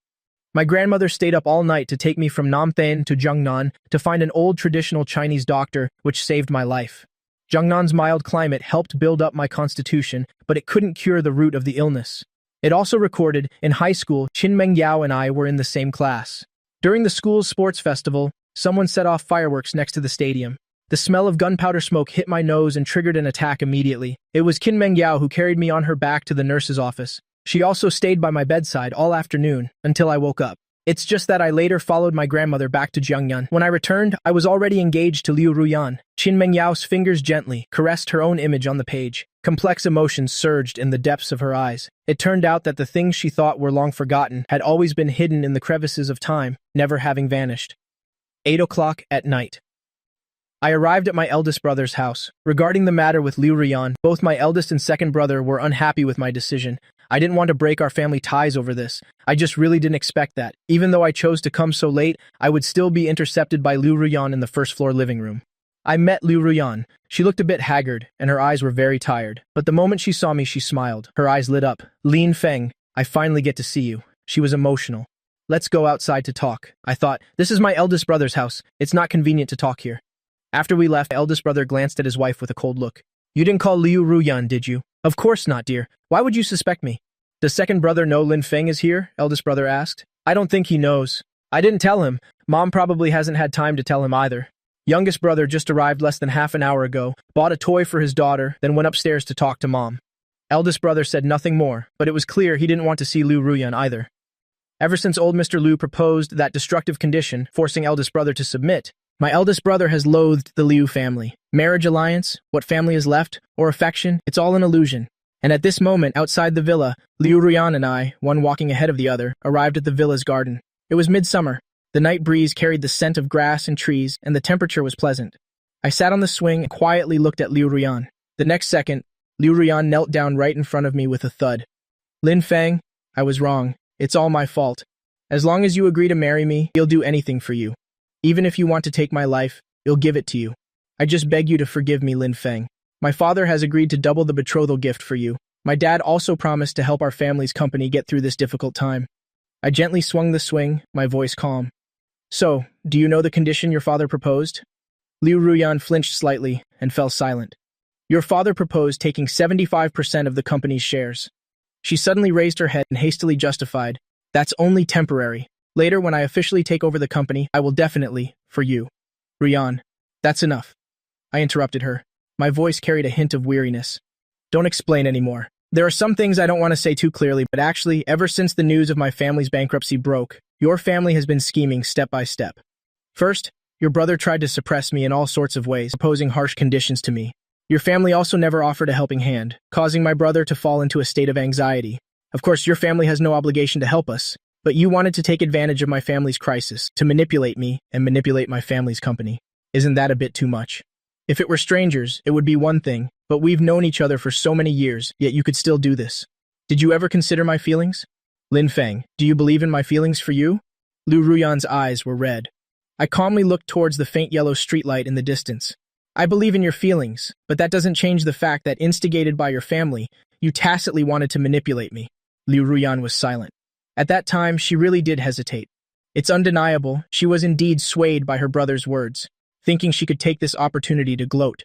My grandmother stayed up all night to take me from Namthain to Jiangnan to find an old traditional Chinese doctor, which saved my life. Jiangnan's mild climate helped build up my constitution, but it couldn't cure the root of the illness. It also recorded, in high school, Qin Mengyao and I were in the same class. During the school's sports festival, someone set off fireworks next to the stadium. The smell of gunpowder smoke hit my nose and triggered an attack immediately. It was Qin Mengyao who carried me on her back to the nurse's office. She also stayed by my bedside all afternoon, until I woke up. It's just that I later followed my grandmother back to Jiangnan. When I returned, I was already engaged to Ruyan. Qin Mengyao's fingers gently caressed her own image on the page. Complex emotions surged in the depths of her eyes. It turned out that the things she thought were long forgotten had always been hidden in the crevices of time, never having vanished. 8 o'clock at night. I arrived at my eldest brother's house. Regarding the matter with Ruyan, both my eldest and second brother were unhappy with my decision. I didn't want to break our family ties over this. I just really didn't expect that. Even though I chose to come so late, I would still be intercepted by Ruyan in the first-floor living room. I met Ruyan. She looked a bit haggard, and her eyes were very tired. But the moment she saw me, she smiled. Her eyes lit up. Lin Feng, I finally get to see you. She was emotional. Let's go outside to talk. I thought, this is my eldest brother's house. It's not convenient to talk here. After we left, eldest brother glanced at his wife with a cold look. You didn't call Ruyan, did you? Of course not, dear. Why would you suspect me? Does second brother know Lin Feng is here? Eldest brother asked. I don't think he knows. I didn't tell him. Mom probably hasn't had time to tell him either. Youngest brother just arrived less than half an hour ago, bought a toy for his daughter, then went upstairs to talk to Mom. Eldest brother said nothing more, but it was clear he didn't want to see Ruyan either. Ever since old Mr. Liu proposed that destructive condition, forcing eldest brother to submit, my eldest brother has loathed the Liu family. Marriage alliance, what family is left, or affection, it's all an illusion. And at this moment, outside the villa, Ruyan and I, one walking ahead of the other, arrived at the villa's garden. It was midsummer. The night breeze carried the scent of grass and trees, and the temperature was pleasant. I sat on the swing and quietly looked at Ruyan. The next second, Ruyan knelt down right in front of me with a thud. Lin Feng, I was wrong. It's all my fault. As long as you agree to marry me, I'll do anything for you. Even if you want to take my life, I'll give it to you. I just beg you to forgive me, Lin Feng. My father has agreed to double the betrothal gift for you. My dad also promised to help our family's company get through this difficult time. I gently swung the swing, my voice calm. So, do you know the condition your father proposed? Ruyan flinched slightly and fell silent. Your father proposed taking 75% of the company's shares. She suddenly raised her head and hastily justified, that's only temporary. Later, when I officially take over the company, I will definitely, for you. Ruyan, that's enough. I interrupted her. My voice carried a hint of weariness. Don't explain anymore. There are some things I don't want to say too clearly, but actually, ever since the news of my family's bankruptcy broke, your family has been scheming step by step. First, your brother tried to suppress me in all sorts of ways, imposing harsh conditions to me. Your family also never offered a helping hand, causing my brother to fall into a state of anxiety. Of course, your family has no obligation to help us, but you wanted to take advantage of my family's crisis, to manipulate me and manipulate my family's company. Isn't that a bit too much? If it were strangers, it would be one thing, but we've known each other for so many years, yet you could still do this. Did you ever consider my feelings? Lin Feng, do you believe in my feelings for you? Ruyan's eyes were red. I calmly looked towards the faint yellow streetlight in the distance. I believe in your feelings, but that doesn't change the fact that, instigated by your family, you tacitly wanted to manipulate me. Ruyan was silent. At that time, she really did hesitate. It's undeniable, she was indeed swayed by her brother's words, thinking she could take this opportunity to gloat.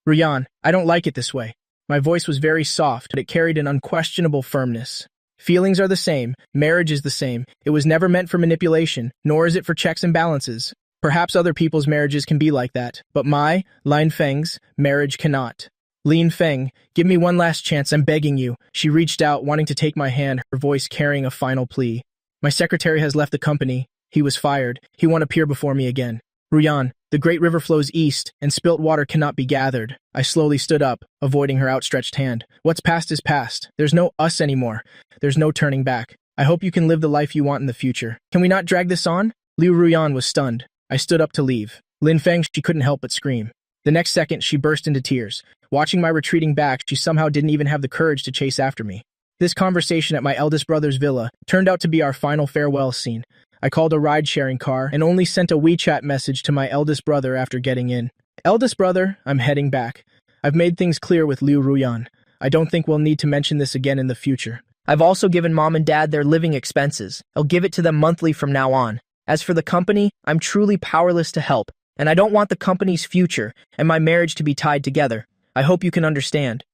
Ruyan, I don't like it this way. My voice was very soft, but it carried an unquestionable firmness. Feelings are the same, marriage is the same. It was never meant for manipulation, nor is it for checks and balances. Perhaps other people's marriages can be like that, but my, Lin Feng's, marriage cannot. Lin Feng, give me one last chance, I'm begging you. She reached out, wanting to take my hand, her voice carrying a final plea. My secretary has left the company. He was fired. He won't appear before me again. Ruyan, the great river flows east, and spilt water cannot be gathered. I slowly stood up, avoiding her outstretched hand. What's past is past. There's no us anymore. There's no turning back. I hope you can live the life you want in the future. Can we not drag this on? Liu Ruyan was stunned. I stood up to leave. Lin Feng, she couldn't help but scream. The next second, she burst into tears. Watching my retreating back, she somehow didn't even have the courage to chase after me. This conversation at my eldest brother's villa turned out to be our final farewell scene. I called a ride-sharing car and only sent a WeChat message to my eldest brother after getting in. Eldest brother, I'm heading back. I've made things clear with Liu Ruyan. I don't think we'll need to mention this again in the future. I've also given mom and dad their living expenses. I'll give it to them monthly from now on. As for the company, I'm truly powerless to help, and I don't want the company's future and my marriage to be tied together. I hope you can understand.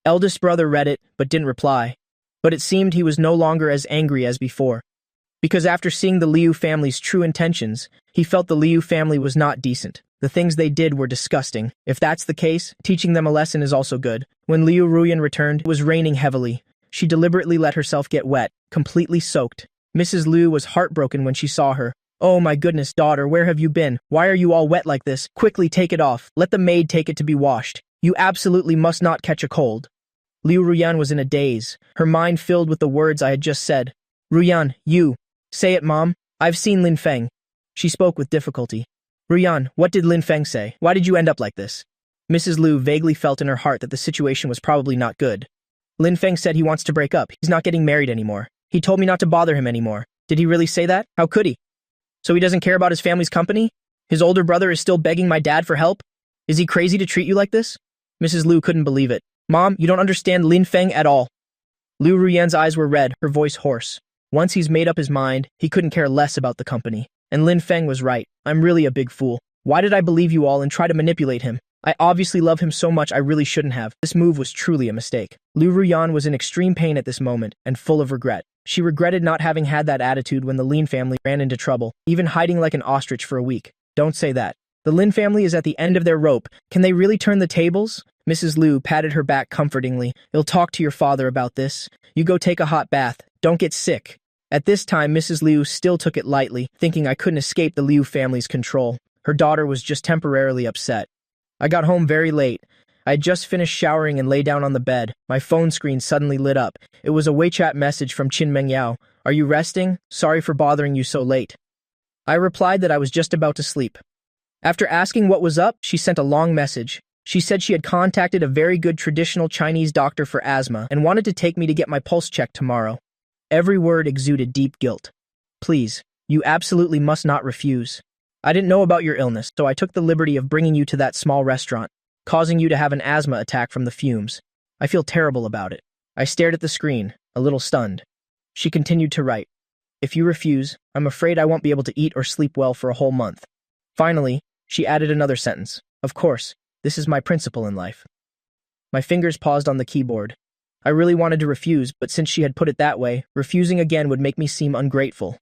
Eldest brother read it, but didn't reply. But it seemed he was no longer as angry as before. Because after seeing the Liu family's true intentions, he felt the Liu family was not decent. The things they did were disgusting. If that's the case, teaching them a lesson is also good. When Liu Ruyan returned, it was raining heavily. She deliberately let herself get wet, completely soaked. Mrs. Liu was heartbroken when she saw her. Oh my goodness, daughter, where have you been? Why are you all wet like this? Quickly take it off. Let the maid take it to be washed. You absolutely must not catch a cold. Liu Ruyan was in a daze, her mind filled with the words I had just said. Ruyan, you. Say it, Mom. I've seen Lin Feng. She spoke with difficulty. Ruyan, what did Lin Feng say? Why did you end up like this? Mrs. Liu vaguely felt in her heart that the situation was probably not good. Lin Feng said he wants to break up. He's not getting married anymore. He told me not to bother him anymore. Did he really say that? How could he? So he doesn't care about his family's company? His older brother is still begging my dad for help? Is he crazy to treat you like this? Mrs. Liu couldn't believe it. Mom, you don't understand Lin Feng at all. Liu Ruyan's eyes were red, her voice hoarse. Once he's made up his mind, he couldn't care less about the company. And Lin Feng was right. I'm really a big fool. Why did I believe you all and try to manipulate him? I obviously love him so much I really shouldn't have. This move was truly a mistake. Liu Ruyan was in extreme pain at this moment and full of regret. She regretted not having had that attitude when the Lin family ran into trouble, even hiding like an ostrich for a week. Don't say that. The Lin family is at the end of their rope. Can they really turn the tables? Mrs. Liu patted her back comfortingly. You'll talk to your father about this. You go take a hot bath. Don't get sick. At this time, Mrs. Liu still took it lightly, thinking I couldn't escape the Liu family's control. Her daughter was just temporarily upset. I got home very late. I had just finished showering and lay down on the bed. My phone screen suddenly lit up. It was a WeChat message from Qin Mengyao. Are you resting? Sorry for bothering you so late. I replied that I was just about to sleep. After asking what was up, she sent a long message. She said she had contacted a very good traditional Chinese doctor for asthma and wanted to take me to get my pulse checked tomorrow. Every word exuded deep guilt. Please, you absolutely must not refuse. I didn't know about your illness, so I took the liberty of bringing you to that small restaurant, causing you to have an asthma attack from the fumes. I feel terrible about it. I stared at the screen, a little stunned. She continued to write. If you refuse, I'm afraid I won't be able to eat or sleep well for a whole month. Finally, she added another sentence. Of course, this is my principle in life. My fingers paused on the keyboard. I really wanted to refuse, but since she had put it that way, refusing again would make me seem ungrateful.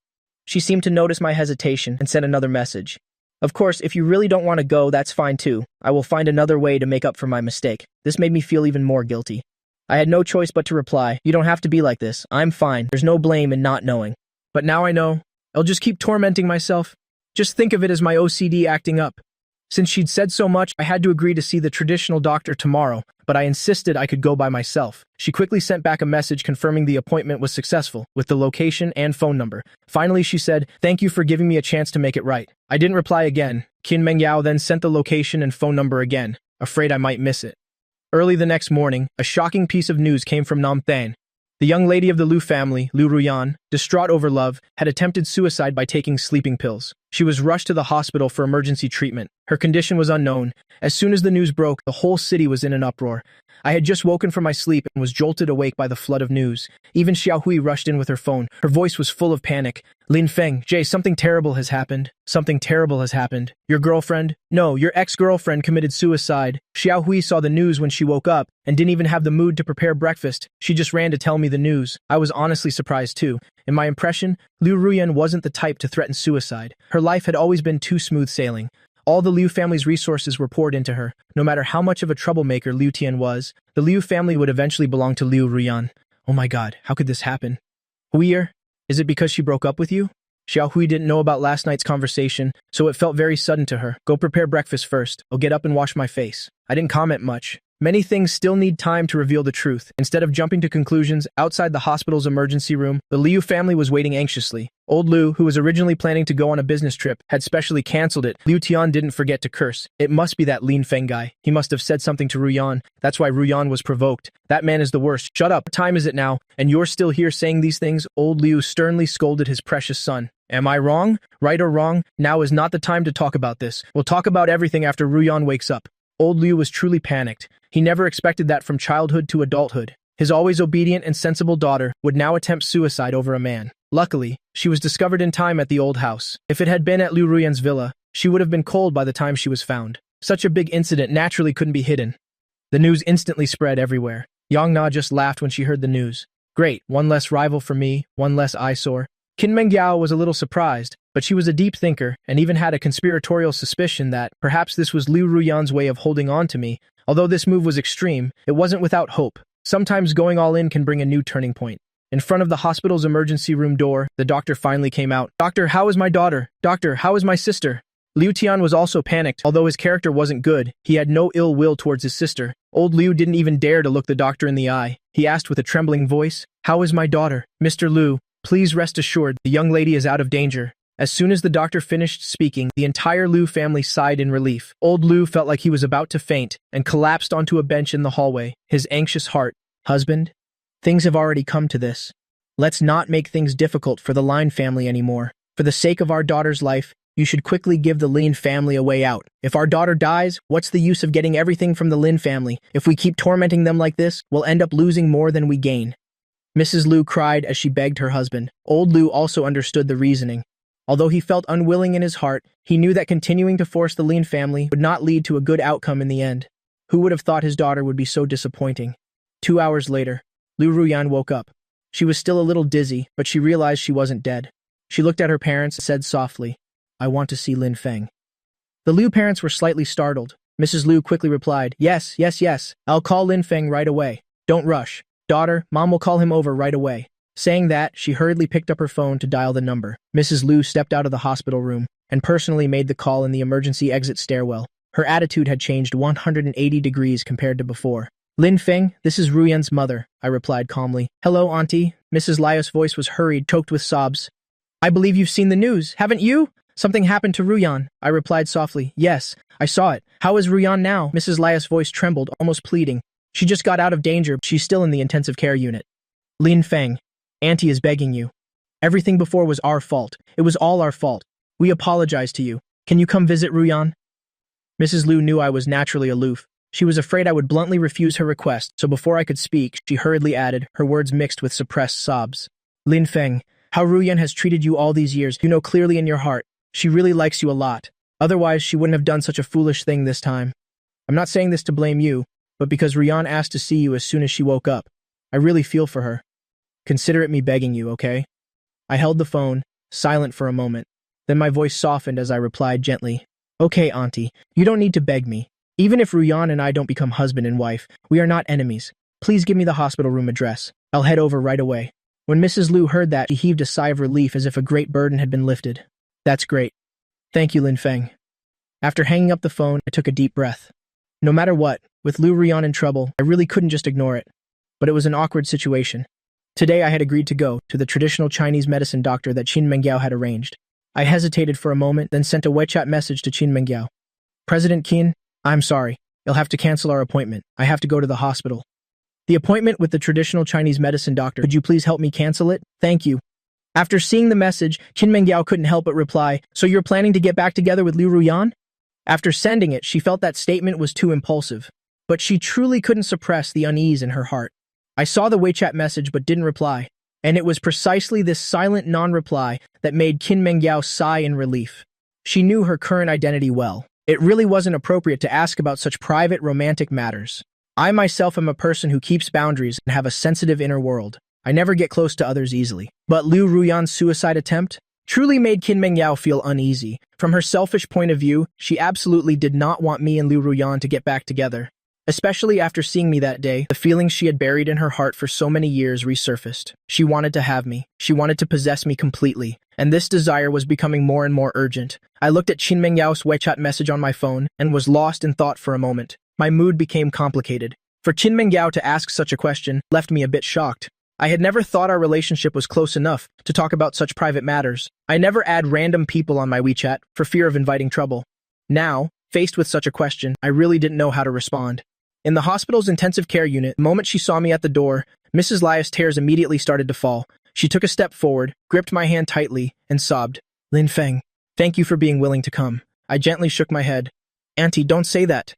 She seemed to notice my hesitation and sent another message. Of course, if you really don't want to go, that's fine too. I will find another way to make up for my mistake. This made me feel even more guilty. I had no choice but to reply, you don't have to be like this. I'm fine. There's no blame in not knowing. But now I know. I'll just keep tormenting myself. Just think of it as my OCD acting up. Since she'd said so much, I had to agree to see the traditional doctor tomorrow, but I insisted I could go by myself. She quickly sent back a message confirming the appointment was successful, with the location and phone number. Finally, she said, thank you for giving me a chance to make it right. I didn't reply again. Qin Mengyao then sent the location and phone number again, afraid I might miss it. Early the next morning, a shocking piece of news came from Nam Than. The young lady of the Liu family, Liu Ruyan, distraught over love, had attempted suicide by taking sleeping pills. She was rushed to the hospital for emergency treatment, Her condition was unknown. As soon as the news broke, the whole city was in an uproar. I had just woken from my sleep and was jolted awake by the flood of news. Even Xiaohui rushed in with her phone. Her voice was full of panic. Lin Feng, Jay, something terrible has happened. Something terrible has happened. Your girlfriend? No, your ex-girlfriend committed suicide. Xiaohui saw the news when she woke up and didn't even have the mood to prepare breakfast. She just ran to tell me the news. I was honestly surprised too. In my impression, Liu Ruyan wasn't the type to threaten suicide. Her life had always been too smooth sailing. All the Liu family's resources were poured into her. No matter how much of a troublemaker Liu Tian was, the Liu family would eventually belong to Liu Ruyan. Oh my god, how could this happen? Huier, is it because she broke up with you? Xiaohui didn't know about last night's conversation, so it felt very sudden to her. Go prepare breakfast first. I'll get up and wash my face. I didn't comment much. Many things still need time to reveal the truth. Instead of jumping to conclusions, outside the hospital's emergency room, the Liu family was waiting anxiously. Old Liu, who was originally planning to go on a business trip, had specially cancelled it. Liu Tian didn't forget to curse. It must be that Lin Feng guy. He must have said something to Ruyan. That's why Ruyan was provoked. That man is the worst. Shut up. What time is it now? And you're still here saying these things? Old Liu sternly scolded his precious son. Am I wrong? Right or wrong? Now is not the time to talk about this. We'll talk about everything after Ruyan wakes up. Old Liu was truly panicked. He never expected that from childhood to adulthood. His always obedient and sensible daughter would now attempt suicide over a man. Luckily, she was discovered in time at the old house. If it had been at Liu Ruyan's villa, she would have been cold by the time she was found. Such a big incident naturally couldn't be hidden. The news instantly spread everywhere. Yang Na just laughed when she heard the news. Great, one less rival for me, one less eyesore. Qin Mengyao was a little surprised, but she was a deep thinker and even had a conspiratorial suspicion that perhaps this was Liu Ruyan's way of holding on to me. Although this move was extreme, it wasn't without hope. Sometimes going all in can bring a new turning point. In front of the hospital's emergency room door, the doctor finally came out. Doctor, how is my daughter? Doctor, how is my sister? Liu Tian was also panicked. Although his character wasn't good, he had no ill will towards his sister. Old Liu didn't even dare to look the doctor in the eye. He asked with a trembling voice, "How is my daughter? Mr. Liu, please rest assured, the young lady is out of danger." As soon as the doctor finished speaking, the entire Liu family sighed in relief. Old Liu felt like he was about to faint and collapsed onto a bench in the hallway, his anxious heart. Husband? Things have already come to this. Let's not make things difficult for the Lin family anymore. For the sake of our daughter's life, you should quickly give the Lin family a way out. If our daughter dies, what's the use of getting everything from the Lin family? If we keep tormenting them like this, we'll end up losing more than we gain. Mrs. Liu cried as she begged her husband. Old Liu also understood the reasoning. Although he felt unwilling in his heart, he knew that continuing to force the Lin family would not lead to a good outcome in the end. Who would have thought his daughter would be so disappointing? 2 hours later, Liu Ruyan woke up. She was still a little dizzy, but she realized she wasn't dead. She looked at her parents and said softly, "I want to see Lin Feng." The Liu parents were slightly startled. Mrs. Liu quickly replied, "Yes, yes, yes. I'll call Lin Feng right away. Don't rush. Daughter, Mom will call him over right away." Saying that, she hurriedly picked up her phone to dial the number. Mrs. Liu stepped out of the hospital room and personally made the call in the emergency exit stairwell. Her attitude had changed 180 degrees compared to before. "Lin Feng, this is Ruyan's mother," I replied calmly. "Hello, Auntie." Mrs. Liu's voice was hurried, choked with sobs. "I believe you've seen the news, haven't you?" "Something happened to Ruyan," I replied softly. "Yes, I saw it. How is Ruyan now?" Mrs. Liu's voice trembled, almost pleading. "She just got out of danger, but she's still in the intensive care unit." "Lin Feng, Auntie is begging you. Everything before was our fault. It was all our fault. We apologize to you. Can you come visit Ruyan?" Mrs. Liu knew I was naturally aloof. She was afraid I would bluntly refuse her request, so before I could speak, she hurriedly added, her words mixed with suppressed sobs. "Lin Feng, how Ruyan has treated you all these years, you know clearly in your heart. She really likes you a lot. Otherwise, she wouldn't have done such a foolish thing this time. I'm not saying this to blame you, but because Ruyan asked to see you as soon as she woke up. I really feel for her. Consider it me begging you, okay?" I held the phone, silent for a moment. Then my voice softened as I replied gently, "Okay, Auntie, you don't need to beg me. Even if Ruyan and I don't become husband and wife, we are not enemies. Please give me the hospital room address. I'll head over right away." When Mrs. Liu heard that, she heaved a sigh of relief as if a great burden had been lifted. "That's great. Thank you, Lin Feng." After hanging up the phone, I took a deep breath. No matter what, with Liu Ruyan in trouble, I really couldn't just ignore it. But it was an awkward situation. Today I had agreed to go to the traditional Chinese medicine doctor that Qin Mengyao had arranged. I hesitated for a moment, then sent a WeChat message to Qin Mengyao. "President Qin, I'm sorry. You'll have to cancel our appointment. I have to go to the hospital. The appointment with the traditional Chinese medicine doctor. Could you please help me cancel it? Thank you." After seeing the message, Qin Mengyao couldn't help but reply, "So you're planning to get back together with Liu Ruyan?" After sending it, she felt that statement was too impulsive, but she truly couldn't suppress the unease in her heart. I saw the WeChat message but didn't reply, and it was precisely this silent non-reply that made Qin Mengyao sigh in relief. She knew her current identity well. It really wasn't appropriate to ask about such private romantic matters. I myself am a person who keeps boundaries and have a sensitive inner world. I never get close to others easily. But Liu Ruyan's suicide attempt truly made Qin Mengyao feel uneasy. From her selfish point of view, she absolutely did not want me and Liu Ruyan to get back together. Especially after seeing me that day, the feelings she had buried in her heart for so many years resurfaced. She wanted to have me. She wanted to possess me completely. And this desire was becoming more and more urgent. I looked at Qin Mengyao's WeChat message on my phone and was lost in thought for a moment. My mood became complicated. For Qin Mengyao to ask such a question left me a bit shocked. I had never thought our relationship was close enough to talk about such private matters. I never add random people on my WeChat for fear of inviting trouble. Now, faced with such a question, I really didn't know how to respond. In the hospital's intensive care unit, the moment she saw me at the door, Mrs. Lia's tears immediately started to fall. She took a step forward, gripped my hand tightly, and sobbed. "Lin Feng, thank you for being willing to come." I gently shook my head. "Auntie, don't say that."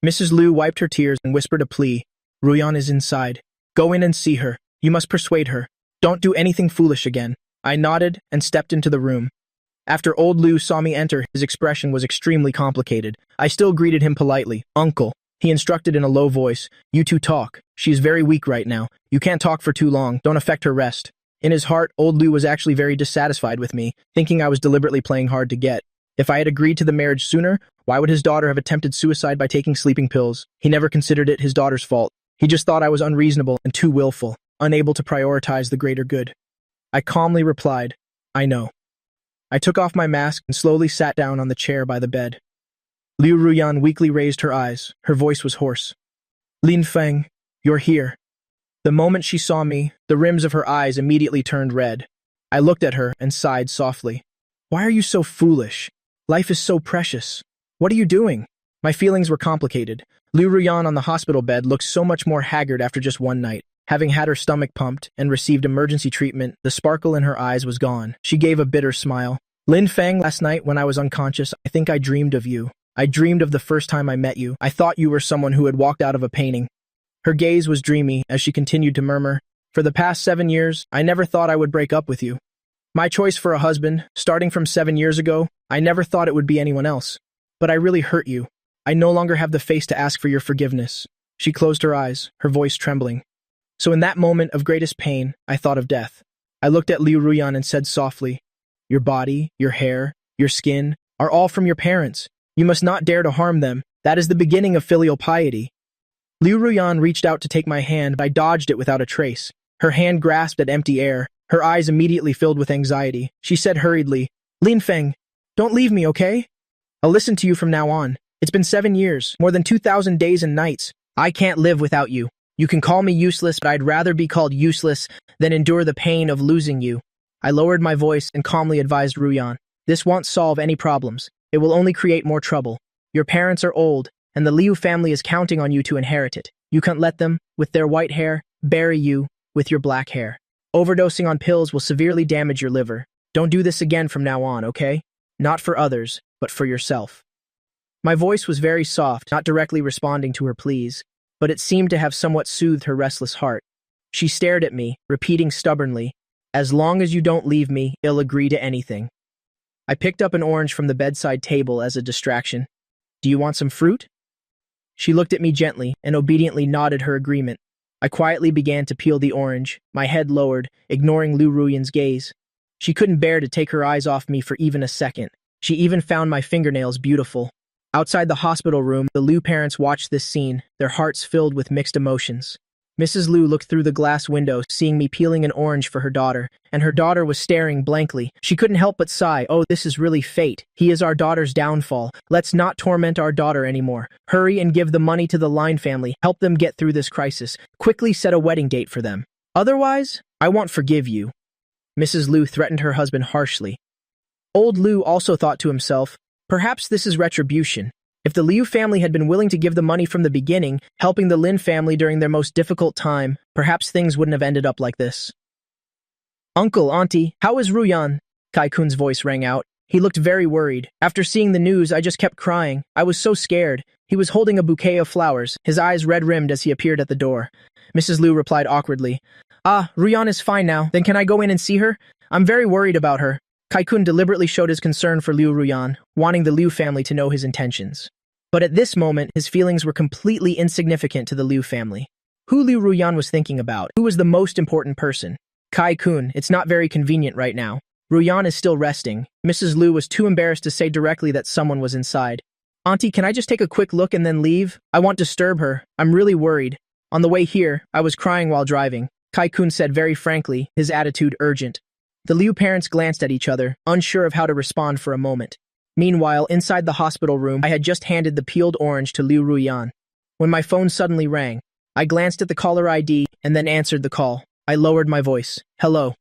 Mrs. Liu wiped her tears and whispered a plea. "Ruyan is inside. Go in and see her. You must persuade her. Don't do anything foolish again." I nodded and stepped into the room. After old Liu saw me enter, his expression was extremely complicated. I still greeted him politely. "Uncle," he instructed in a low voice. "You two talk. She's very weak right now. You can't talk for too long. Don't affect her rest." In his heart, old Liu was actually very dissatisfied with me, thinking I was deliberately playing hard to get. If I had agreed to the marriage sooner, why would his daughter have attempted suicide by taking sleeping pills? He never considered it his daughter's fault. He just thought I was unreasonable and too willful, unable to prioritize the greater good. I calmly replied, "I know." I took off my mask and slowly sat down on the chair by the bed. Liu Ruyan weakly raised her eyes. Her voice was hoarse. "Lin Feng, you're here." The moment she saw me, the rims of her eyes immediately turned red. I looked at her and sighed softly. "Why are you so foolish? Life is so precious. What are you doing?" My feelings were complicated. Liu Ruyan on the hospital bed looked so much more haggard after just one night. Having had her stomach pumped and received emergency treatment, the sparkle in her eyes was gone. She gave a bitter smile. "Lin Feng, last night when I was unconscious, I think I dreamed of you. I dreamed of the first time I met you. I thought you were someone who had walked out of a painting." Her gaze was dreamy as she continued to murmur, "For the past 7 years, I never thought I would break up with you. My choice for a husband, starting from 7 years ago, I never thought it would be anyone else. But I really hurt you. I no longer have the face to ask for your forgiveness." She closed her eyes, her voice trembling. So in that moment of greatest pain, I thought of death. I looked at Liu Ruyan and said softly, "Your body, your hair, your skin are all from your parents. You must not dare to harm them. That is the beginning of filial piety." Liu Ruyan reached out to take my hand, but I dodged it without a trace. Her hand grasped at empty air. Her eyes immediately filled with anxiety. She said hurriedly, "Lin Feng, don't leave me, okay? I'll listen to you from now on. It's been 7 years, more than 2,000 days and nights. I can't live without you. You can call me useless, but I'd rather be called useless than endure the pain of losing you." I lowered my voice and calmly advised Ruyan, "This won't solve any problems. It will only create more trouble. Your parents are old, and the Liu family is counting on you to inherit it. You can't let them, with their white hair, bury you with your black hair. Overdosing on pills will severely damage your liver. Don't do this again from now on, okay? Not for others, but for yourself." My voice was very soft, not directly responding to her pleas, but it seemed to have somewhat soothed her restless heart. She stared at me, repeating stubbornly, "As long as you don't leave me, I'll agree to anything." I picked up an orange from the bedside table as a distraction. "Do you want some fruit?" She looked at me gently and obediently nodded her agreement. I quietly began to peel the orange, my head lowered, ignoring Liu Ruyan's gaze. She couldn't bear to take her eyes off me for even a second. She even found my fingernails beautiful. Outside the hospital room, the Liu parents watched this scene, their hearts filled with mixed emotions. Mrs. Liu looked through the glass window, seeing me peeling an orange for her daughter, and her daughter was staring blankly. She couldn't help but sigh, "Oh, this is really fate. He is our daughter's downfall. Let's not torment our daughter anymore. Hurry and give the money to the Lin family. Help them get through this crisis. Quickly set a wedding date for them. Otherwise, I won't forgive you." Mrs. Liu threatened her husband harshly. Old Liu also thought to himself, perhaps this is retribution. If the Liu family had been willing to give the money from the beginning, helping the Lin family during their most difficult time, perhaps things wouldn't have ended up like this. "Uncle, Auntie, how is Ruyan?" Kai-kun's voice rang out. He looked very worried. After seeing the news, I just kept crying. I was so scared. He was holding a bouquet of flowers, his eyes red-rimmed as he appeared at the door. Mrs. Liu replied awkwardly, "Ah, Ruyan is fine now. Then can I go in and see her? I'm very worried about her." Kai-kun deliberately showed his concern for Liu Ruyan, wanting the Liu family to know his intentions. But at this moment, his feelings were completely insignificant to the Liu family. Who Liu Ruyan was thinking about? Who was the most important person? Kai-kun, it's not very convenient right now. Ruyan is still resting. Mrs. Liu was too embarrassed to say directly that someone was inside. "Auntie, can I just take a quick look and then leave? I won't disturb her. I'm really worried." On the way here, I was crying while driving. Kai-kun said very frankly, his attitude urgent. The Liu parents glanced at each other, unsure of how to respond for a moment. Meanwhile, inside the hospital room, I had just handed the peeled orange to Liu Ruyan. When my phone suddenly rang, I glanced at the caller ID and then answered the call. I lowered my voice. "Hello."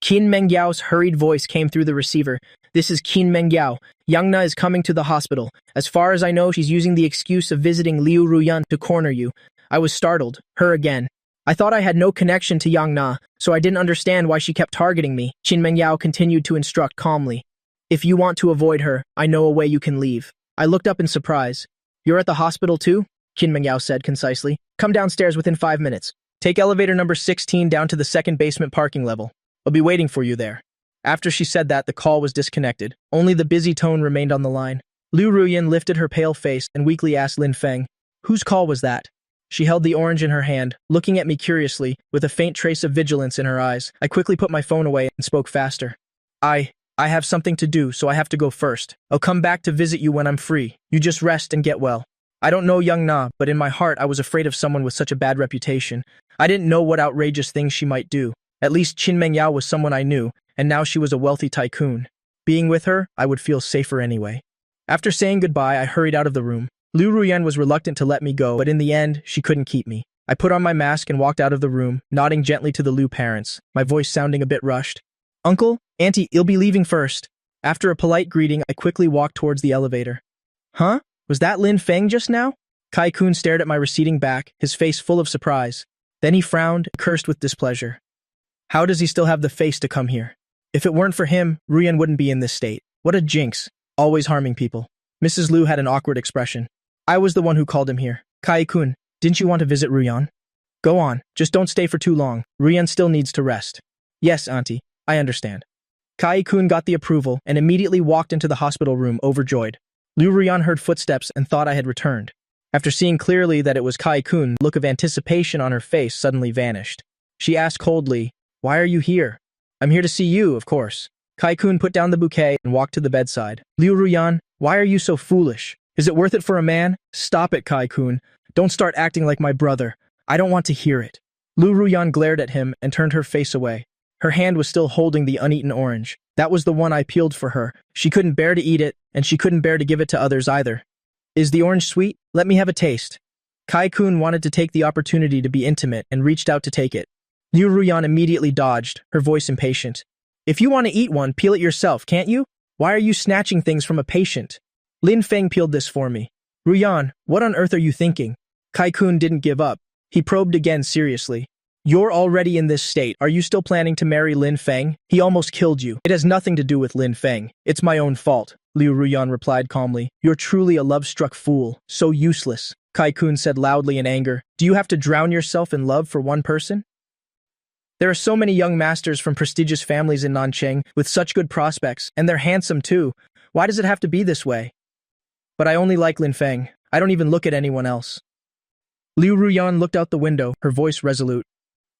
Qin Mengyao's hurried voice came through the receiver. "This is Qin Mengyao. Young Na is coming to the hospital. As far as I know, she's using the excuse of visiting Liu Ruyan to corner you." I was startled. Her again. I thought I had no connection to Yang Na, so I didn't understand why she kept targeting me. Qin Mengyao continued to instruct calmly. "If you want to avoid her, I know a way you can leave." I looked up in surprise. "You're at the hospital too?" Qin Mengyao said concisely. "Come downstairs within 5 minutes. Take elevator number 16 down to the second basement parking level. I'll be waiting for you there." After she said that, the call was disconnected. Only the busy tone remained on the line. Liu Ruyan lifted her pale face and weakly asked Lin Feng, "Whose call was that?" She held the orange in her hand, looking at me curiously, with a faint trace of vigilance in her eyes. I quickly put my phone away and spoke faster. I have something to do, so I have to go first. I'll come back to visit you when I'm free. You just rest and get well." I don't know Young Na, but in my heart I was afraid of someone with such a bad reputation. I didn't know what outrageous things she might do. At least Qin Mengyao was someone I knew, and now she was a wealthy tycoon. Being with her, I would feel safer anyway. After saying goodbye, I hurried out of the room. Liu Ruyan was reluctant to let me go, but in the end, she couldn't keep me. I put on my mask and walked out of the room, nodding gently to the Liu parents, my voice sounding a bit rushed. "Uncle, Auntie, you'll be leaving first." After a polite greeting, I quickly walked towards the elevator. "Huh? Was that Lin Feng just now?" Kai-kun stared at my receding back, his face full of surprise. Then he frowned, cursed with displeasure. How does he still have the face to come here? If it weren't for him, Ruyan wouldn't be in this state. What a jinx, always harming people. Mrs. Liu had an awkward expression. I was the one who called him here. "Kai-kun, didn't you want to visit Ruyan?" "Go on, just don't stay for too long. Ruyan still needs to rest." "Yes, Auntie, I understand." Kai-kun got the approval and immediately walked into the hospital room overjoyed. Liu Ruyan heard footsteps and thought I had returned. After seeing clearly that it was Kai-kun, the look of anticipation on her face suddenly vanished. She asked coldly, "Why are you here?" "I'm here to see you, of course." Kai-kun put down the bouquet and walked to the bedside. "Liu Ruyan, why are you so foolish? Is it worth it for a man?" "Stop it, Kai-kun. Don't start acting like my brother. I don't want to hear it." Liu Ruyan glared at him and turned her face away. Her hand was still holding the uneaten orange. That was the one I peeled for her. She couldn't bear to eat it, and she couldn't bear to give it to others either. "Is the orange sweet? Let me have a taste." Kai-kun wanted to take the opportunity to be intimate and reached out to take it. Liu Ruyan immediately dodged, her voice impatient. "If you want to eat one, peel it yourself, can't you? Why are you snatching things from a patient?" Lin Feng peeled this for me. "Ruyan, what on earth are you thinking?" Kai-kun didn't give up. He probed again seriously. "You're already in this state. Are you still planning to marry Lin Feng? He almost killed you. It has nothing to do with Lin Feng. It's my own fault." Liu Ruyan replied calmly. "You're truly a love-struck fool. So useless." Kai-kun said loudly in anger. "Do you have to drown yourself in love for one person? There are so many young masters from prestigious families in Nancheng with such good prospects, and they're handsome too. Why does it have to be this way? But I only like Lin Feng. I don't even look at anyone else." Liu Ruyan looked out the window, her voice resolute.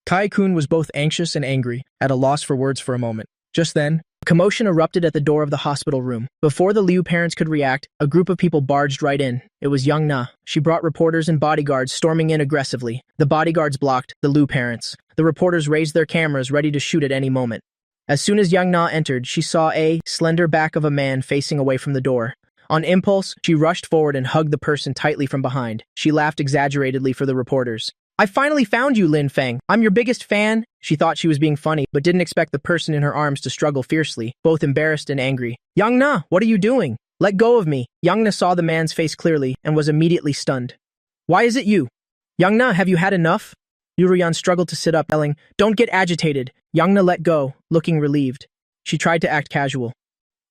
Kai-kun was both anxious and angry, at a loss for words for a moment. Just then, a commotion erupted at the door of the hospital room. Before the Liu parents could react, a group of people barged right in. It was Young Na. She brought reporters and bodyguards storming in aggressively. The bodyguards blocked the Liu parents. The reporters raised their cameras ready to shoot at any moment. As soon as Young Na entered, she saw a slender back of a man facing away from the door. On impulse, she rushed forward and hugged the person tightly from behind. She laughed exaggeratedly for the reporters. "I finally found you, Lin Feng. I'm your biggest fan." She thought she was being funny, but didn't expect the person in her arms to struggle fiercely, both embarrassed and angry. "Young Na, what are you doing? Let go of me." Young Na saw the man's face clearly and was immediately stunned. "Why is it you? Young Na, have you had enough?" Liu Ruyan struggled to sit up, yelling, "Don't get agitated." Young Na let go, looking relieved. She tried to act casual.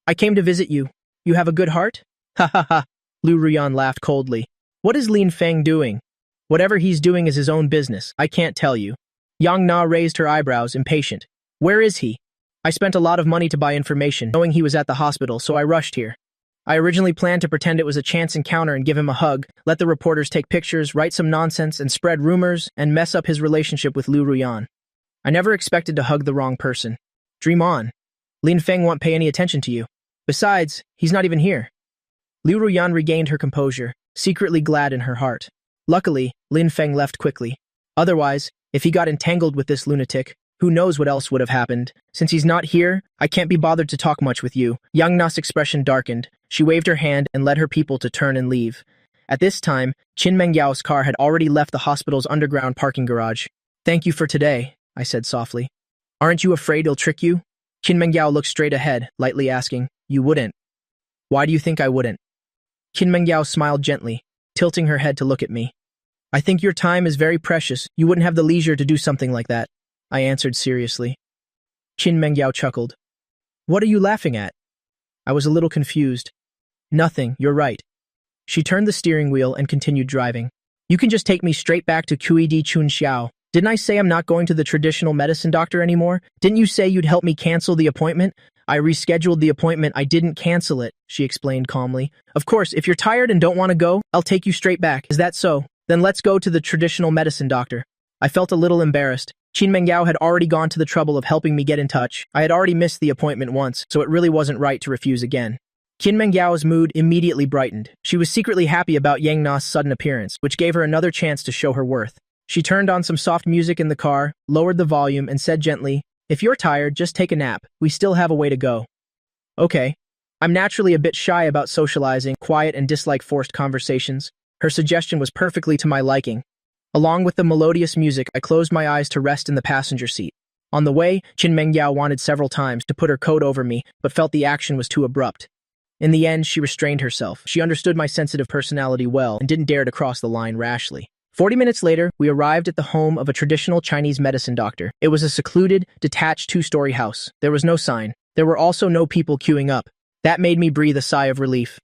I came to visit you. You have a good heart? Ha ha ha. Ruyan laughed coldly. What is Lin Feng doing? Whatever he's doing is his own business. I can't tell you. Yang Na raised her eyebrows, impatient. Where is he? I spent a lot of money to buy information, knowing he was at the hospital, so I rushed here. I originally planned to pretend it was a chance encounter and give him a hug, let the reporters take pictures, write some nonsense, and spread rumors, and mess up his relationship with Ruyan. I never expected to hug the wrong person. Dream on. Lin Feng won't pay any attention to you. Besides, he's not even here. Ruyan regained her composure, secretly glad in her heart. Luckily, Lin Feng left quickly. Otherwise, if he got entangled with this lunatic, who knows what else would have happened? Since he's not here, I can't be bothered to talk much with you. Yang Na's expression darkened. She waved her hand and led her people to turn and leave. At this time, Qin Mengyao's car had already left the hospital's underground parking garage. Thank you for today, I said softly. Aren't you afraid he'll trick you? Qin Mengyao looked straight ahead, lightly asking, You wouldn't. Why do you think I wouldn't? Qin Mengyao smiled gently, tilting her head to look at me. I think your time is very precious. You wouldn't have the leisure to do something like that, I answered seriously. Qin Mengyao chuckled. What are you laughing at? I was a little confused. Nothing, you're right. She turned the steering wheel and continued driving. You can just take me straight back to QED Chunxiao. Didn't I say I'm not going to the traditional medicine doctor anymore? Didn't you say you'd help me cancel the appointment? I rescheduled the appointment, I didn't cancel it, she explained calmly. Of course, if you're tired and don't want to go, I'll take you straight back. Is that so? Then let's go to the traditional medicine doctor. I felt a little embarrassed. Qin Mengyao had already gone to the trouble of helping me get in touch. I had already missed the appointment once, so it really wasn't right to refuse again. Qin Mengyao's mood immediately brightened. She was secretly happy about Yang Na's sudden appearance, which gave her another chance to show her worth. She turned on some soft music in the car, lowered the volume, and said gently, If you're tired, just take a nap. We still have a way to go. Okay. I'm naturally a bit shy about socializing, quiet and dislike forced conversations. Her suggestion was perfectly to my liking. Along with the melodious music, I closed my eyes to rest in the passenger seat. On the way, Qin Mengyao wanted several times to put her coat over me, but felt the action was too abrupt. In the end, she restrained herself. She understood my sensitive personality well and didn't dare to cross the line rashly. 40 minutes later, we arrived at the home of a traditional Chinese medicine doctor. It was a secluded, detached two-story house. There was no sign. There were also no people queuing up. That made me breathe a sigh of relief.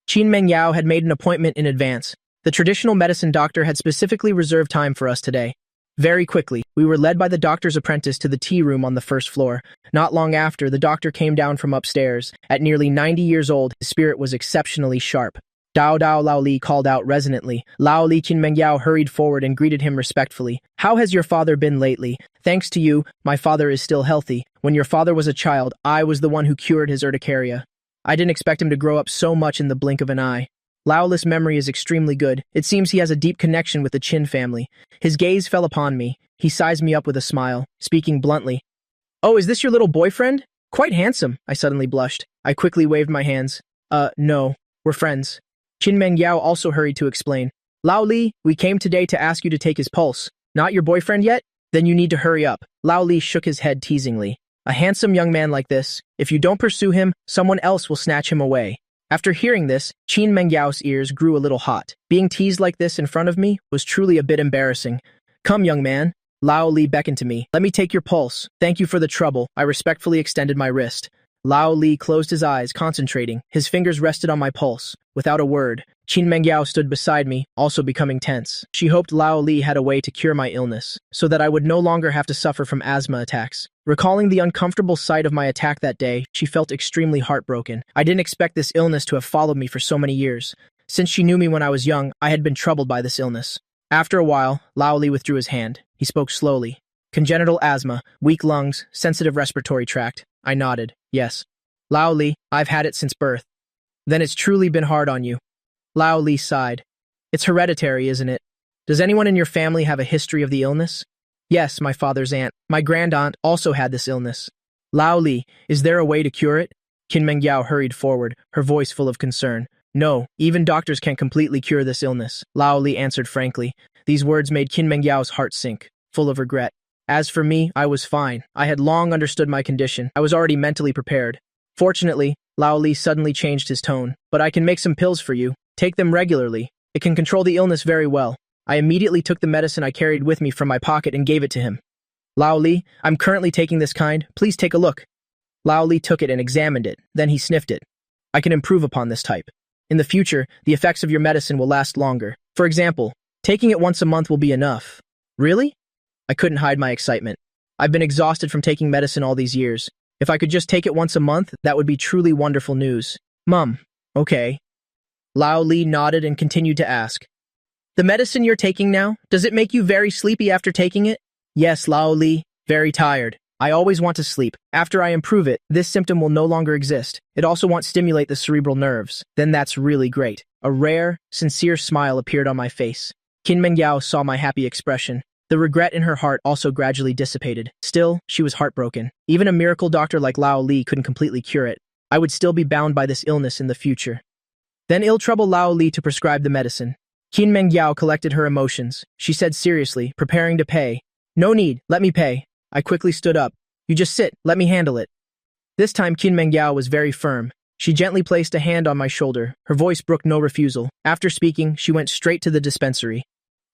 Qin Mengyao had made an appointment in advance. The traditional medicine doctor had specifically reserved time for us today. Very quickly, we were led by the doctor's apprentice to the tea room on the first floor. Not long after, the doctor came down from upstairs. At nearly 90 years old, his spirit was exceptionally sharp. Dao Dao Lao Li called out resonantly. Lao Li Qin Mengyao hurried forward and greeted him respectfully. How has your father been lately? Thanks to you, my father is still healthy. When your father was a child, I was the one who cured his urticaria. I didn't expect him to grow up so much in the blink of an eye. Lao Li's memory is extremely good. It seems he has a deep connection with the Qin family. His gaze fell upon me. He sized me up with a smile, speaking bluntly. Oh, is this your little boyfriend? Quite handsome, I suddenly blushed. I quickly waved my hands. No, we're friends. Qin Mengyao also hurried to explain. Lao Li, we came today to ask you to take his pulse. Not your boyfriend yet? Then you need to hurry up. Lao Li shook his head teasingly. A handsome young man like this, if you don't pursue him, someone else will snatch him away. After hearing this, Qin Mengyao's ears grew a little hot. Being teased like this in front of me was truly a bit embarrassing. Come, young man. Lao Li beckoned to me. Let me take your pulse. Thank you for the trouble. I respectfully extended my wrist. Lao Li closed his eyes, concentrating. His fingers rested on my pulse. Without a word, Qin Mengyao stood beside me, also becoming tense. She hoped Lao Li had a way to cure my illness, so that I would no longer have to suffer from asthma attacks. Recalling the uncomfortable sight of my attack that day, she felt extremely heartbroken. I didn't expect this illness to have followed me for so many years. Since she knew me when I was young, I had been troubled by this illness. After a while, Lao Li withdrew his hand. He spoke slowly. Congenital asthma, weak lungs, sensitive respiratory tract. I nodded. Yes. Lao Li, I've had it since birth. Then it's truly been hard on you. Lao Li sighed. It's hereditary, isn't it? Does anyone in your family have a history of the illness? Yes, my father's aunt. My grandaunt also had this illness. Lao Li, is there a way to cure it? Qin Mengyao hurried forward, her voice full of concern. No, even doctors can't completely cure this illness, Lao Li answered frankly. These words made Qin Mengyao's heart sink, full of regret. As for me, I was fine. I had long understood my condition. I was already mentally prepared. Fortunately, Lao Li suddenly changed his tone. But I can make some pills for you. Take them regularly. It can control the illness very well. I immediately took the medicine I carried with me from my pocket and gave it to him. Lao Li, I'm currently taking this kind. Please take a look. Lao Li took it and examined it, then he sniffed it. I can improve upon this type. In the future, the effects of your medicine will last longer. For example, taking it once a month will be enough. Really? I couldn't hide my excitement. I've been exhausted from taking medicine all these years. If I could just take it once a month, that would be truly wonderful news. Mum, okay. Lao Li nodded and continued to ask. The medicine you're taking now, does it make you very sleepy after taking it? Yes, Lao Li, very tired. I always want to sleep. After I improve it, this symptom will no longer exist. It also won't stimulate the cerebral nerves. Then that's really great. A rare, sincere smile appeared on my face. Qin Mengyao saw my happy expression. The regret in her heart also gradually dissipated. Still, she was heartbroken. Even a miracle doctor like Lao Li couldn't completely cure it. I would still be bound by this illness in the future. Then ill-trouble Lao Li to prescribe the medicine. Qin Mengyao collected her emotions. She said seriously, preparing to pay. No need, let me pay. I quickly stood up. You just sit, let me handle it. This time Qin Mengyao was very firm. She gently placed a hand on my shoulder. Her voice brooked no refusal. After speaking, she went straight to the dispensary.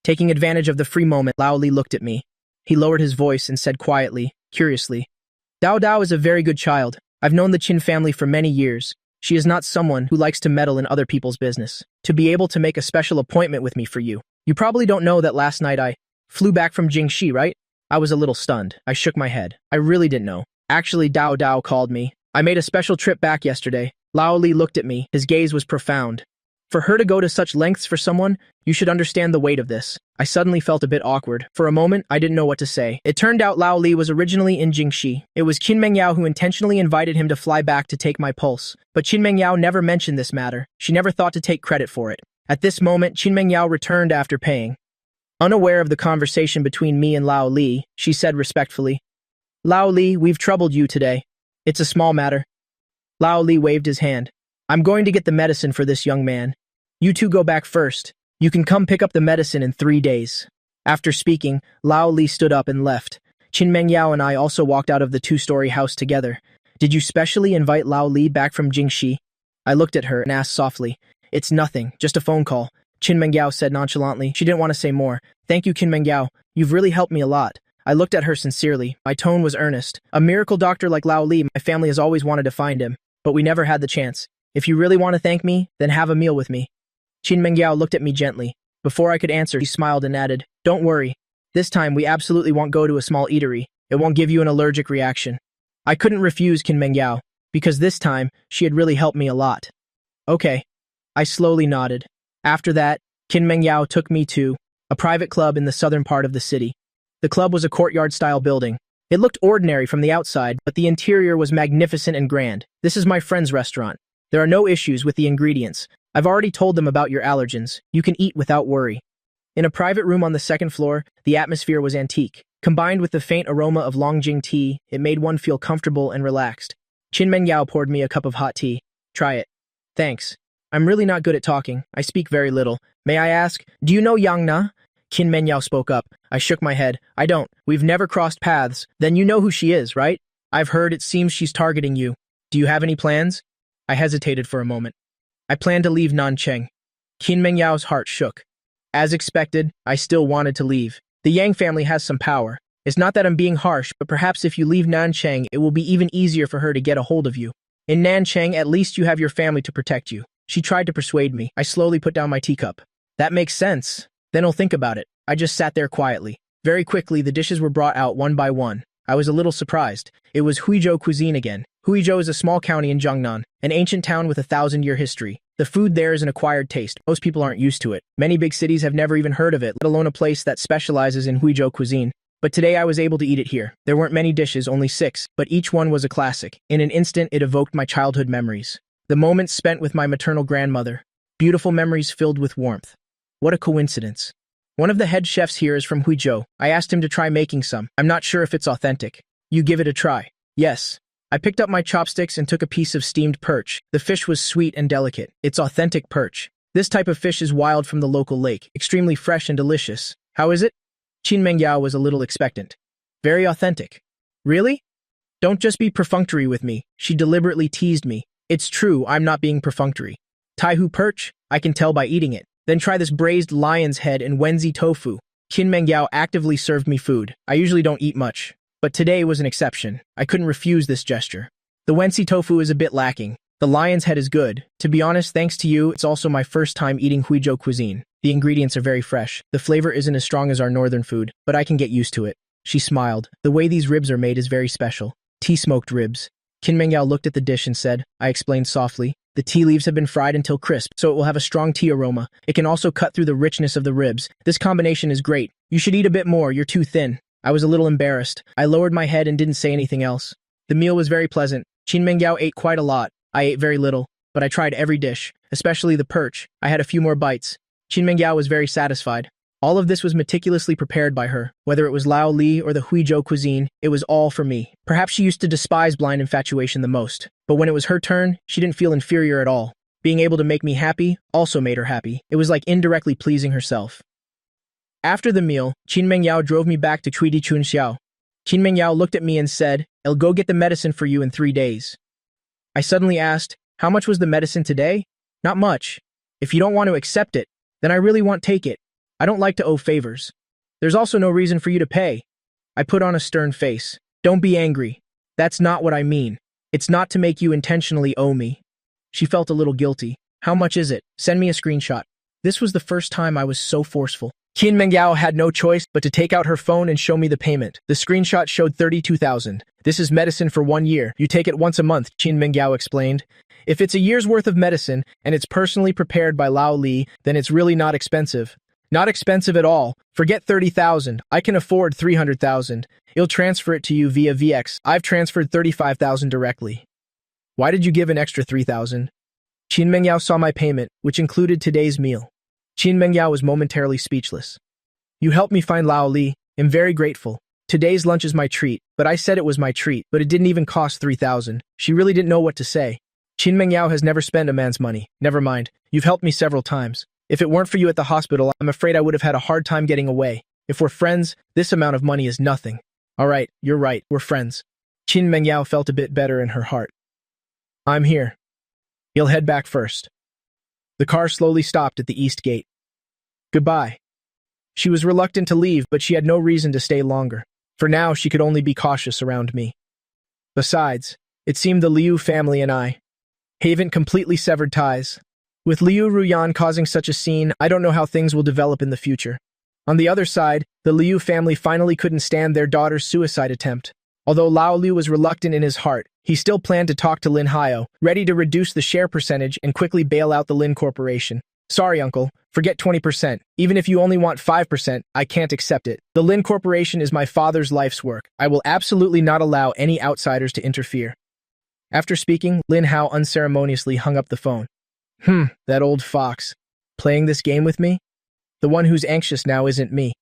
Taking advantage of the free moment, Lao Li looked at me. He lowered his voice and said quietly, curiously, Dao Dao is a very good child. I've known the Qin family for many years. She is not someone who likes to meddle in other people's business. To be able to make a special appointment with me for you. You probably don't know that last night I flew back from Jingxi, right? I was a little stunned. I shook my head. I really didn't know. Actually, Dao Dao called me. I made a special trip back yesterday. Lao Li looked at me. His gaze was profound. For her to go to such lengths for someone, you should understand the weight of this. I suddenly felt a bit awkward. For a moment, I didn't know what to say. It turned out Lao Li was originally in Jingxi. It was Qin Mengyao who intentionally invited him to fly back to take my pulse. But Qin Mengyao never mentioned this matter. She never thought to take credit for it. At this moment, Qin Mengyao returned after paying. Unaware of the conversation between me and Lao Li, she said respectfully, Lao Li, we've troubled you today. It's a small matter. Lao Li waved his hand. I'm going to get the medicine for this young man. You two go back first. You can come pick up the medicine in 3 days. After speaking, Lao Li stood up and left. Qin Mengyao and I also walked out of the 2-story house together. Did you specially invite Lao Li back from Jingxi? I looked at her and asked softly. It's nothing, just a phone call. Qin Mengyao said nonchalantly. She didn't want to say more. Thank you, Qin Mengyao. You've really helped me a lot. I looked at her sincerely. My tone was earnest. A miracle doctor like Lao Li, my family has always wanted to find him. But we never had the chance. If you really want to thank me, then have a meal with me. Qin Mengyao looked at me gently. Before I could answer, he smiled and added, Don't worry. This time, we absolutely won't go to a small eatery. It won't give you an allergic reaction. I couldn't refuse Qin Mengyao, because this time, she had really helped me a lot. Okay. I slowly nodded. After that, Qin Mengyao took me to a private club in the southern part of the city. The club was a courtyard-style building. It looked ordinary from the outside, but the interior was magnificent and grand. This is my friend's restaurant. There are no issues with the ingredients. I've already told them about your allergens. You can eat without worry. In a private room on the second floor, the atmosphere was antique. Combined with the faint aroma of Longjing tea, it made one feel comfortable and relaxed. Qin Mengyao poured me a cup of hot tea. Try it. Thanks. I'm really not good at talking. I speak very little. May I ask, do you know Yang Na? Qin Mengyao spoke up. I shook my head. I don't. We've never crossed paths. Then you know who she is, right? I've heard it seems she's targeting you. Do you have any plans? I hesitated for a moment. I plan to leave Nancheng. Qin Mengyao's heart shook. As expected, I still wanted to leave. The Yang family has some power. It's not that I'm being harsh, but perhaps if you leave Nancheng, it will be even easier for her to get a hold of you. In Nancheng, at least you have your family to protect you. She tried to persuade me. I slowly put down my teacup. That makes sense. Then I'll think about it. I just sat there quietly. Very quickly, the dishes were brought out one by one. I was a little surprised. It was Huizhou cuisine again. Huizhou is a small county in Jiangnan, an ancient town with a 1,000-year history. The food there is an acquired taste. Most people aren't used to it. Many big cities have never even heard of it, let alone a place that specializes in Huizhou cuisine. But today I was able to eat it here. There weren't many dishes, only 6, but each one was a classic. In an instant, it evoked my childhood memories. The moments spent with my maternal grandmother. Beautiful memories filled with warmth. What a coincidence. One of the head chefs here is from Huizhou. I asked him to try making some. I'm not sure if it's authentic. You give it a try. Yes. I picked up my chopsticks and took a piece of steamed perch. The fish was sweet and delicate. It's authentic perch. This type of fish is wild from the local lake, extremely fresh and delicious. How is it? Qin Mengyao was a little expectant. Very authentic. Really? Don't just be perfunctory with me. She deliberately teased me. It's true, I'm not being perfunctory. Taihu perch? I can tell by eating it. Then try this braised lion's head and Wenzi tofu. Qin Mengyao actively served me food. I usually don't eat much. But today was an exception. I couldn't refuse this gesture. The Wensi tofu is a bit lacking. The lion's head is good. To be honest, thanks to you, it's also my first time eating Huizhou cuisine. The ingredients are very fresh. The flavor isn't as strong as our northern food, but I can get used to it. She smiled. The way these ribs are made is very special. Tea-smoked ribs. Qin Mengyao looked at the dish and said, I explained softly, the tea leaves have been fried until crisp, so it will have a strong tea aroma. It can also cut through the richness of the ribs. This combination is great. You should eat a bit more, you're too thin. I was a little embarrassed. I lowered my head and didn't say anything else. The meal was very pleasant. Qin Mengyao ate quite a lot. I ate very little, but I tried every dish, especially the perch. I had a few more bites. Qin Mengyao was very satisfied. All of this was meticulously prepared by her. Whether it was Lao Li or the Huizhou cuisine, it was all for me. Perhaps she used to despise blind infatuation the most. But when it was her turn, she didn't feel inferior at all. Being able to make me happy also made her happy. It was like indirectly pleasing herself. After the meal, Qin Mengyao drove me back to Cuidi Chunxiao. Qin Mengyao looked at me and said, I'll go get the medicine for you in 3 days. I suddenly asked, how much was the medicine today? Not much. If you don't want to accept it, then I really won't take it. I don't like to owe favors. There's also no reason for you to pay. I put on a stern face. Don't be angry. That's not what I mean. It's not to make you intentionally owe me. She felt a little guilty. How much is it? Send me a screenshot. This was the first time I was so forceful. Qin Mengyao had no choice but to take out her phone and show me the payment. The screenshot showed 32,000. This is medicine for 1 year. You take it once a month, Qin Mengyao explained. If it's a year's worth of medicine and it's personally prepared by Lao Li, then it's really not expensive. Not expensive at all. Forget 30,000. I can afford 300,000. You'll transfer it to you via VX. I've transferred 35,000 directly. Why did you give an extra 3,000? Qin Mengyao saw my payment, which included today's meal. Qin Mengyao was momentarily speechless. You helped me find Lao Li. I'm very grateful. Today's lunch is my treat, but I said it was my treat, but it didn't even cost 3,000. She really didn't know what to say. Qin Mengyao has never spent a man's money. Never mind. You've helped me several times. If it weren't for you at the hospital, I'm afraid I would have had a hard time getting away. If we're friends, this amount of money is nothing. All right, you're right, we're friends. Qin Mengyao felt a bit better in her heart. I'm here. He'll head back first. The car slowly stopped at the east gate. Goodbye. She was reluctant to leave, but she had no reason to stay longer. For now, she could only be cautious around me. Besides, it seemed the Liu family and I haven't completely severed ties. With Liu Ruyan causing such a scene, I don't know how things will develop in the future. On the other side, the Liu family finally couldn't stand their daughter's suicide attempt. Although Lao Liu was reluctant in his heart, he still planned to talk to Lin Hao, ready to reduce the share percentage and quickly bail out the Lin Corporation. Sorry, uncle. Forget 20%. Even if you only want 5%, I can't accept it. The Lin Corporation is my father's life's work. I will absolutely not allow any outsiders to interfere. After speaking, Lin Hao unceremoniously hung up the phone. That old fox. Playing this game with me? The one who's anxious now isn't me.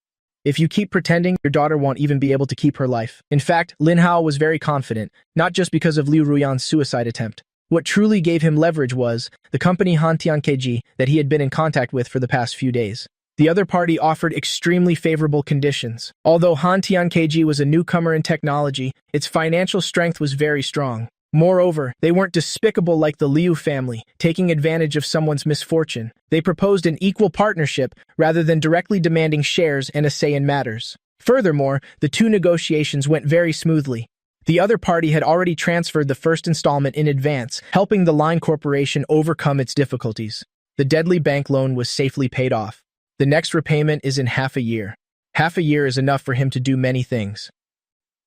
If you keep pretending, your daughter won't even be able to keep her life. In fact, Lin Hao was very confident, not just because of Liu Ruyan's suicide attempt. What truly gave him leverage was the company Hantian KG that he had been in contact with for the past few days. The other party offered extremely favorable conditions. Although Hantian KG was a newcomer in technology, its financial strength was very strong. Moreover, they weren't despicable like the Liu family, taking advantage of someone's misfortune. They proposed an equal partnership rather than directly demanding shares and a say in matters. Furthermore, the two negotiations went very smoothly. The other party had already transferred the first installment in advance, helping the Line Corporation overcome its difficulties. The deadly bank loan was safely paid off. The next repayment is in half a year. Half a year is enough for him to do many things.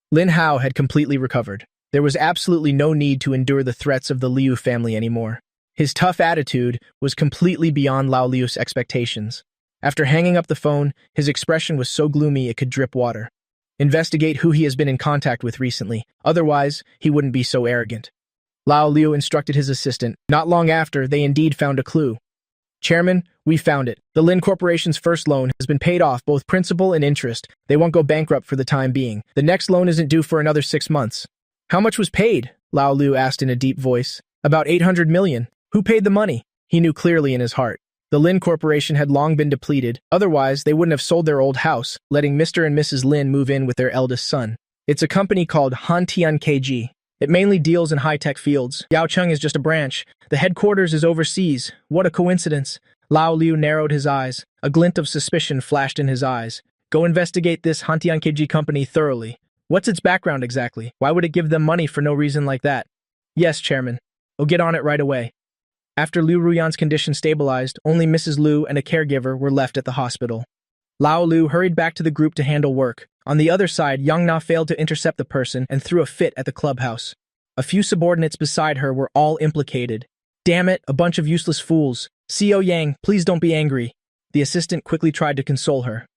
Lin Hao had completely recovered. There was absolutely no need to endure the threats of the Liu family anymore. His tough attitude was completely beyond Lao Liu's expectations. After hanging up the phone, his expression was so gloomy it could drip water. Investigate who he has been in contact with recently. Otherwise, he wouldn't be so arrogant. Lao Liu instructed his assistant. Not long after, they indeed found a clue. Chairman, we found it. The Lin Corporation's first loan has been paid off, both principal and interest. They won't go bankrupt for the time being. The next loan isn't due for another 6 months. How much was paid? Lao Liu asked in a deep voice. About 800 million. Who paid the money? He knew clearly in his heart. The Lin Corporation had long been depleted. Otherwise, they wouldn't have sold their old house, letting Mr. and Mrs. Lin move in with their eldest son. It's a company called Hantian KG. It mainly deals in high-tech fields. Yaocheng is just a branch. The headquarters is overseas. What a coincidence. Lao Liu narrowed his eyes. A glint of suspicion flashed in his eyes. Go investigate this Hantian KG company thoroughly. What's its background exactly? Why would it give them money for no reason like that? Yes, Chairman. I'll get on it right away. After Liu Ruyan's condition stabilized, only Mrs. Liu and a caregiver were left at the hospital. Lao Lu hurried back to the group to handle work. On the other side, Yang Na failed to intercept the person and threw a fit at the clubhouse. A few subordinates beside her were all implicated. Damn it, a bunch of useless fools. CO Yang, please don't be angry. The assistant quickly tried to console her.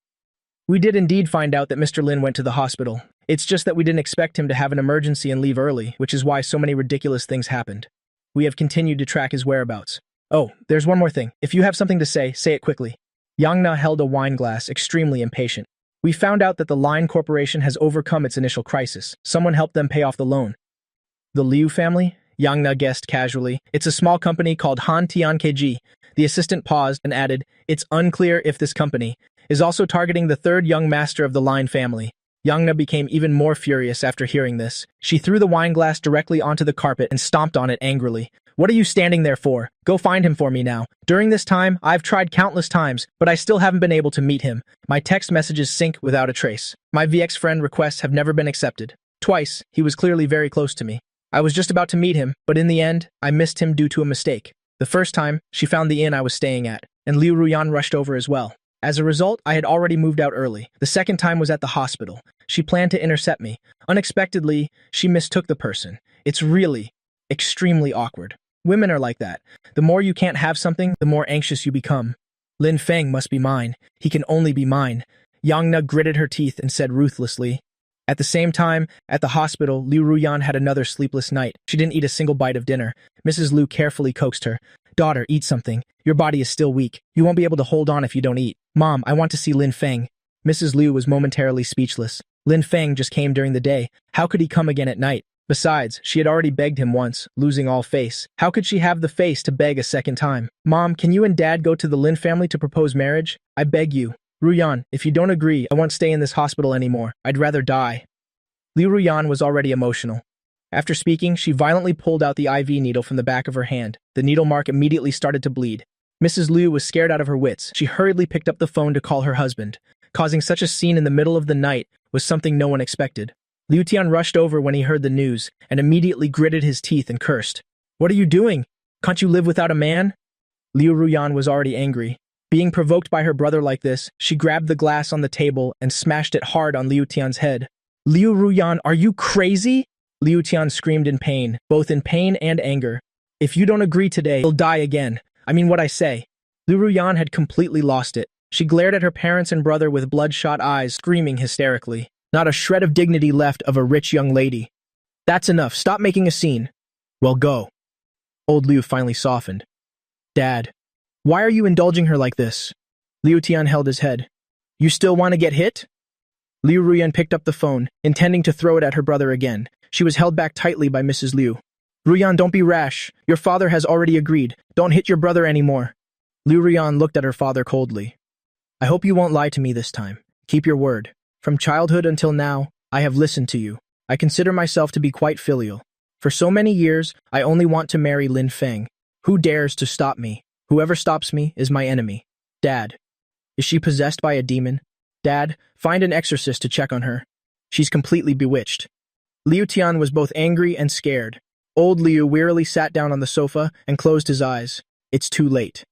We did indeed find out that Mr. Lin went to the hospital. It's just that we didn't expect him to have an emergency and leave early, which is why so many ridiculous things happened. We have continued to track his whereabouts. Oh, there's one more thing. If you have something to say it quickly. Yang Na held a wine glass, extremely impatient. We found out that the Line Corporation has overcome its initial crisis. Someone helped them pay off the loan. The Liu family? Yang Na guessed casually. It's a small company called Han Tian KG. The assistant paused and added, it's unclear if this company is also targeting the third young master of the Line family. Yang Na became even more furious after hearing this. She threw the wine glass directly onto the carpet and stomped on it angrily. What are you standing there for? Go find him for me now. During this time, I've tried countless times, but I still haven't been able to meet him. My text messages sync without a trace. My VX friend requests have never been accepted. Twice, he was clearly very close to me. I was just about to meet him, but in the end, I missed him due to a mistake. The first time, she found the inn I was staying at, and Liu Ruyan rushed over as well. As a result, I had already moved out early. The second time was at the hospital. She planned to intercept me. Unexpectedly, she mistook the person. It's really extremely awkward. Women are like that. The more you can't have something, the more anxious you become. Lin Feng must be mine. He can only be mine. Yang Na gritted her teeth and said ruthlessly. At the same time, at the hospital, Liu Ruyan had another sleepless night. She didn't eat a single bite of dinner. Mrs. Liu carefully coaxed her. Daughter, eat something. Your body is still weak. You won't be able to hold on if you don't eat. Mom, I want to see Lin Feng. Mrs. Liu was momentarily speechless. Lin Feng just came during the day. How could he come again at night? Besides, she had already begged him once, losing all face. How could she have the face to beg a second time? Mom, can you and Dad go to the Lin family to propose marriage? I beg you. Ruyan, if you don't agree, I won't stay in this hospital anymore. I'd rather die. Liu Ruyan was already emotional. After speaking, she violently pulled out the IV needle from the back of her hand. The needle mark immediately started to bleed. Mrs. Liu was scared out of her wits. She hurriedly picked up the phone to call her husband. Causing such a scene in the middle of the night was something no one expected. Liu Tian rushed over when he heard the news and immediately gritted his teeth and cursed. What are you doing? Can't you live without a man? Liu Ruyan was already angry. Being provoked by her brother like this, she grabbed the glass on the table and smashed it hard on Liu Tian's head. Liu Ruyan, are you crazy? Liu Tian screamed in pain, both in pain and anger. If you don't agree today, you'll die again. I mean what I say. Liu Ruyan had completely lost it. She glared at her parents and brother with bloodshot eyes, screaming hysterically. Not a shred of dignity left of a rich young lady. That's enough. Stop making a scene. Well, go. Old Liu finally softened. Dad, why are you indulging her like this? Liu Tian held his head. You still want to get hit? Liu Ruyan picked up the phone, intending to throw it at her brother again. She was held back tightly by Mrs. Liu. Ruyan, don't be rash. Your father has already agreed. Don't hit your brother anymore. Liu Ruyan looked at her father coldly. I hope you won't lie to me this time. Keep your word. From childhood until now, I have listened to you. I consider myself to be quite filial. For so many years, I only want to marry Lin Feng. Who dares to stop me? Whoever stops me is my enemy. Dad, is she possessed by a demon? Dad, find an exorcist to check on her. She's completely bewitched. Liu Tian was both angry and scared. Old Liu wearily sat down on the sofa and closed his eyes. It's too late.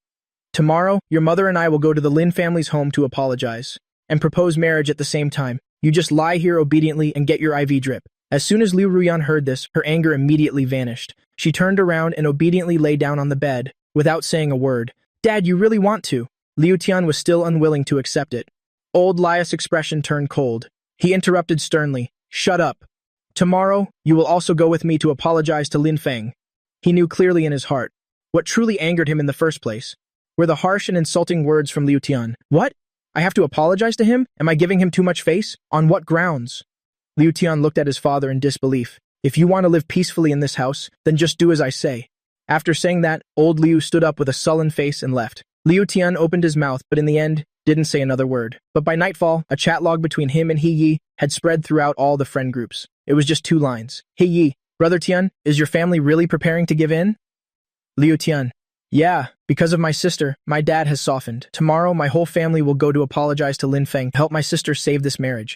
Tomorrow, your mother and I will go to the Lin family's home to apologize and propose marriage at the same time. You just lie here obediently and get your IV drip. As soon as Liu Ruyan heard this, her anger immediately vanished. She turned around and obediently lay down on the bed, without saying a word. Dad, you really want to? Liu Tian was still unwilling to accept it. Old Lia's expression turned cold. He interrupted sternly. Shut up. Tomorrow, you will also go with me to apologize to Lin Feng. He knew clearly in his heart. What truly angered him in the first place were the harsh and insulting words from Liu Tian. What? I have to apologize to him? Am I giving him too much face? On what grounds? Liu Tian looked at his father in disbelief. If you want to live peacefully in this house, then just do as I say. After saying that, old Liu stood up with a sullen face and left. Liu Tian opened his mouth, but in the end, didn't say another word. But by nightfall, a chat log between him and He Yi had spread throughout all the friend groups. It was just 2 lines. He Yi, Brother Tian, is your family really preparing to give in? Liu Tian, yeah, because of my sister, my dad has softened. Tomorrow, my whole family will go to apologize to Lin Feng to help my sister save this marriage.